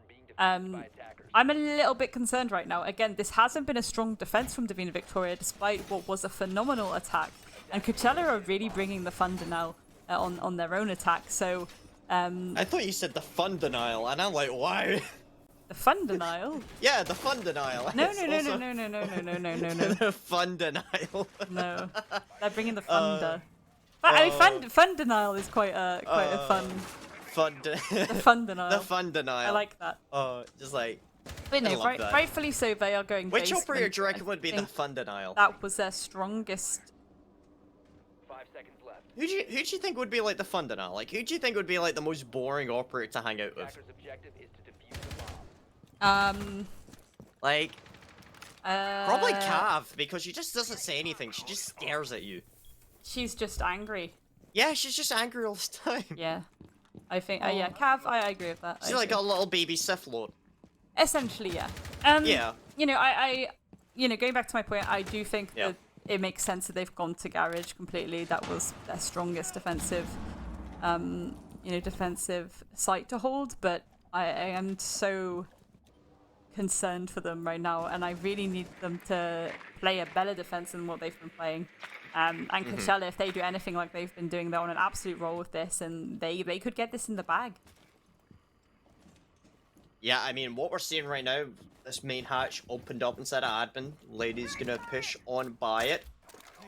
I'm a little bit concerned right now. Again, this hasn't been a strong defense from Divina Victoria, despite what was a phenomenal attack. And Coachella are really bringing the thunder now on their own attack. So, I thought you said the fun denial, and I'm like, wow. the fun denial? Yeah, the fun denial. No. The fun denial. No, they're bringing the thunder. But I mean, fun denial is quite a fun. The fun denial. The fun denial. I like that. Just like. But I no, love that. rightfully so, they are going. Which basement. operator do you reckon would be I the think fun denial? That was their strongest. 5 seconds left. Who do you think would be like the fun denial? Like, who do you think would be like the most boring operator to hang out with? Attacker's objective is to defuse the bomb. Like, probably Cav, because she just doesn't say anything. She just stares at you. She's just angry. Yeah, she's just angry all the time. Yeah. I think, yeah, Cav, I agree with that. She's like a little baby Sith Lord. Essentially, yeah. Yeah. I going back to my point, I do think Yeah. that it makes sense that they've gone to Garage completely. That was their strongest defensive, defensive site to hold. But I am so concerned for them right now, and I really need them to play a better defense than what they've been playing. And Coachella, if they do anything like they've been doing, they're on an absolute roll with this, and they could get this in the bag. Yeah, I mean, what we're seeing right now, this main hatch opened up instead of admin. Lady's gonna push on by it.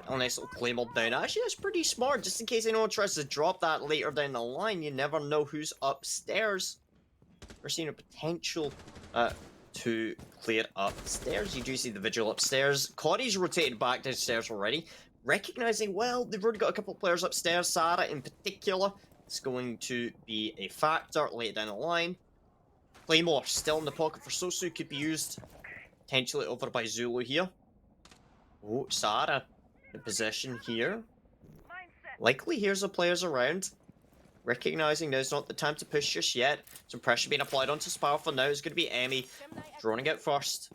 A nice little claymore down. Actually, that's pretty smart, just in case anyone tries to drop that later down the line. You never know who's upstairs. We're seeing a potential to clear upstairs. You do see the vigil upstairs. Cody's rotated back downstairs already, recognizing, well, they've already got a couple of players upstairs. Sarah in particular is going to be a factor later down the line. Claymore still in the pocket for Sosu, could be used potentially over by Zulu here. Oh, Sarah in position here. Likely here's the players around. Recognizing now's not the time to push just yet. Some pressure being applied onto Spire for now. It's going to be Emmy droning out first.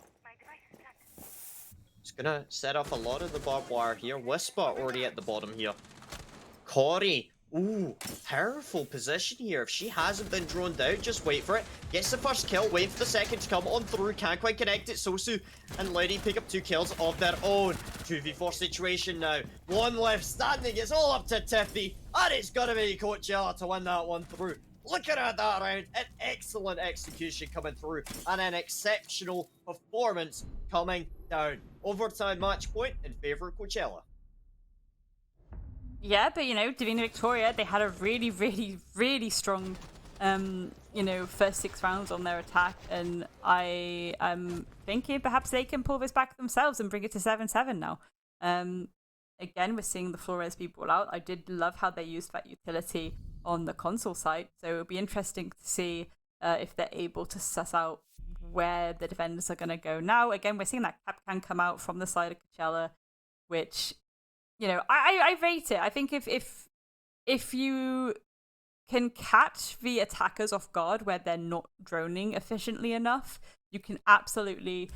It's going to set off a lot of the barbed wire here. Whisper already at the bottom here. Cory. Ooh, powerful position here. If she hasn't been droned out, just wait for it. Gets the first kill, wait for the second to come on through. Can't quite connect it. Sosu and Lady pick up 2 kills of their own. 2v4 situation now. One left standing. It's all up to Tiffy. And it's got to be Coachella to win that one through. Looking at that round, an excellent execution coming through. And an exceptional performance coming down. Overtime match point in favor of Coachella. Yeah, but Divina Victoria, they had a really, really, really strong, first 6 rounds on their attack, and I am thinking perhaps they can pull this back themselves and bring it to 7-7 now. Again, we're seeing the Flores be brought out. I did love how they used that utility on the console side, so it'll be interesting to see if they're able to suss out where the defenders are going to go. Now, again, we're seeing that Capcan come out from the side of Coachella, which... I rate it. I think if you can catch the attackers off guard where they're not droning efficiently enough, you can absolutely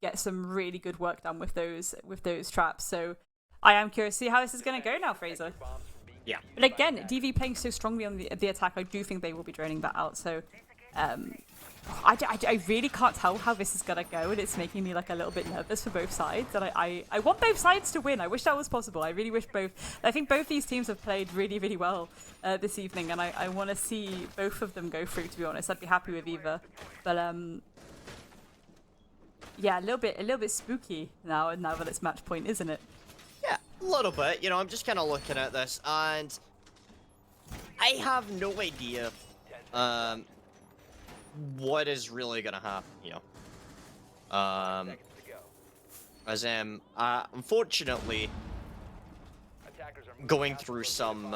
get some really good work done with those traps. So I am curious to see how this is going to go now, Fraser. Yeah. But again, DV playing so strongly on the attack, I do think they will be draining that out. So I really can't tell how this is going to go, and it's making me like a little bit nervous for both sides. And I want both sides to win. I wish that was possible. I really wish both. I think both these teams have played really, really well this evening, and I want to see both of them go through, to be honest. I'd be happy with either. But yeah, a little bit spooky now that it's match point, isn't it? Yeah, a little bit. You know, I'm just kind of looking at this, and I have no idea what is really gonna happen, you know. As unfortunately, going through some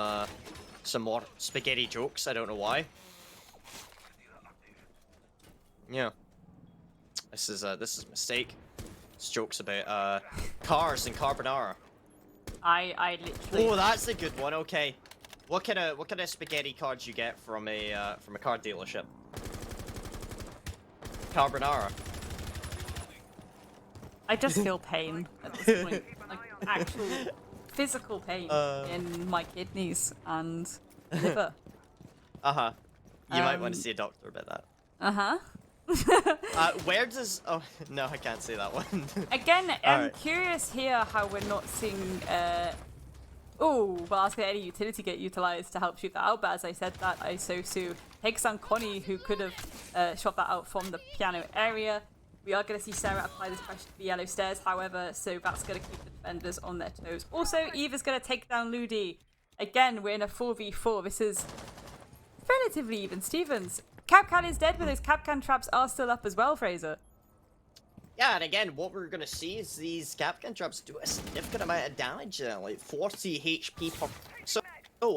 more spaghetti jokes. I don't know why. Yeah, this is a mistake. This joke's about cars and carbonara. I literally. Oh, that's a good one. Okay, what kind of spaghetti cards you get from a car dealership? Carbonara. I just feel pain at this point, like actual physical pain in my kidneys and liver. You might want to see a doctor about that. Where does... Oh, no, I can't say that one. Again, I'm Alright. curious here how we're not seeing... Oh, well, ask any utility get utilized to help shoot that out, but as I said that, Isosu takes down Connie, who could have shot that out from the piano area. We are going to see Sarah apply this pressure to the yellow stairs, however, so that's going to keep the defenders on their toes. Also, Eve is going to take down Ludi. Again, we're in a 4v4. This is relatively even. Stevens. Capcan is dead, but those Capcan traps are still up as well, Fraser. Yeah, and again, what we're gonna see is these Capcan traps do a significant amount of damage, like 40 HP per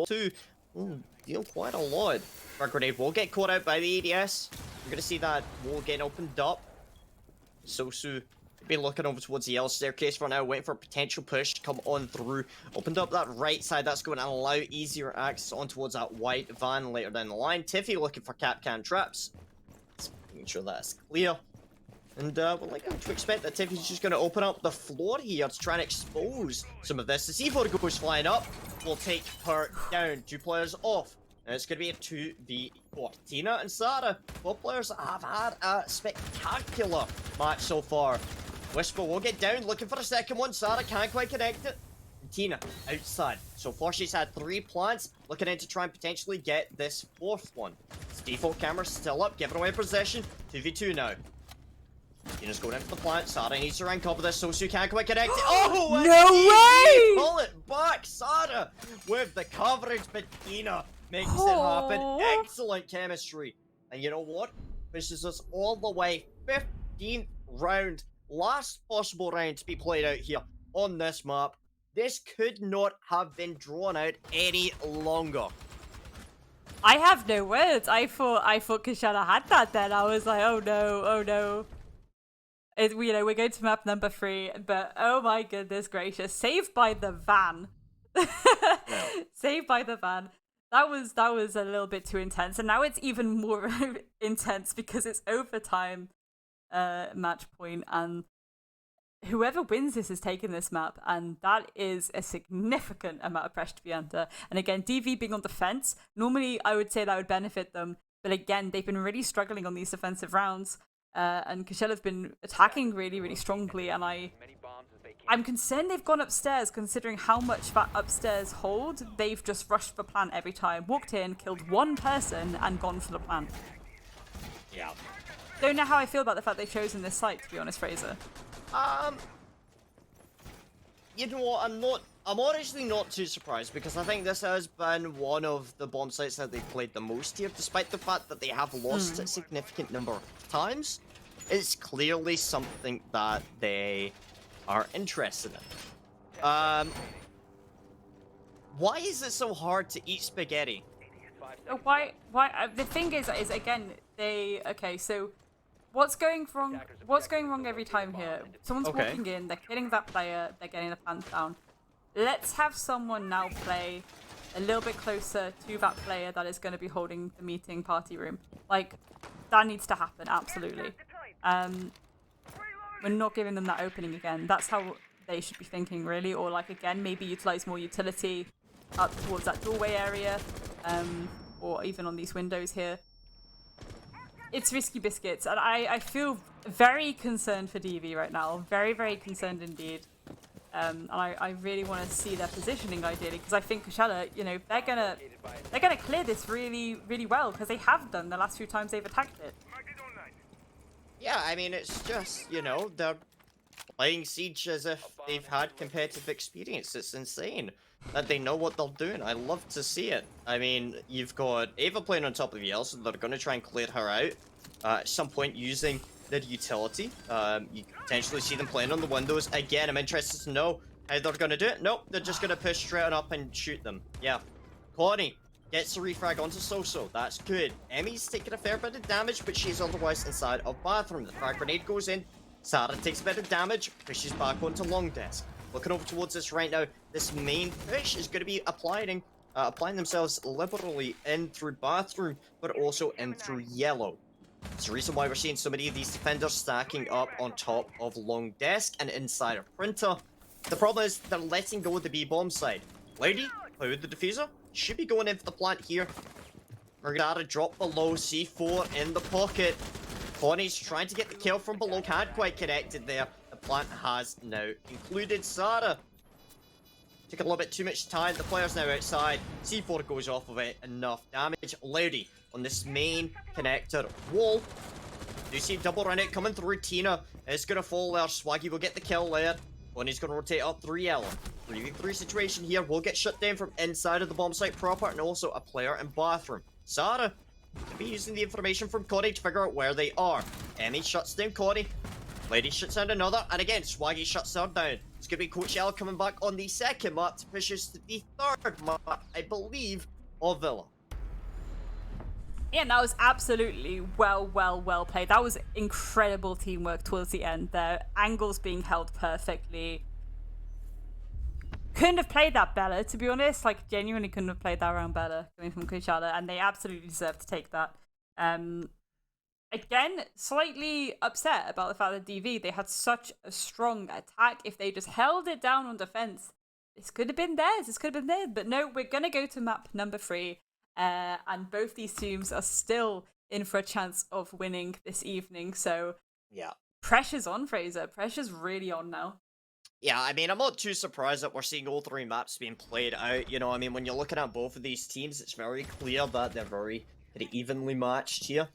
to deal quite a lot. Our grenade will get caught out by the ADS. We're gonna see that wall getting opened up. Sosu be looking over towards the L staircase for now, waiting for a potential push to come on through. Opened up that right side, that's going to allow easier access on towards that white van later down the line. Tiffy looking for Capcan traps. Just making sure that's clear. And we're likely to expect that Tiffy's just going to open up the floor here to try and expose some of this. The C4 goes flying up, will take her down. 2 players off. And it's going to be a 2v4. Tina and Sarah, both players have had a spectacular match so far. Whisper will get down, looking for a second one. Sarah can't quite connect it. And Tina outside. So far she's had 3 plants, looking in to try and potentially get this 4th one. Default camera still up, giving away possession. 2v2 now. Tina's going in for the plant. Sarah needs to rank up with this, so she can't quite connect it. Oh, No way! Pull it back, Sarah, with the coverage, but Tina makes it happen. Excellent chemistry. And you know what? Pushes us all the way. 15th round. Last possible round to be played out here on this map. This could not have been drawn out any longer. I have no words. I thought Kashana had that then. I was like, oh no, oh no. You know, we're going to map number 3, but oh my goodness gracious. Saved by the van. Saved by the van. That was a little bit too intense. And now it's even more intense because it's overtime match point, and whoever wins this is taking this map, and that is a significant amount of pressure to be under. And again, DV being on defense, normally I would say that would benefit them, but again, they've been really struggling on these defensive rounds. And Kashella's been attacking really, really strongly, and I'm concerned they've gone upstairs, considering how much that upstairs hold. They've just rushed for plant every time, walked in, killed 1 person, and gone for the plant. Yeah. Don't know how I feel about the fact they've chosen this site, to be honest, Fraser. You know what, I'm honestly not too surprised, because I think this has been one of the bomb sites that they've played the most here, despite the fact that they have lost a significant number of times. It's clearly something that they are interested in. Why is it so hard to eat spaghetti? Why? The thing is again, okay, so what's going wrong every time here? Someone's walking in, they're killing that player, they're getting the plant down. Let's have someone now play a little bit closer to that player that is going to be holding the meeting party room. Like, that needs to happen, absolutely. we're not giving them that opening again. That's how they should be thinking, really. Or like again, maybe utilize more utility up towards that doorway area, or even on these windows here. It's risky biscuits, and I feel very concerned for DV right now. Very, very concerned indeed. And I really want to see their positioning ideally, because I think Coachella, you know, they're gonna clear this really, really well, because they have done the last few times they've attacked it. Yeah, I mean, it's just, you know, they're playing Siege as if they've had competitive experience. It's insane that they know what they're doing. I love to see it. I mean, you've got Ava playing on top of EL, so they're going to try and clear her out at some point using the utility. You could potentially see them playing on the windows. Again, I'm interested to know how they're going to do it. Nope, they're just going to push straight on up and shoot them. Yeah. Connie gets the refrag onto Soso. That's good. Emmy's taking a fair bit of damage, but she's otherwise inside of bathroom. The frag grenade goes in. Sarah takes a bit of damage, pushes back onto long desk. Looking over towards this right now, this main push is going to be applying themselves liberally in through bathroom, but also in through yellow. It's the reason why we're seeing so many of these defenders stacking up on top of long desk and inside of printer. The problem is they're letting go of the B-bomb side. Lady, play with the diffuser. Should be going in for the plant here. We're gonna drop below, C4 in the pocket. Connie's trying to get the kill from below, can't quite connect it there. The plant has now included Sarah. Took a little bit too much time, the player's now outside. C4 goes off of it, enough damage. Lady on this main connector wall. Do you see double run it coming through? Tina is gonna fall there. Swaggy will get the kill there. Connie's gonna rotate up 3L. 3v3 situation here. Will get shut down from inside of the bomb site proper, and also a player in bathroom. Sarah will be using the information from Connie to figure out where they are. Emmy shuts down Connie. Lady shuts down another, and again, Swaggy shuts her down. It's gonna be Coach L coming back on the second map to push us to the third map, I believe, of Villa. Yeah, that was absolutely well played. That was incredible teamwork towards the end there. Angles being held perfectly. Couldn't have played that better, to be honest. Like, genuinely couldn't have played that round better coming from Coachella, and they absolutely deserve to take that. Again, slightly upset about the fact that DV, they had such a strong attack. If they just held it down on defense, this could have been theirs. This could have been theirs. But no, we're going to go to map number 3. And both these teams are still in for a chance of winning this evening. So, yeah, pressure's on, Fraser. Pressure's really on now. Yeah, I mean, I'm not too surprised that we're seeing all 3 maps being played out. You know, I mean, when you're looking at both of these teams, it's very clear that they're very evenly matched here.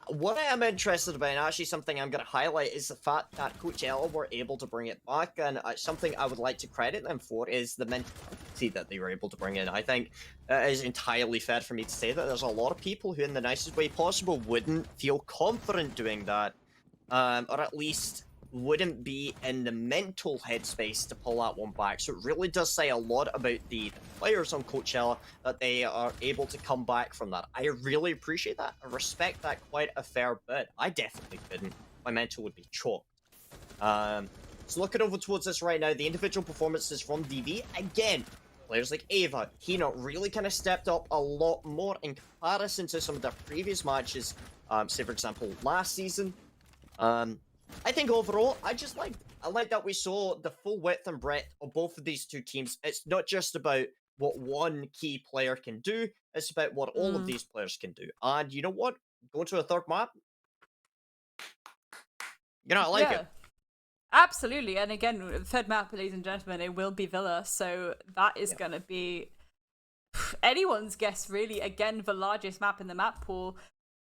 What I am interested about, and actually something I'm going to highlight, is the fact that Coach Ella were able to bring it back, and something I would like to credit them for is the mentality that they were able to bring in. I think it is entirely fair for me to say that there's a lot of people who, in the nicest way possible, wouldn't feel confident doing that, or at least wouldn't be in the mental headspace to pull that one back. So it really does say a lot about the players on Coachella that they are able to come back from that. I really appreciate that. I respect that quite a fair bit. I definitely couldn't. My mental would be choked. So looking over towards this right now, the individual performances from DV, again, players like Ava, Hina really kind of stepped up a lot more in comparison to some of their previous matches, say for example, last season. I think overall, I like that we saw the full width and breadth of both of these two teams. It's not just about what one key player can do, it's about what all of these players can do. And you know what? Going to a third map, I like it. Absolutely. And again, the third map, ladies and gentlemen, it will be Villa. So that is going to be anyone's guess, really. Again, the largest map in the map pool.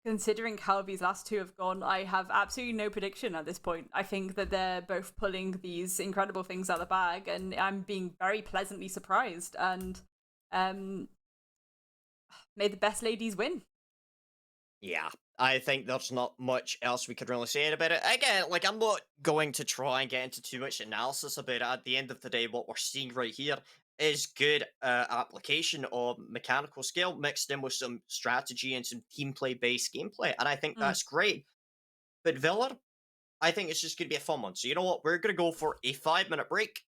Considering how these last 2 have gone, I have absolutely no prediction at this point. I think that they're both pulling these incredible things out of the bag, and I'm being very pleasantly surprised. And may the best ladies win. Yeah, I think there's not much else we could really say about it. Again, like, I'm not going to try and get into too much analysis about it. At the end of the day, what we're seeing right here is good application of mechanical skill mixed in with some strategy and some team play based gameplay, and I think that's great. But Villa, I think it's just going to be a fun one. So you know what, we're going to go for a 5-minute break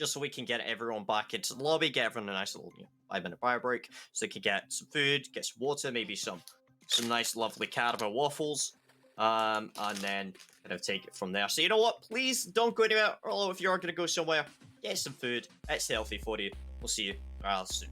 just so we can get everyone back into the lobby, get everyone a nice little 5-minute fire break so they can get some food, get some water, maybe some nice lovely Carabao waffles, and then kind of take it from there. So you know what? Please don't go anywhere. Or if you are going to go somewhere, get some food. It's healthy for you. We'll see you real soon.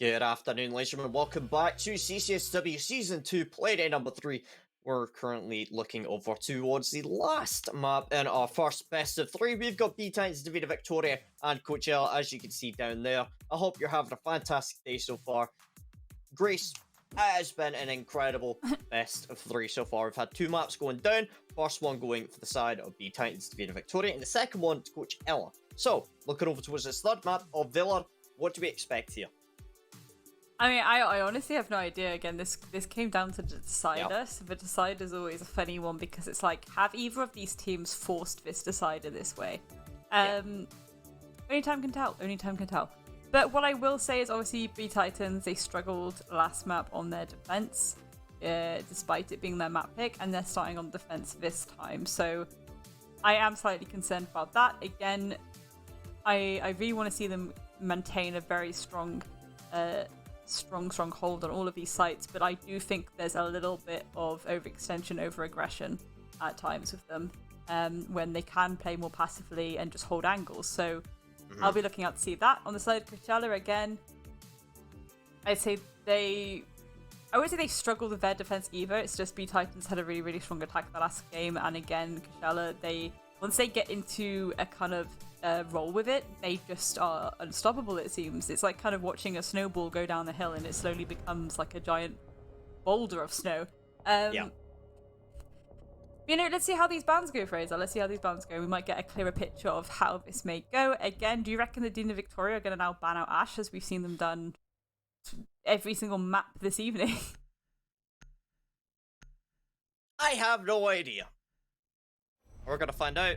Good afternoon, ladies and gentlemen. Welcome back to CCSW Season 2, Playday number 3. We're currently looking over towards the last map in our first best of 3. We've got BTITANS, Davida Victoria, and Coachella, as you can see down there. I hope you're having a fantastic day so far. Grace, it has been an incredible best of 3 so far. We've had 2 maps going down. First one going for the side of BTITANS, Davida Victoria, and the second one to Coachella. So, looking over towards this third map of Villa, what do we expect here? I mean, I honestly have no idea. Again, this came down to the decider. So the decider is always a funny one because it's like, have either of these teams forced this decider this way? Only time can tell. Only time can tell. But what I will say is, obviously, BTITANS, they struggled last map on their defense, despite it being their map pick, and they're starting on defense this time. So I am slightly concerned about that. Again, I really want to see them maintain a very strong hold on all of these sites, but I do think there's a little bit of overextension, over aggression at times with them, when they can play more passively and just hold angles. So I'll be looking out to see that. On the side of Coachella, again, I wouldn't say they struggled with their defense either. It's just BTITANS had a really, really strong attack the last game, and again, Coachella, once they get into a kind of roll with it, they just are unstoppable, it seems. It's like kind of watching a snowball go down the hill and it slowly becomes like a giant boulder of snow. You know, let's see how these bans go, Fraser. Let's see how these bans go. We might get a clearer picture of how this may go. Again, do you reckon the Dean of Victoria are going to now ban out Ash, as we've seen them done every single map this evening? I have no idea. We're going to find out.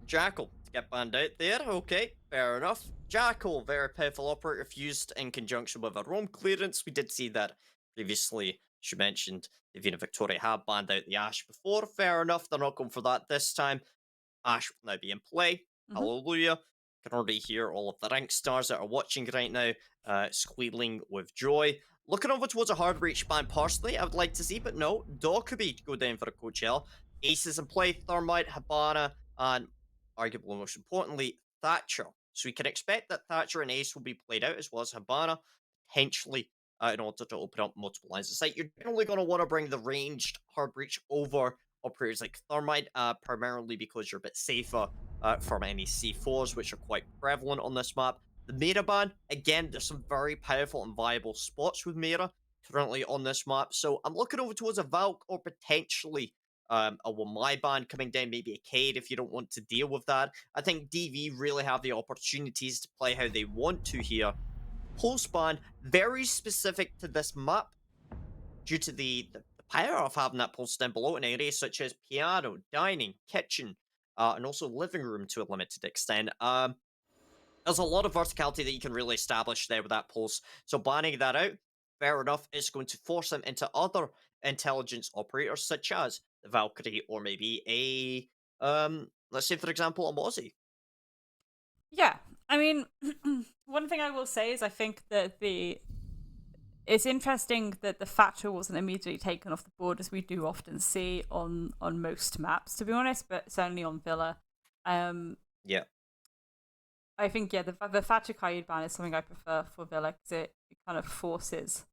Jackal to get banned out there. Okay, fair enough. Jackal, very powerful operator if used in conjunction with a roam clearance. We did see that previously. She mentioned Davina Victoria had banned out the Ash before. Fair enough, they're not going for that this time. Ash will now be in play. Hallelujah. Can already hear all of the rank stars that are watching right now squealing with joy. Looking over towards a hard reach ban personally, I would like to see, but no. Dokubi go down for a Coachella. Aces in play, Thermite, Habana, and arguably most importantly, Thatcher. So we can expect that Thatcher and Ace will be played out, as well as Habana, potentially, in order to open up multiple lines of sight. You're generally going to want to bring the ranged hard breach over operators like Thermite, primarily because you're a bit safer from any C4s, which are quite prevalent on this map. The Mira ban, again, there's some very powerful and viable spots with Mira currently on this map. So I'm looking over towards a Valk or potentially a Wamai ban coming down, maybe a Cade if you don't want to deal with that. I think DV really have the opportunities to play how they want to here. Pulse ban, very specific to this map due to the power of having that pulse down below in areas such as piano, dining, kitchen, and also living room to a limited extent. There's a lot of verticality that you can really establish there with that pulse. So banning that out, fair enough, is going to force them into other intelligence operators such as the Valkyrie or maybe a, let's say for example, a Mozzie. Yeah, I mean, one thing I will say is I think that it's interesting that the Thatcher wasn't immediately taken off the board, as we do often see on most maps, to be honest, but certainly on Villa. Yeah. I think, yeah, the Thatcher Kaid ban is something I prefer for Villa because it kind of forces,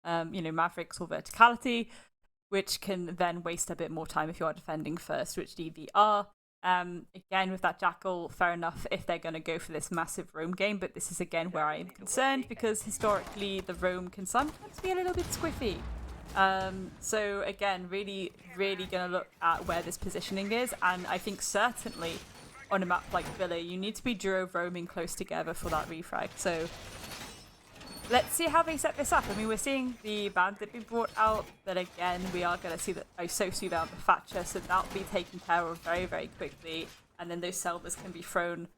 Mavericks or verticality, which can then waste a bit more time if you are defending first, which DV are. Again, with that Jackal, fair enough if they're going to go for this massive roam game, but this is again where I am concerned because historically the roam can sometimes be a little bit squiffy. So again, really, really going to look at where this positioning is, and I think certainly on a map like Villa, you need to be duo roaming close together for that refrag. So let's see how they set this up. I mean, we're seeing the bandit be brought out, but again, we are going to see that Isosu out the Thatcher, so that'll be taken care of very, very quickly. And then those Selvas can be thrown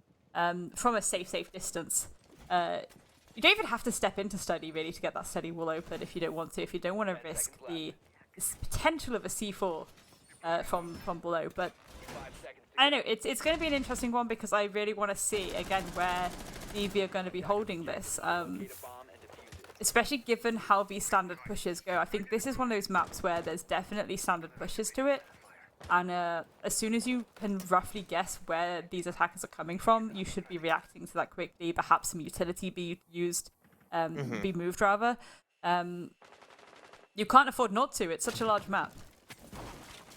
from a safe distance. You don't even have to step into study, really, to get that study wall open if you don't want to, if you don't want to risk this potential of a C4 from below. But I don't know, it's going to be an interesting one because I really want to see, again, where DV are going to be holding this. Especially given how these standard pushes go. I think this is one of those maps where there's definitely standard pushes to it. And as soon as you can roughly guess where these attackers are coming from, you should be reacting to that quickly. Perhaps some utility be used be moved rather. You can't afford not to. It's such a large map.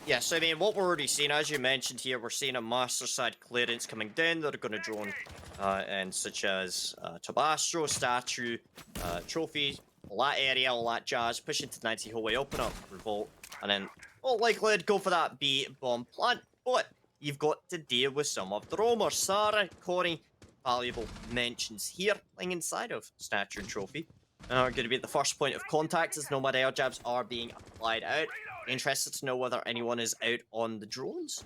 Yes, I mean, what we're already seeing, as you mentioned here, we're seeing a master side clearance coming down. They're going to drone, and such as Tabastro, Statue, Trophy, all that area, all that jazz, push into 90 hallway, open up Revolt, and then, all likelihood, go for that B bomb plant. But you've got to deal with some of the roamers. Sarah, Corey, valuable mentions here, playing inside of Statue and Trophy. Are going to be the first point of contact as nomad air jabs are being applied out. Interested to know whether anyone is out on the drones.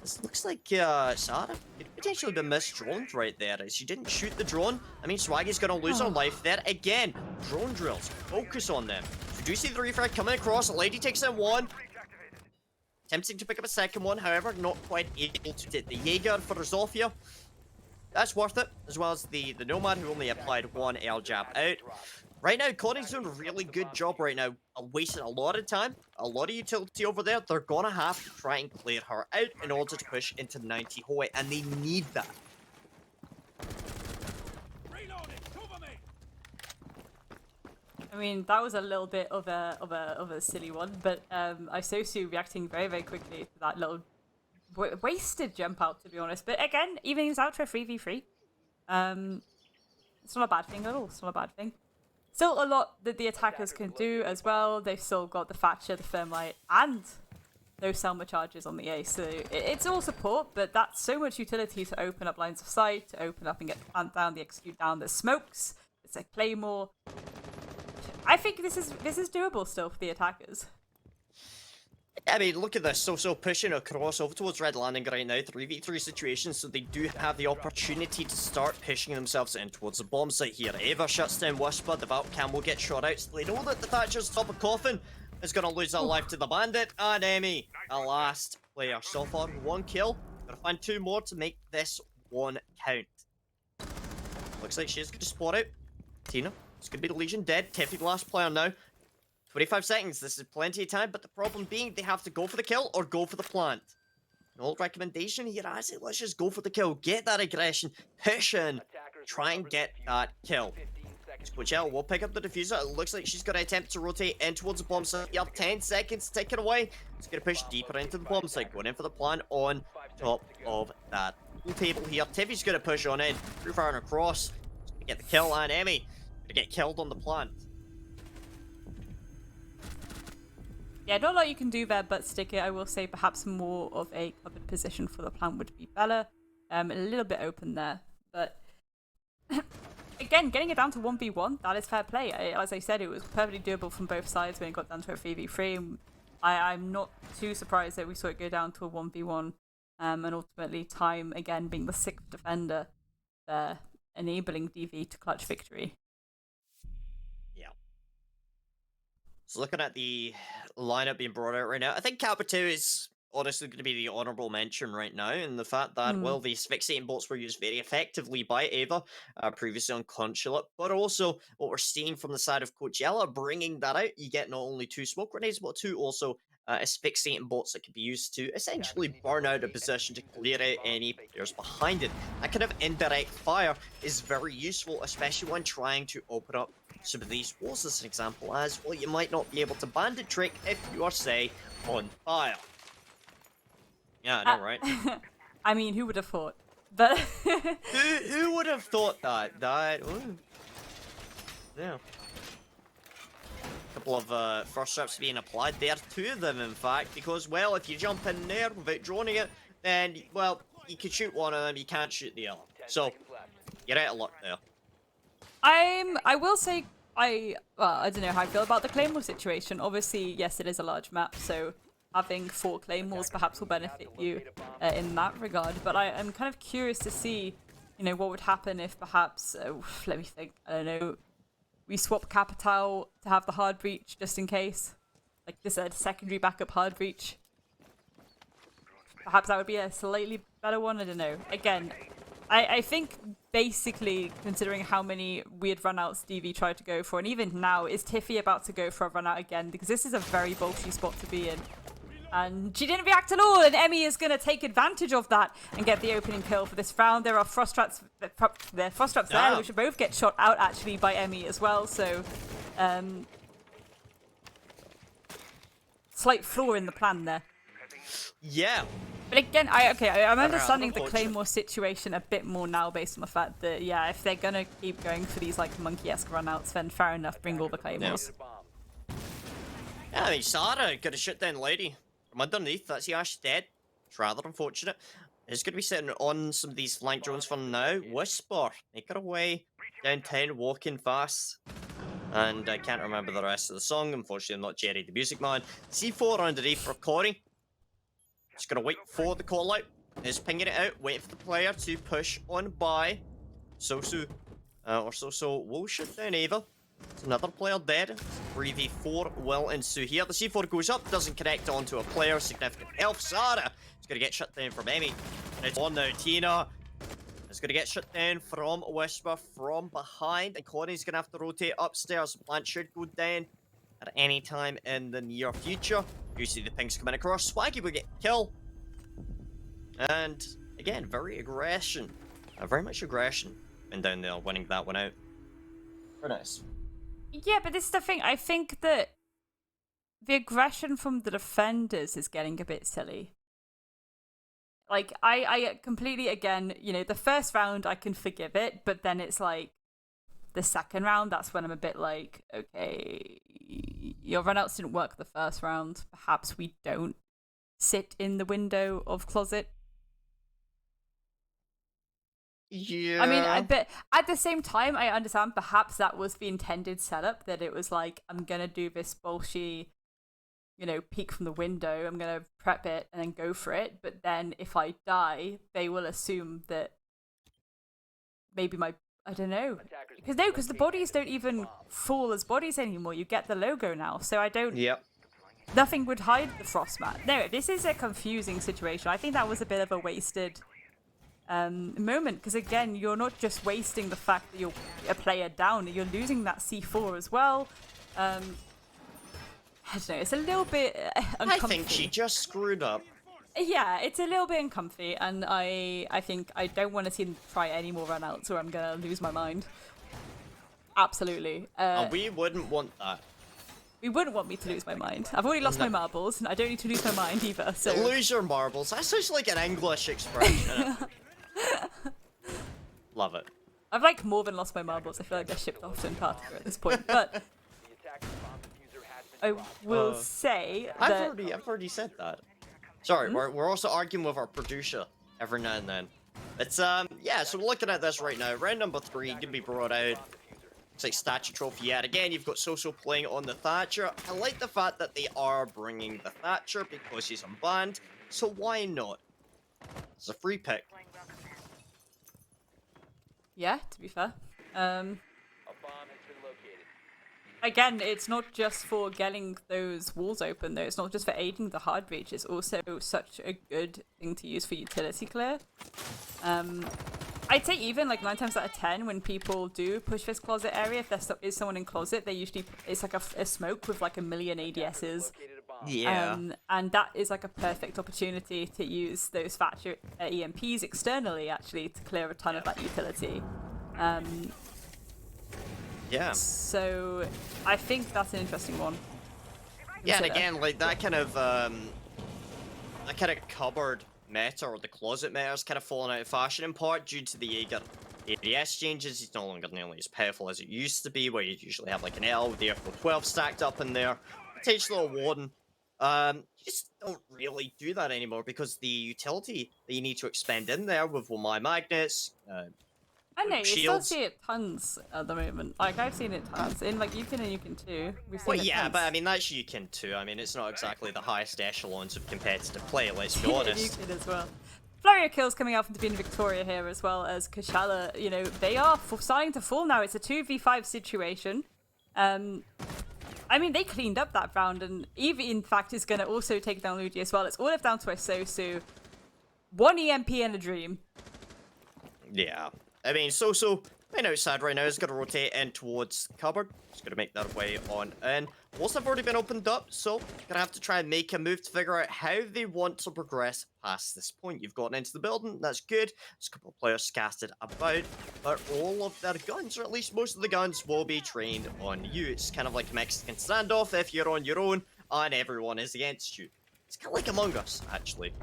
This looks like Sarah could potentially be misdroned right there. She didn't shoot the drone. I mean, Swaggy's going to lose her life there. Again, drone drills. Focus on them. We do see the refrag coming across. A lady takes in one. Attempting to pick up a second one. However, not quite able to hit the Jaeger for Zofia. That's worth it. As well as the Nomad who only applied one air jab out. Right now, Connie's doing a really good job right now. Wasting a lot of time, a lot of utility over there. They're gonna have to try and clear her out in order to push into 90 hallway, and they need that. I mean, that was a little bit of a silly one, but Isosu reacting very, very quickly to that little wasted jump out, to be honest. But again, evenings out for a 3v3. It's not a bad thing at all. It's not a bad thing. Still a lot that the attackers can do as well. They've still got the Thatcher, the Thermite, and those Selma charges on the A. So it's all support, but that's so much utility to open up lines of sight, to open up and get the plant down, the execute down, the smokes. It's a Claymore. I think this is doable still for the attackers. I mean, look at this. So pushing across over towards Red Landing right now, 3v3 situation, so they do have the opportunity to start pushing themselves in towards the bomb site here. Ava shuts down Whisper, the Valk Cam will get shot out, so they know that the Thatcher's top of coffin is going to lose their life to the Bandit, and Emmy, a last player. So far, 1 kill. Gotta find 2 more to make this 1 count. Looks like she's going to spot out Tina. It's going to be the Legion dead. Tiffy, the last player now. 25 seconds, this is plenty of time, but the problem being they have to go for the kill or go for the plant. An old recommendation here, I say let's just go for the kill, get that aggression, push in, try and get that kill. Squidgel will pick up the diffuser. It looks like she's going to attempt to rotate in towards the bomb site. You have 10 seconds ticking away. It's going to push deeper into the bomb site, going in for the plant on top of that table here. Tiffy's going to push on in, through firing across, to get the kill, and Emmy to get killed on the plant. Yeah, not a lot you can do there but stick it. I will say perhaps more of a covered position for the plant would be better. A little bit open there. But again, getting it down to 1v1, that is fair play. As I said, it was perfectly doable from both sides when it got down to a 3v3. I'm not too surprised that we saw it go down to a 1v1. And ultimately, Time, again, being the 6th defender there, enabling DV to clutch victory. So looking at the lineup being brought out right now, I think Kappa 2 is honestly going to be the honourable mention right now, and the fact that, well, the asphyxiating bolts were used very effectively by Ava, previously on Consulate, but also what we're seeing from the side of Coachella, bringing that out, you get not only 2 smoke grenades, but 2 also asphyxiating bolts that can be used to essentially burn out a position to clear out any players behind it. That kind of indirect fire is very useful, especially when trying to open up some of these walls, as an example, as well, you might not be able to bandit trick if you are, say, on fire. Yeah, I know, right? I mean, who would have thought? But who would have thought that? Ooh. Yeah. A couple of first straps being applied there, 2 of them, in fact, because, well, if you jump in there without droning it, then, well, you can shoot one of them, you can't shoot the other. So, you're out of luck there. I will say, I don't know how I feel about the Claymore situation. Obviously, yes, it is a large map, so having 4 Claymores perhaps will benefit you in that regard. But I'm kind of curious to see, you know, what would happen if perhaps, let me think, I don't know, we swap Capital to have the hard breach just in case. Like this secondary backup hard breach. Perhaps that would be a slightly better one, I don't know. Again, I think basically, considering how many weird runouts DV tried to go for, and even now, is Tiffy about to go for a runout again? Because this is a very bulky spot to be in. And she didn't react at all, and Emmy is going to take advantage of that and get the opening kill for this round. There are frost traps there, which should both get shot out actually by Emmy as well, so slight flaw in the plan there. Yeah. But again, I'm understanding the unfortunate. Claymore situation a bit more now based on the fact that, yeah, if they're going to keep going for these, like, monkey-esque runouts, then fair enough, bring all the Claymores. Yeah, I mean, Sarah got a shut down lady from underneath. That's Yash dead. It's rather unfortunate. It's going to be sitting on some of these flank drones for now. Whisper, make her way downtown, walking fast. And I can't remember the rest of the song. Unfortunately, I'm not Jerry the Music Man. C4 underneath for Corey. Just going to wait for the call out. Is pinging it out, waiting for the player to push on by. Sosu, or So will shut down Ava. It's another player dead. 3v4 will ensue here. The C4 goes up, doesn't connect onto a player. Significant health. Sarah is going to get shut down from Emmy. And it's on now. Tina is going to get shut down from Whisper from behind. And Connie's going to have to rotate upstairs. Plant should go down at any time in the near future. You see the pings coming across. Swaggy will get kill. And again, very much aggression. And down there, winning that one out. Very nice. Yeah, but this is the thing. I think that the aggression from the defenders is getting a bit silly. Like, I completely, again, you know, the first round I can forgive it, but then it's like the second round, that's when I'm a bit like, okay, your runouts didn't work the first round. Perhaps we don't sit in the window of closet. Yeah. I mean, but at the same time, I understand perhaps that was the intended setup, that it was like, I'm going to do this bullshit, you know, peek from the window, I'm going to prep it and then go for it. But then if I die, they will assume that maybe I don't know. Because the bodies don't even fall as bodies anymore. You get the logo now. So I don't... Yep. Nothing would hide the frost mat. No, this is a confusing situation. I think that was a bit of a wasted... moment, because again, you're not just wasting the fact that you're a player down, you're losing that C4 as well. I don't know, it's a little bit uncomfy. I think she just screwed up. Yeah, it's a little bit uncomfy, and I think I don't want to see them try any more runouts or I'm gonna lose my mind. Absolutely. And we wouldn't want that. We wouldn't want me to lose my mind. I've already lost my marbles, and I don't need to lose my mind either, so... Lose your marbles. That sounds like an English expression. Love it. I've like more than lost my marbles. I feel like they're shipped off to Antarctica at this point. But I will say that... I've already said that. Sorry, we're also arguing with our producer every now and then. It's yeah, so we're looking at this right now. Round number 3 can be brought out. It's like statue trophy yet again. You've got Soso playing on the Thatcher. I like the fact that they are bringing the Thatcher because he's unbanned. So why not? It's a free pick. Yeah, to be fair. A bomb has been located. Again, it's not just for getting those walls open, though. It's not just for aiding the hard breach. It's also such a good thing to use for utility clear. I'd say even like 9 times out of 10, when people do push this closet area, if there is someone in closet, they usually it's like a smoke with like a million ADSs. Yeah. And that is like a perfect opportunity to use those Thatcher EMPs externally, actually, to clear a ton of that utility. Yeah. So I think that's an interesting one. Yeah, and Consider. again, like that kind of cupboard meta, or the closet meta, is kind of fallen out of fashion in part due to the Jaeger ADS changes. He's no longer nearly as powerful as it used to be, where you usually have like an L with the Airflow 12 stacked up in there, potentially a Warden. You just don't really do that anymore because the utility that you need to expend in there with my magnets, I know, you still shields. see it tons at the moment. Like, I've seen it tons. In, like, Yukon and Yukon 2, we've seen Well, it yeah, tons. but I mean, that's Yukon too. I mean, it's not exactly the highest echelons of competitive play, let's be honest. Yukon as well. Flurry of kills coming out from Divine Victoria here, as well as Kashala. You know, they are starting to fall now. It's a 2v5 situation. I mean, they cleaned up that round, and Evie, in fact, is going to also take down Luigi as well. It's all down to a Sosu. 1 EMP and a dream. Yeah. I mean, Soso Main outside right now is going to rotate in towards cupboard. It's going to make that way on in. Walls have already been opened up, so going to have to try and make a move to figure out how they want to progress past this point. You've gotten into the building, that's good. There's a couple of players scattered about, but all of their guns, or at least most of the guns, will be trained on you. It's kind of like a Mexican standoff if you're on your own and everyone is against you. It's kind of like Among Us, actually.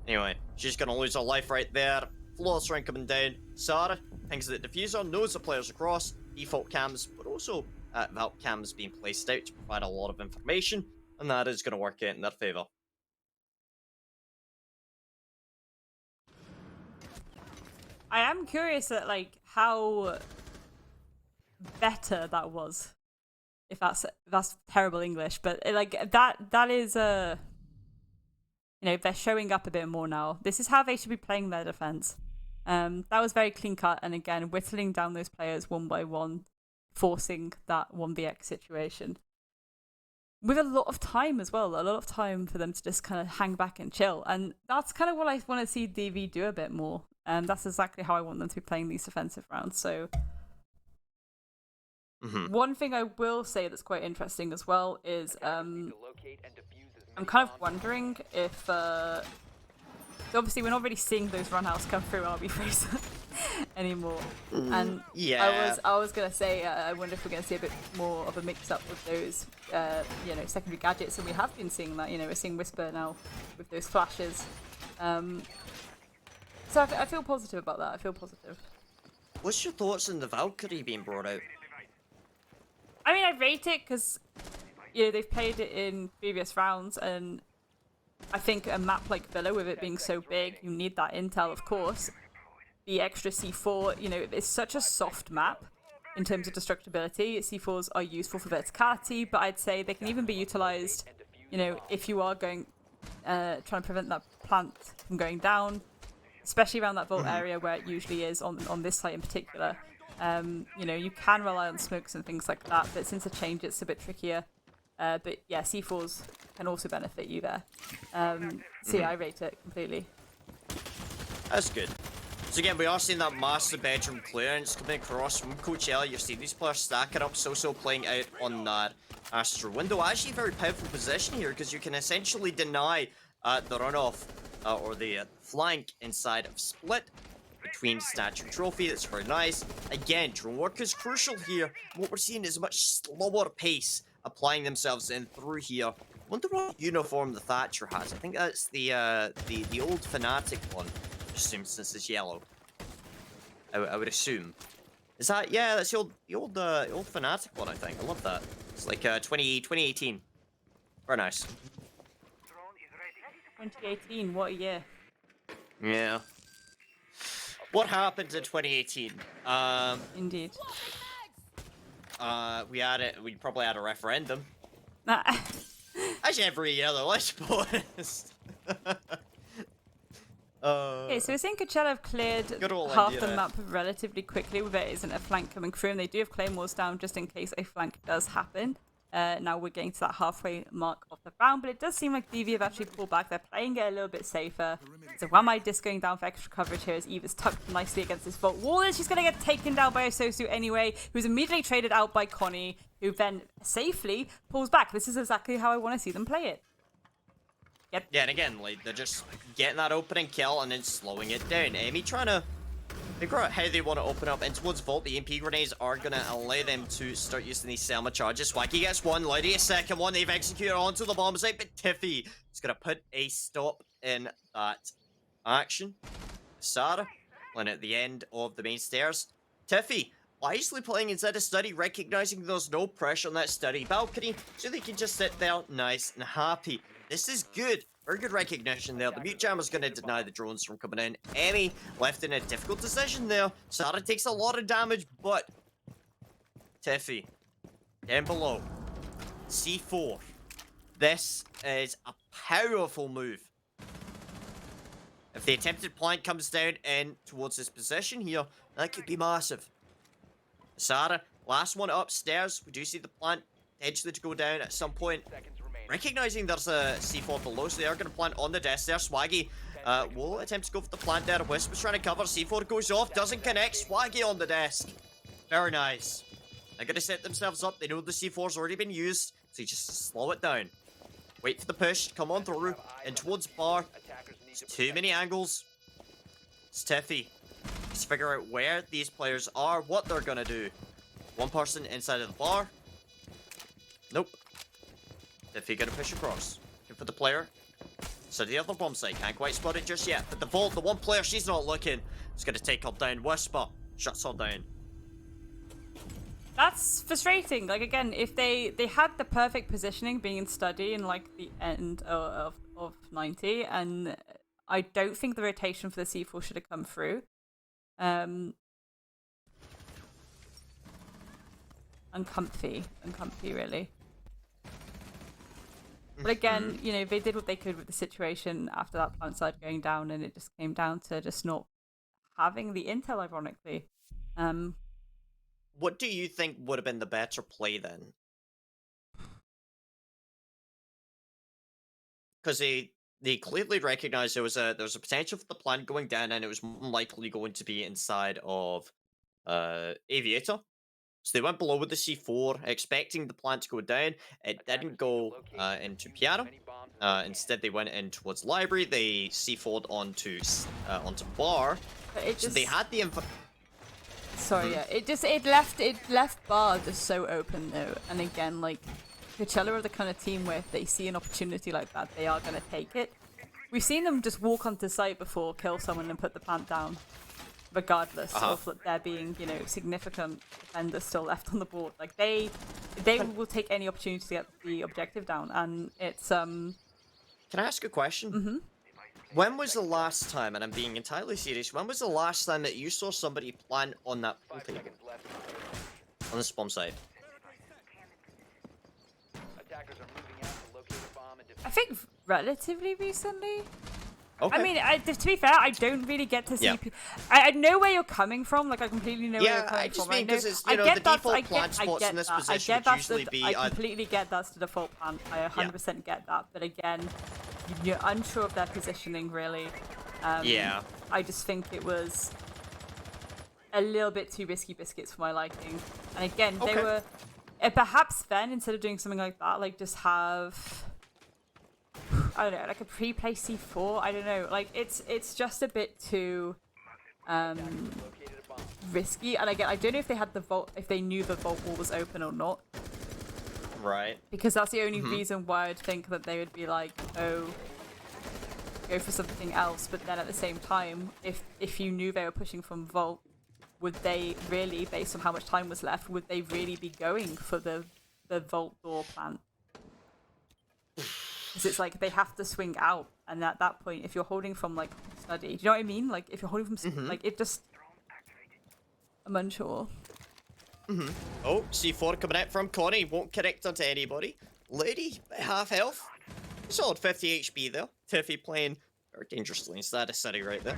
Anyway, she's going to lose her life right there. Flawless round coming down. Sarah pings the diffuser, knows the players across, default cams, but also vault cams being placed out to provide a lot of information, and that is going to work out in their favour. I am curious at like how better that was. If that's terrible English, but like that is you know, they're showing up a bit more now. This is how they should be playing their defense. That was very clean cut, and again, whittling down those players one by one, forcing that 1vx situation. With a lot of time as well, a lot of time for them to just kind of hang back and chill. And that's kind of what I want to see DV do a bit more. And that's exactly how I want them to be playing these defensive rounds. So one thing I will say that's quite interesting as well is I'm kind of wondering if so obviously we're not really seeing those runouts come through RB Fraser anymore. And yeah, I was gonna say I wonder if we're gonna see a bit more of a mix up with those you know, secondary gadgets, and we have been seeing that. You know, we're seeing Whisper now with those flashes. So I feel positive about that. I feel positive. What's your thoughts on the Valkyrie being brought out? I mean, I rate it because, you know, they've played it in previous rounds, and I think a map like Villa, with it being so big, you need that intel, of course. The extra C4, you know, it's such a soft map in terms of destructibility. C4s are useful for verticality, but I'd say they can even be utilized, you know, if you are going, trying to prevent that plant from going down, especially around that vault area where it usually is on this site in particular. You know, you can rely on smokes and things like that, but since the change, it's a bit trickier. But yeah, C4s can also benefit you there. So yeah, I rate it completely. That's good. So again, we are seeing that massive bedroom clearance coming across from Coach ELA. You're seeing these players stacking up, so playing out on that Astro window. Actually, a very powerful position here, because you can essentially deny the runoff or the flank inside of Split between Statue and Trophy. That's very nice. Again, drone work is crucial here. What we're seeing is a much slower pace applying themselves in through here. Wonder what uniform the Thatcher has. I think that's the old Fnatic one. I assume, since it's yellow. I would assume. Is that, yeah, that's the old Fnatic one, I think. I love that. It's like 2018. Very nice. 2018, what a year. Yeah. What happened in 2018? Indeed. We probably had a referendum. Nah. Actually, every year though, let's be honest. Okay, so we're seeing Coachella have cleared half the map relatively quickly, where there isn't a flank coming through, and they do have claymores down just in case a flank does happen. Now we're getting to that halfway mark of the round, but it does seem like DV have actually pulled back. They're playing it a little bit safer. So Wamai just going down for extra coverage here as Eva's tucked nicely against this vault wall, and she's going to get taken down by Ososu anyway, who's immediately traded out by Connie, who then safely pulls back. This is exactly how I want to see them play it. Yep. Yeah, and again, like, they're just getting that opening kill and then slowing it down. Amy trying to figure out how they want to open up. And towards Vault, the EMP grenades are going to allow them to start using these Selma charges. Swaggy gets one, Lady a second one. They've executed onto the bomb site, but Tiffy is going to put a stop in that action. Sarah playing at the end of the main stairs. Tiffy wisely playing inside a study, recognizing there's no pressure on that study balcony, so they can just sit there nice and happy. This is good. Very good recognition there. The mute jammer's going to deny the drones from coming in. Emmy left in a difficult decision there. Sarah takes a lot of damage, but Tiffy down below. C4. This is a powerful move. If the attempted plant comes down in towards this position here, that could be massive. Sarah, last one upstairs. We do see the plant potentially to go down at some point. Recognizing there's a C4 below, so they are going to plant on the desk there. Swaggy will attempt to go for the plant there. Whisper's trying to cover. C4 goes off, doesn't connect. Swaggy on the desk. Very nice. They're gonna set themselves up. They know the C4's already been used, so you just slow it down. Wait for the push. Come on through. And towards bar. Attackers need to Too many angles. It's Tiffy. Let's figure out where these players are, what they're gonna do. One person inside of the bar. Nope. Tiffy gonna push across. Looking for the player. So the other bomb site can't quite spot it just yet. But the Vault, the one player, she's not looking. It's gonna take her down. Whisper shuts her down. That's frustrating. Like, again, if they had the perfect positioning being in study in like the end of 90, and I don't think the rotation for the C4 should have come through. Uncomfy really. But again, you know, they did what they could with the situation after that plant side going down, and it just came down to just not having the intel, ironically. What do you think would have been the better play then? Because they clearly recognized there was a potential for the plant going down, and it was more likely going to be inside of Aviator. So they went below with the C4, expecting the plant to go down. It didn't go into Piano. Instead, they went in towards Library. They C4'd onto Bar. But it So just, they had the info. sorry, yeah, it left Bar just so open though. And again, like, Coachella are the kind of team where if they see an opportunity like that, they are gonna take it. We've seen them just walk onto site before, kill someone, and put the plant down, regardless of there being, you know, significant defenders still left on the board. Like, they will take any opportunity to get the objective down, and it's Can I ask a question? When was the last time, and I'm being entirely serious, when was the last time that you saw somebody plant on that planting on the spawn side? Attackers are moving out to locate a bomb and defuse. I think relatively recently. Okay. I mean, to be fair, I don't really get to see. Yeah. I know where you're coming from. Like, I completely know where you're Yeah, coming I just from. mean because it's, I you know, get the that- default I plant get- I spots get in this that. I position get would that's the- usually be... I completely get that's the default plant. I 100% get that. But again, you're unsure of their positioning, really. yeah. I just think it was a little bit too risky biscuits for my liking. And again, they Okay. were... perhaps then, instead of doing something like that, like, just have... I don't know, like a pre-play C4. I don't know. Like, it's just a bit too Located a bomb. risky. And again, I don't know if they had the vault, if they knew the vault wall was open or not, Right. because that's the only reason why I'd think that they would be like, oh, go for something else. But then at the same time, if you knew they were pushing from vault, would they really, based on how much time was left, would they really be going for the vault door plant? Because it's like they have to swing out, and at that point, if you're holding from like study, do you know what I mean? Like, if you're holding from like, it just, I'm unsure. Oh, C4 coming out from Connie. Won't connect onto anybody. Lady, half health. Solid 50 HP there. Tiffy playing very dangerously instead of City right there.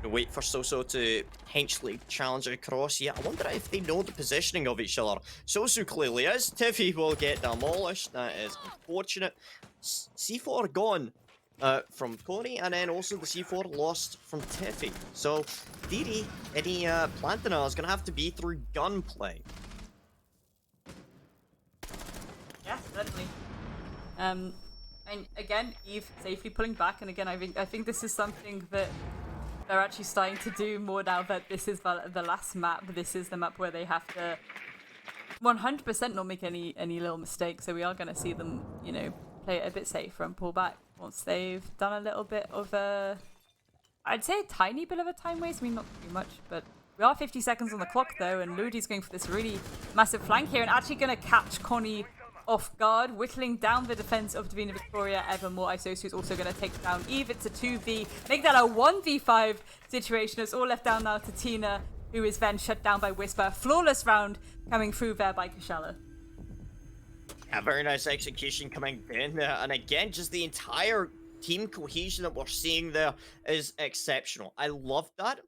Gonna wait for Soso to potentially challenge across. Yeah, I wonder if they know the positioning of each other. Soso clearly is. Tiffy will get demolished. That is unfortunate. C4 gone from Coney, and then also the C4 lost from Tiffy. So, Didi, any Plantina is going to have to be through gunplay. Yeah, certainly. And again, Eve safely pulling back, and again, I think this is something that they're actually starting to do more now that this is the last map. This is the map where they have to 100% not make any little mistakes. So we are going to see them, you know, play it a bit safer and pull back once they've done a little bit of a, I'd say a tiny bit of a time waste. I mean, not too much, but we are 50 seconds on the clock though, and Ludi's going for this really massive flank here and actually going to catch Connie off guard, whittling down the defense of Divina Victoria evermore. Isosu is also going to take down Eve. It's a 2v, make that a 1v5 situation. It's all left down now to Tina, who is then shut down by Whisper. Flawless round coming through there by Kushala. A very nice execution coming in there, and again, just the entire team cohesion that we're seeing there is exceptional. I love that.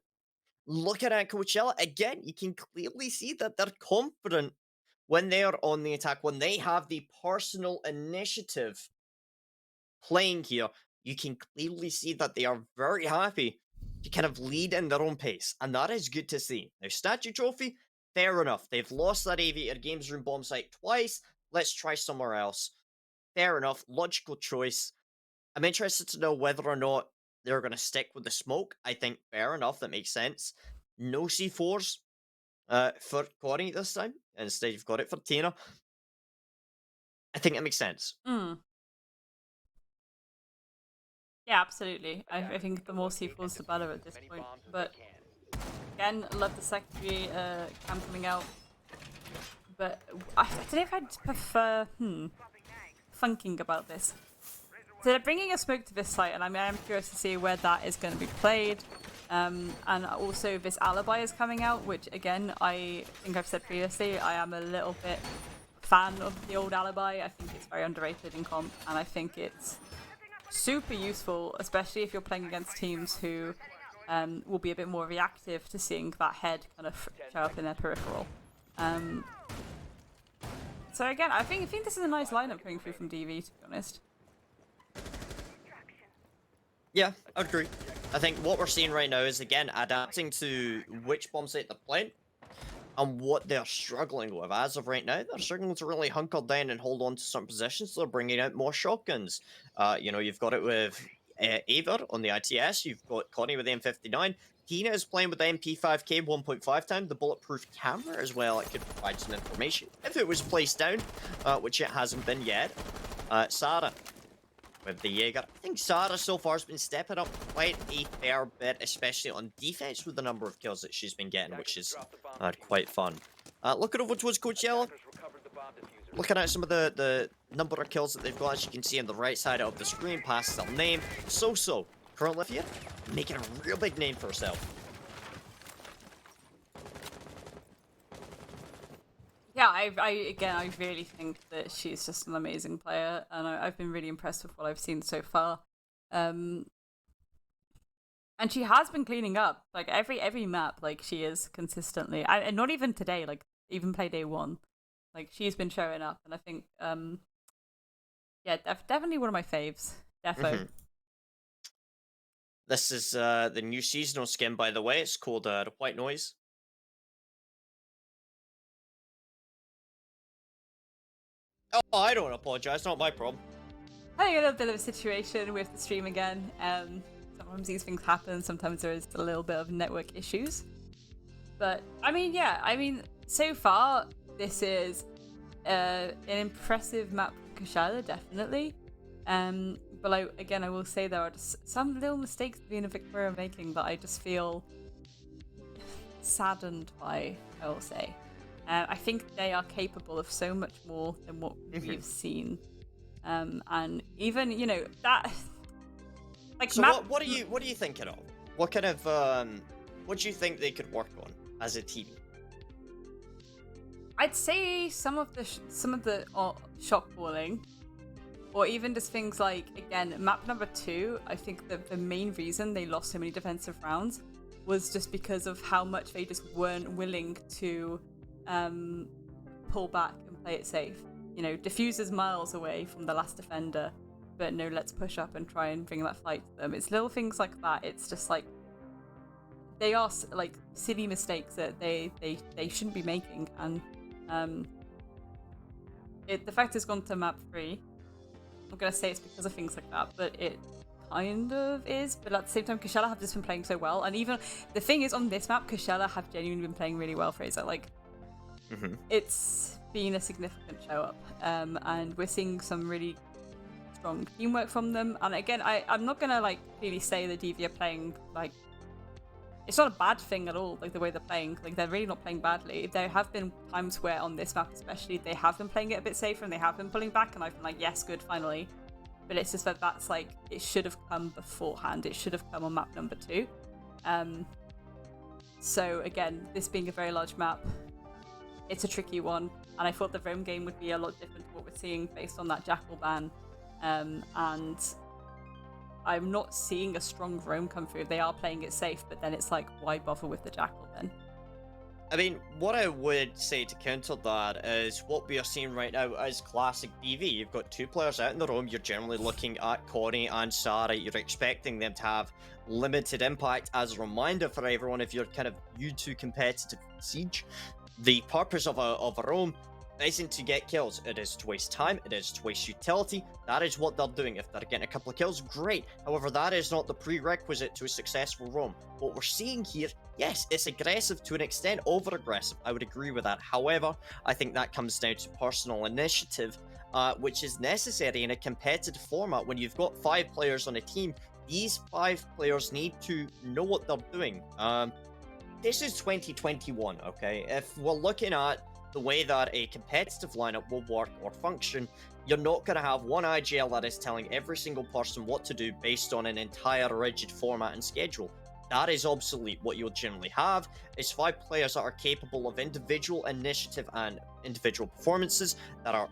Looking at Coachella, again, you can clearly see that they're confident when they are on the attack, when they have the personal initiative playing here. You can clearly see that they are very happy to kind of lead in their own pace, and that is good to see. Now, statue trophy, Fair enough. They've lost that Aviator Games Room bomb site twice. Let's try somewhere else. Fair enough. Logical choice. I'm interested to know whether or not they're going to stick with the smoke. I think fair enough. That makes sense. No C4s for Corey this time. Instead, you've got it for Tina. I think that makes sense. Mm. Yeah, absolutely. I think the more C4s, the better at this point. But again, love the secondary cam coming out. But I don't know if I'd prefer thinking about this. So they're bringing a smoke to this site, and I am curious to see where that is going to be played. And also this alibi is coming out, which again, I think I've said previously, I am a little bit fan of the old alibi. I think it's very underrated in comp, and I think it's super useful, especially if you're playing against teams who will be a bit more reactive to seeing that head kind of show up in their peripheral. So again, I think this is a nice lineup coming through from DV, to be honest. Yeah, I agree. I think what we're seeing right now is, again, adapting to which bomb site they're playing and what they're struggling with. As of right now, they're struggling to really hunker down and hold on to some positions, so they're bringing out more shotguns. You've got it with Aver on the ITS, you've got Connie with the M59, Tina is playing with the MP5K 1.5 time, the bulletproof camera as well. It could provide some information if it was placed down, which it hasn't been yet. Sarah with the Jaeger. I think Sarah so far has been stepping up quite a fair bit, especially on defense with the number of kills that she's been getting, which is quite fun. Looking over towards Coach Yellow, looking at some of the number of kills that they've got, as you can see on the right side of the screen, past their name. So, currently here, making a real big name for herself. Yeah, I really think that she's just an amazing player, and I've been really impressed with what I've seen so far. And she has been cleaning up, like every map, like she is consistently, and not even today, like even play day 1, like she's been showing up, and I think, yeah, definitely one of my faves, defo. This is the new seasonal skin, by the way. It's called the White Noise. Oh, I don't apologize. Not my problem. Having a little bit of a situation with the stream again. Sometimes these things happen. Sometimes there is a little bit of network issues. But I mean, so far this is an impressive map for Kushala, definitely. But I will say there are just some little mistakes being a Victoria making that I just feel saddened by, I will say. I think they are capable of so much more than what we've seen, and even that. Like, so what are you thinking of? What kind of what do you think they could work on as a team? I'd say some of the shot balling, or even just things like, again, map number 2. I think that the main reason they lost so many defensive rounds was just because of how much they just weren't willing to pull back and play it safe. Diffuser's miles away from the last defender, but no, let's push up and try and bring that fight to them. It's little things like that. It's just like they are like silly mistakes that they shouldn't be making, and the fact it's gone to map 3. I'm not gonna say it's because of things like that, but it kind of is. But at the same time, Kushala have just been playing so well, and even the thing is, on this map, Kushala have genuinely been playing really well. Fraser, like. It's been a significant show up, and we're seeing some really strong teamwork from them. And again, I'm not gonna really say the DV are playing it's not a bad thing at all, like the way they're playing. Like, they're really not playing badly. There have been times where on this map especially they have been playing it a bit safer and they have been pulling back, and I've been like, yes, good, finally. But it's just that's it should have come beforehand. It should have come on map number 2. So again, this being a very large map, it's a tricky one, and I thought the roam game would be a lot different to what we're seeing based on that Jackal ban, and I'm not seeing a strong roam come through. They are playing it safe, but then it's like, why bother with the Jackal then? I mean, what I would say to counter that is what we are seeing right now is classic DV. You've got 2 players out in the roam. You're generally looking at Connie and Sarah. You're expecting them to have limited impact. As a reminder for everyone, if you're kind of new to competitive Siege, The purpose of a roam isn't to get kills. It is to waste time. It is to waste utility. That is what they're doing. If they're getting a couple of kills, great. However, that is not the prerequisite to a successful roam. What we're seeing here, yes, it's aggressive to an extent, over-aggressive. I would agree with that. However, I think that comes down to personal initiative, which is necessary in a competitive format. When you've got 5 players on a team, these 5 players need to know what they're doing. This is 2021, okay? If we're looking at the way that a competitive lineup will work or function, you're not going to have one IGL that is telling every single person what to do based on an entire rigid format and schedule. That is obsolete. What you'll generally have is 5 players that are capable of individual initiative and individual performances that are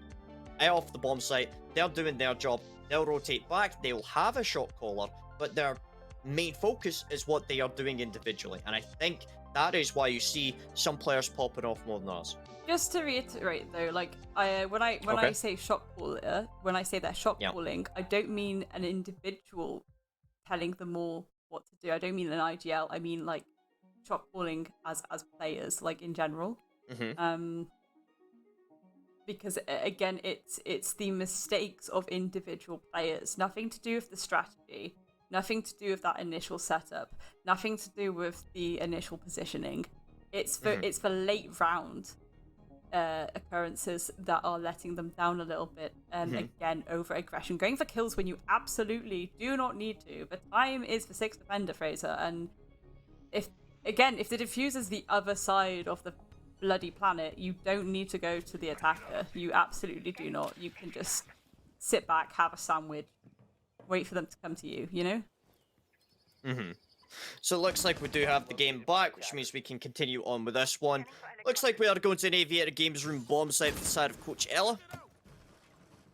out off the bomb site. They're doing their job. They'll rotate back. They'll have a shot caller, but their main focus is what they are doing individually. And I think that is why you see some players popping off more than others. Just to reiterate though, like when I say shot caller, when I say they're shot calling, I don't mean an individual telling them all what to do. I don't mean an IGL. I mean like shot calling as players, like in general. Because again, it's the mistakes of individual players. Nothing to do with the strategy. Nothing to do with that initial setup. Nothing to do with the initial positioning. It's for late round occurrences that are letting them down a little bit. Again, over aggression, going for kills when you absolutely do not need to. But time is for 6th defender, Fraser. And if the diffuse is the other side of the bloody planet, you don't need to go to the attacker. You absolutely do not. You can just sit back, have a sandwich, wait for them to come to you, you know? So it looks like we do have the game back, which means we can continue on with this one. Looks like we are going to an Aviator Games Room bomb site for the side of Coach ELA.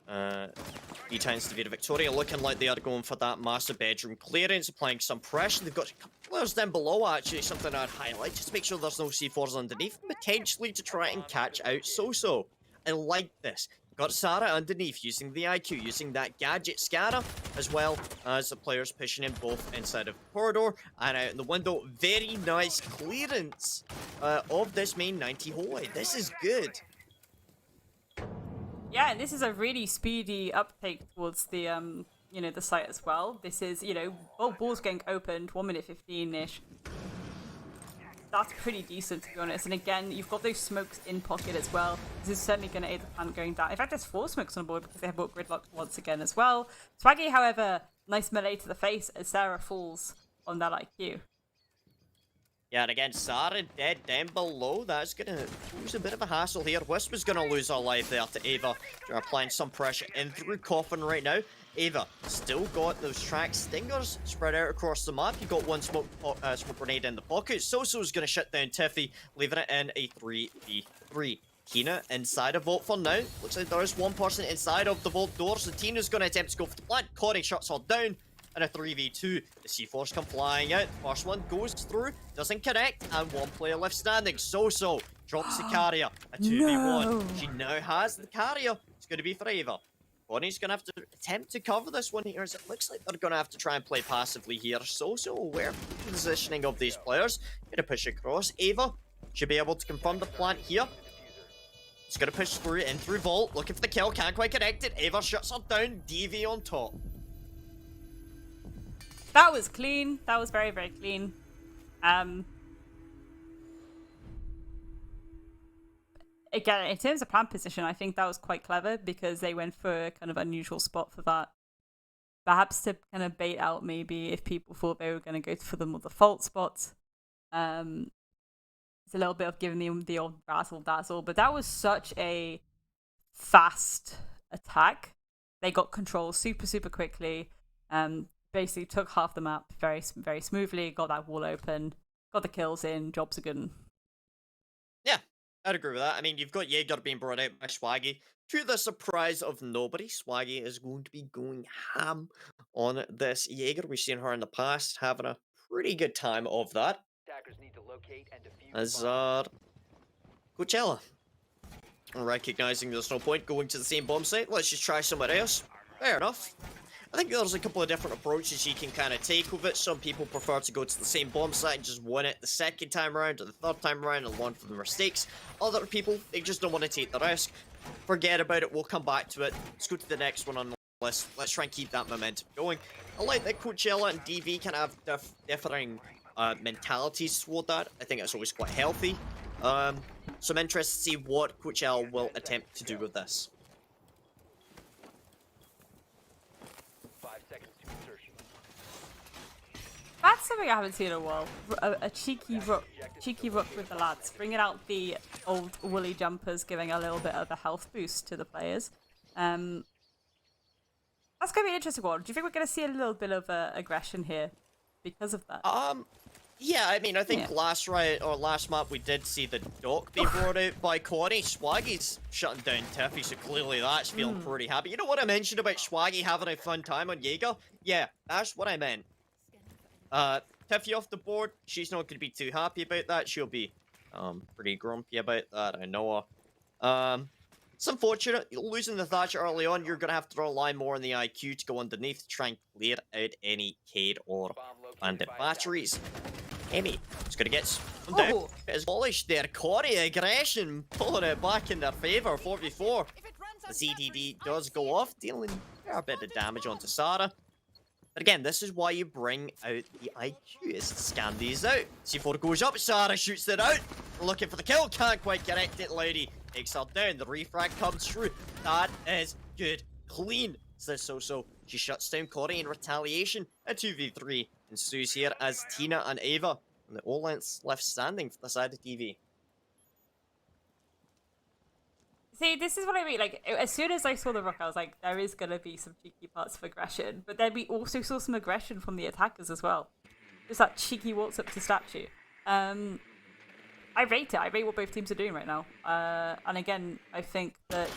BTITANS to Victoria, looking like they are going for that massive bedroom clearance, applying some pressure. They've got a couple players down below, actually, something I'd highlight, just to make sure there's no C4s underneath, potentially to try and catch out So-So. I like this. Got Sarah underneath, using the IQ, using that gadget scanner, as well as the players pushing in both inside of the corridor and out in the window. Very nice clearance of this main 90 hallway. This is good. Yeah, and this is a really speedy uptake towards the the site as well. This is, balls getting opened, 1 minute 15-ish. That's pretty decent, to be honest. And again, you've got those smokes in pocket as well. This is certainly going to aid the plan going down. In fact, there's 4 smokes on board because they have bought Gridlock once again as well. Swaggy, however, nice melee to the face as Sarah falls on that IQ. Yeah, and again, Sarah dead down below. That's going to lose a bit of a hassle here. Wisp is going to lose her life there to Ava. They're applying some pressure in through Coffin right now. Ava still got those track stingers spread out across the map. You got one smoke grenade in the pocket. So-So's going to shut down Tiffy, leaving it in a 3v3. Tina inside a vault for now. Looks like there is one person inside of the vault door, so Tina's going to attempt to go for the plant. Connie shuts her down. And a 3v2. The C4s come flying out. First one goes through, doesn't connect, and one player left standing. So-So drops the carrier. A 2v1. No. She now has the carrier. It's going to be for Ava. Bonnie's going to have to attempt to cover this one here, as it looks like they're going to have to try and play passively here. So-So aware of the positioning of these players. Going to push across. Ava should be able to confirm the plant here. It's going to push through in through vault. Looking for the kill. Can't quite connect it. Ava shuts her down. DV on top. That was clean. That was very, very clean. Again, in terms of plan position, I think that was quite clever because they went for a kind of unusual spot for that. Perhaps to kind of bait out maybe if people thought they were going to go for the more default spots. It's a little bit of giving them the old razzle-dazzle, but that was such a fast attack. They got control super, super quickly. Basically took half the map very, very smoothly, got that wall open, got the kills in, jobs are good. Yeah, I'd agree with that. I mean, you've got Jaeger being brought out by Swaggy. To the surprise of nobody, Swaggy is going to be going ham on this Jaeger. We've seen her in the past having a pretty good time of that. Attackers need to locate and defuse As the bomb. Coachella. Recognizing there's no point going to the same bomb site, let's just try somewhere else. Fair enough. I think there's a couple of different approaches you can kind of take with it. Some people prefer to go to the same bomb site and just win it the second time around or the third time around and learn from the mistakes. Other people, they just don't want to take the risk. Forget about it, we'll come back to it. Let's go to the next one on the list. Let's try and keep that momentum going. I like that Coach ELA and DV can have differing mentalities toward that. I think that's always quite healthy. So I'm interested to see what Coach ELA will attempt to do with this. 5 seconds to insertion. That's something I haven't seen in a while. A cheeky rook with the lads, bringing out the old woolly jumpers, giving a little bit of a health boost to the players. That's gonna be an interesting one. Do you think we're gonna see a little bit of aggression here because of that? Yeah, I mean, I think last map we did see the dock be brought out by Connie. Swaggy's shutting down Tiffy, so clearly that's feeling pretty happy. You know what I mentioned about Swaggy having a fun time on Jaeger? Yeah, that's what I meant. Tiffy off the board, she's not going to be too happy about that. She'll be pretty grumpy about that, I know her. It's unfortunate, losing the Thatcher early on, you're going to have to rely more on the IQ to go underneath to try and clear out any Cade or bandit batteries. Amy is going to get someone down. It's polished there. Corey aggression pulling it back in their favour. 4v4. The ZDD does go off, dealing a bit of damage onto Sarah. But again, this is why you bring out the IQ, is to scan these out. C4 goes up, Sarah shoots it out. Looking for the kill, can't quite connect it. Lady takes her down. The refrag comes through. That is good. Clean, says So. She shuts down Corey in retaliation. A 2v3 ensues here as Tina and Ava and the O-Lens left standing for the side of TV. See, this is what I mean. Like, as soon as I saw the rook, I was like, there is going to be some cheeky parts of aggression. But then we also saw some aggression from the attackers as well. Just that cheeky waltz up to statue. I rate it. I rate what both teams are doing right now. And again, I think that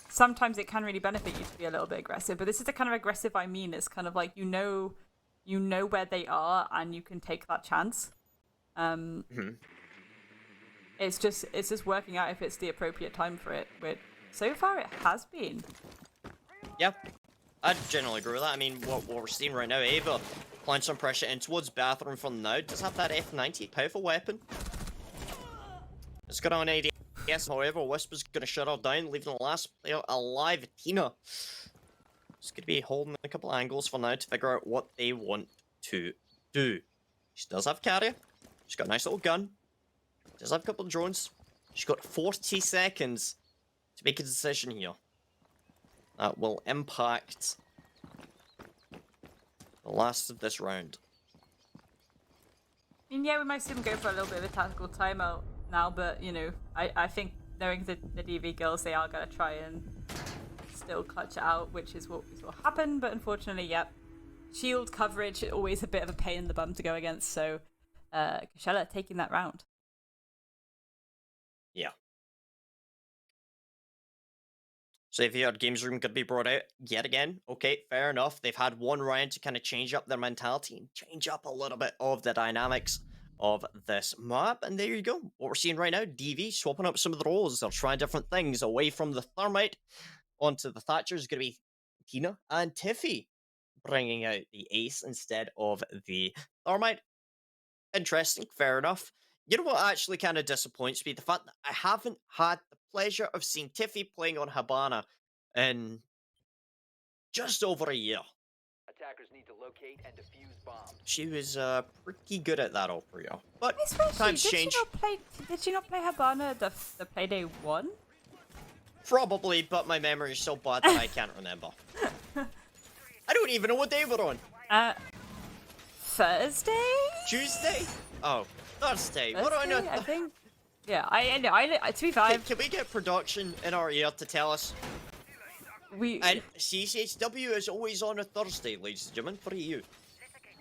sometimes it can really benefit you to be a little bit aggressive. But this is the kind of aggressive I mean. It's kind of like, you know where they are and you can take that chance. It's just working out if it's the appropriate time for it. But so far it has been. Yeah, I generally agree with that. I mean, what we're seeing right now, Ava applying some pressure in towards bathroom from now. Does have that F90, powerful weapon. It's got on ADS, however, Whisper's gonna shut her down, leaving the last player alive, Tina. It's gonna be holding a couple of angles for now to figure out what they want to do. She does have carrier. She's got a nice little gun. Does have a couple of drones. She's got 40 seconds to make a decision here. That will impact the last of this round. I mean, yeah, we might see them go for a little bit of a tactical timeout now, but, you know, I think knowing the DV girls, they are going to try and still clutch it out, which is what will happen, but unfortunately, yep. Shield coverage, always a bit of a pain in the bum to go against, so Kashella taking that round. Yeah. So if you had Games Room could be brought out yet again, okay, fair enough. They've had one round to kind of change up their mentality and change up a little bit of the dynamics of this map. And there you go. What we're seeing right now, DV swapping up some of the roles. They're trying different things away from the Thermite onto the Thatcher is going to be Tina and Tiffy bringing out the Ace instead of the Thermite. Interesting, fair enough. You know what actually kind of disappoints me? The fact that I haven't had the pleasure of seeing Tiffy playing on Habana in just over a year. Attackers need to locate and defuse bombs. She was pretty good at that over here. But Especially, times change. Did she not play Habana the Payday 1? Probably, but my memory is so bad that I can't remember. I don't even know what day we're on. Thursday? Tuesday? Oh, Thursday. What do I know? I think. Yeah, I to be fair, Can we get production in our ear to tell us? And CCSW is always on a Thursday, ladies and gentlemen, for you.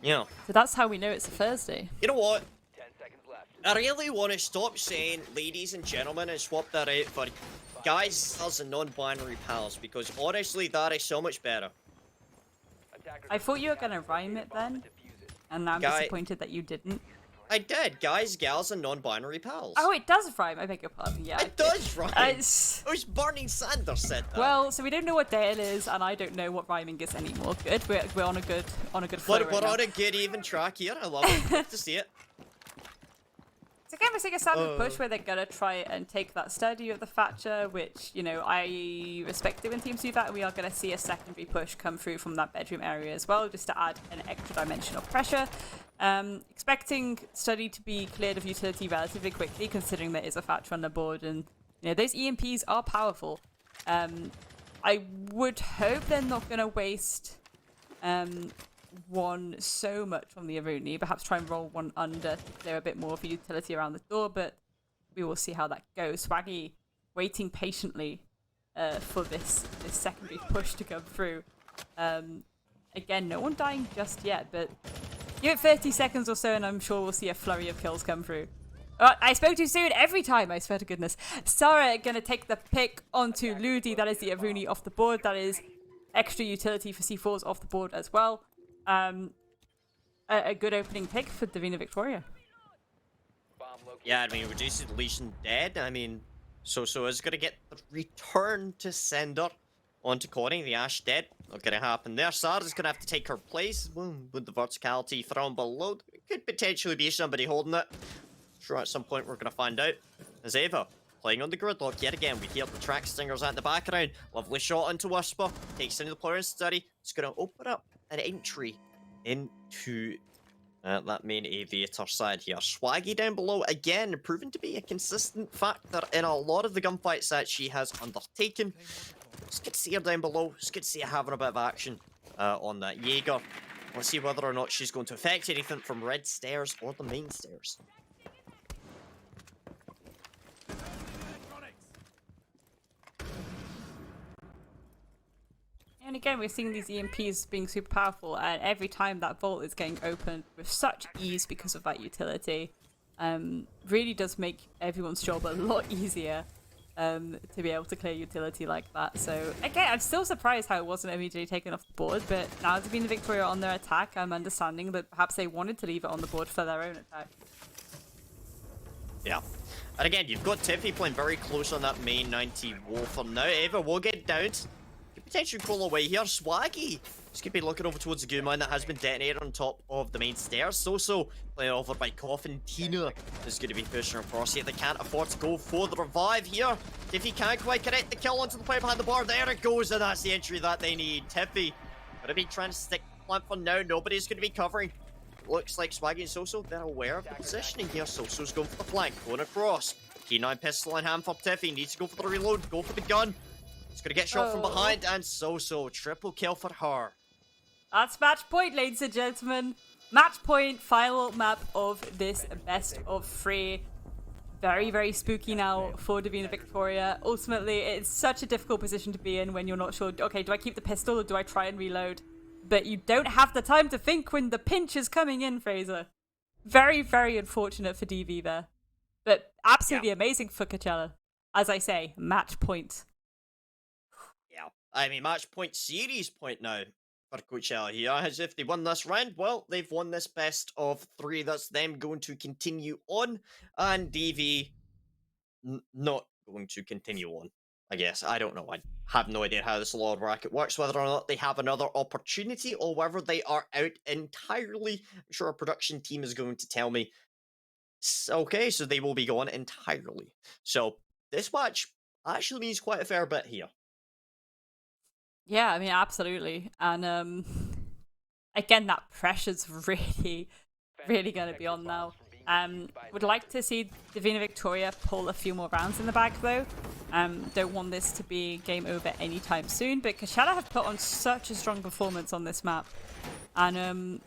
Yeah. So that's how we know it's a Thursday. You know what? 10 seconds left. I really want to stop saying ladies and gentlemen and swap that out for guys, girls, and non-binary pals, because honestly, that is so much better. Attackers I thought you were gonna rhyme it then, and now I'm disappointed that you didn't. I did. Guys, gals, and non-binary pals. Oh, it does rhyme. I beg your pardon. Yeah, It does rhyme. It's- It was Bernie Sanders said that. Well, so we don't know what Dale is, and I don't know what rhyming is anymore. Good, we're on a good flow But right we're now. on a good even track here. I love it. Love to see it. So again, we're seeing a standard push where they're gonna try and take that study of the Thatcher, which, you know, I respect it when teams do that. And we are gonna see a secondary push come through from that bedroom area as well, just to add an extra dimension of pressure. Expecting study to be cleared of utility relatively quickly, considering there is a Thatcher on the board, and you know those EMPs are powerful. I would hope they're not gonna waste one so much on the Aruni, perhaps try and roll one under to clear a bit more of utility around the door, but we will see how that goes. Swaggy waiting patiently for this secondary push to come through. Again, no one dying just yet, but give it 30 seconds or so and I'm sure we'll see a flurry of kills come through. I spoke too soon every time, I swear to goodness. Sarah gonna take the pick onto Ludi. That is the Aruni off the board. That is extra utility for C4s off the board as well. A good opening pick for Divina Victoria. Yeah, I mean, reduces deletion dead. I mean, so is going to get the return to sender onto Connie. The Ash dead. Not going to happen there. Sarah's going to have to take her place. With the verticality from below, it could potentially be somebody holding it. Sure, at some point we're going to find out. As Ava playing on the gridlock yet again. We hear the track stingers at the background. Lovely shot into Whisper. Takes into the player in study. It's going to open up an entry into that main aviator side here. Swaggy down below, again, proven to be a consistent factor in a lot of the gunfights that she has undertaken. It's good to see her down below. It's good to see her having a bit of action on that Jaeger. Let's see whether or not she's going to affect anything from red stairs or the main stairs. And again, we're seeing these EMPs being super powerful, and every time that vault is getting opened with such ease because of that utility, really does make everyone's job a lot easier to be able to clear utility like that. So again, I'm still surprised how it wasn't immediately taken off the board, but now to be the Victoria on their attack, I'm understanding that perhaps they wanted to leave it on the board for their own attack. Yeah. And again, you've got Tiffy playing very close on that main 90 wall for now. Ava will get down. Potentially pull away here. Swaggy is going to be looking over towards the goo mine that has been detonated on top of the main stairs. So playing over by Coffin. Tina is going to be pushing across here. They can't afford to go for the revive here. Tiffy can't quite connect the kill onto the player behind the bar. There it goes, and that's the entry that they need. Tiffy going to be trying to stick plant for now. Nobody's going to be covering. Looks like Swaggy and Soso, they're aware of the positioning here. Soso's going for the flank, going across. Key9 pistol in hand for Tiffy. Needs to go for the reload, go for the gun. He's going to get shot from behind, and Soso, triple kill for her. That's match point, ladies and gentlemen. Match point, final map of this best of 3. Very, very spooky now for Divina Victoria. Ultimately, it's such a difficult position to be in when you're not sure, okay, do I keep the pistol or do I try and reload? But you don't have the time to think when the pinch is coming in, Fraser. Very, very unfortunate for DV there. But absolutely amazing for Coachella. As I say, match point. Yeah, I mean, match point, series point now for Coachella here. As if they won this round, well, they've won this best of 3. That's them going to continue on, and DV not going to continue on. I guess. I don't know. I have no idea how this law bracket works, whether or not they have another opportunity or whether they are out entirely. I'm sure our production team is going to tell me. Okay, so they will be gone entirely. So this match actually means quite a fair bit here. Yeah, I mean, absolutely. And again, that pressure's really going to be on now. Would like to see Divina Victoria pull a few more rounds in the bag, though. Don't want this to be game over anytime soon, but Coachella have put on such a strong performance on this map. And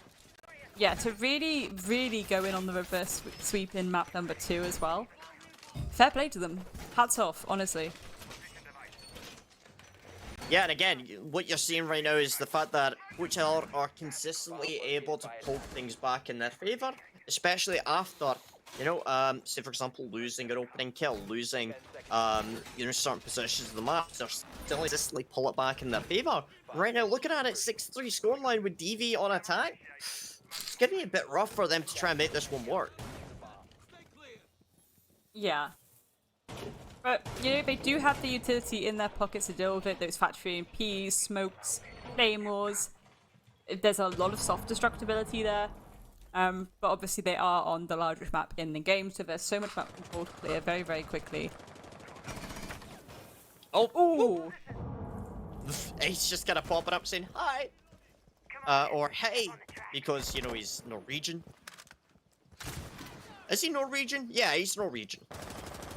yeah, to really, really go in on the reverse sweep in map number 2 as well. Fair play to them. Hats off, honestly. Yeah, and again, what you're seeing right now is the fact that Coachella are consistently able to pull things back in their favour, especially after, you know, say for example, losing an opening kill, losing, you know, certain positions of the map, they're still consistently pull it back in their favour. Right now, looking at it, 6-3 scoreline with DV on attack, it's going to be a bit rough for them to try and make this one work. Yeah. But, you know, they do have the utility in their pockets to deal with it. Those factory MPs, smokes, claymores. There's a lot of soft destructibility there. But obviously they are on the largest map in the game, so there's so much map control to clear very, very quickly. Oh, Ooh! he's just kind of popping up saying hi. Or hey, because, you know, he's Norwegian. Is he Norwegian? Yeah, he's Norwegian.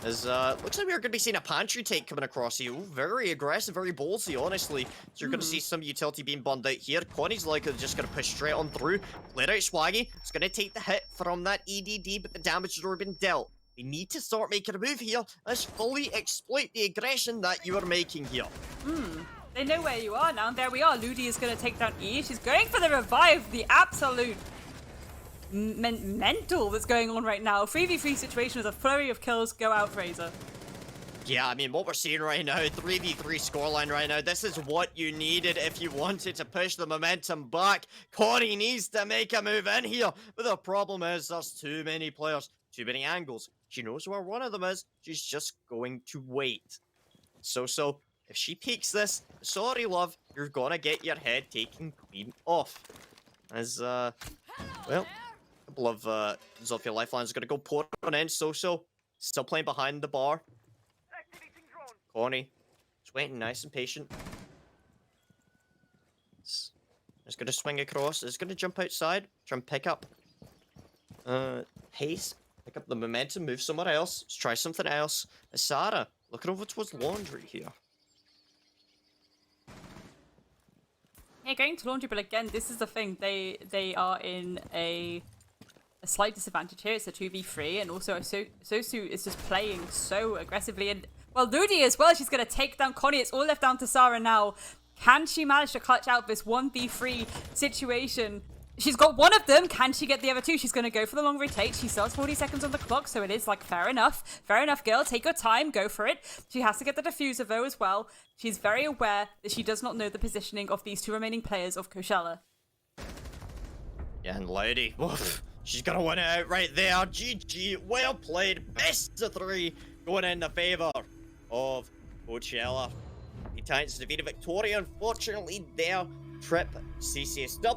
As, looks like we're going to be seeing a pantry take coming across here. Ooh, very aggressive, very ballsy, honestly. So you're going to see some utility being burned out here. Connie's likely just going to push straight on through. Clear out Swaggy. It's going to take the hit from that EDD, but the damage has already been dealt. We need to start making a move here. Let's fully exploit the aggression that you are making here. They know where you are now, and there we are. Ludi is going to take down E. She's going for the revive, the absolute mental that's going on right now. 3v3 situation with a flurry of kills. Go out, Fraser. Yeah, I mean, what we're seeing right now, 3v3 scoreline right now, this is what you needed if you wanted to push the momentum back. Connie needs to make a move in here, but the problem is there's too many players, too many angles. She knows where one of them is, she's just going to wait. So, if she peeks this, sorry, love, you're gonna get your head taken clean off. As, well, a couple of, Zofia Lifelines are gonna go pour on in. So, still playing behind the bar. Connie, just waiting nice and patient. It's gonna swing across, it's gonna jump outside, try and pick up, pace, pick up the momentum, move somewhere else, let's try something else. Sarah, looking over towards laundry here. Yeah, going to laundry, but again, this is the thing. They are in a slight disadvantage here. It's a 2v3, and also Sosu is just playing so aggressively. And, well, Ludi as well. She's going to take down Connie. It's all left down to Sarah now. Can she manage to clutch out this 1v3 situation? She's got one of them. Can she get the other two? She's going to go for the long retake. She still has 40 seconds on the clock, so it is like, fair enough. Fair enough, girl. Take your time. Go for it. She has to get the diffuser, though, as well. She's very aware that she does not know the positioning of these two remaining players of Coachella. Yeah, and Lady, woof, she's going to win it out right there. GG, well played. Best of 3 going in the favour of Coachella. BTITANS defeated Victoria, unfortunately, their trip CCSW.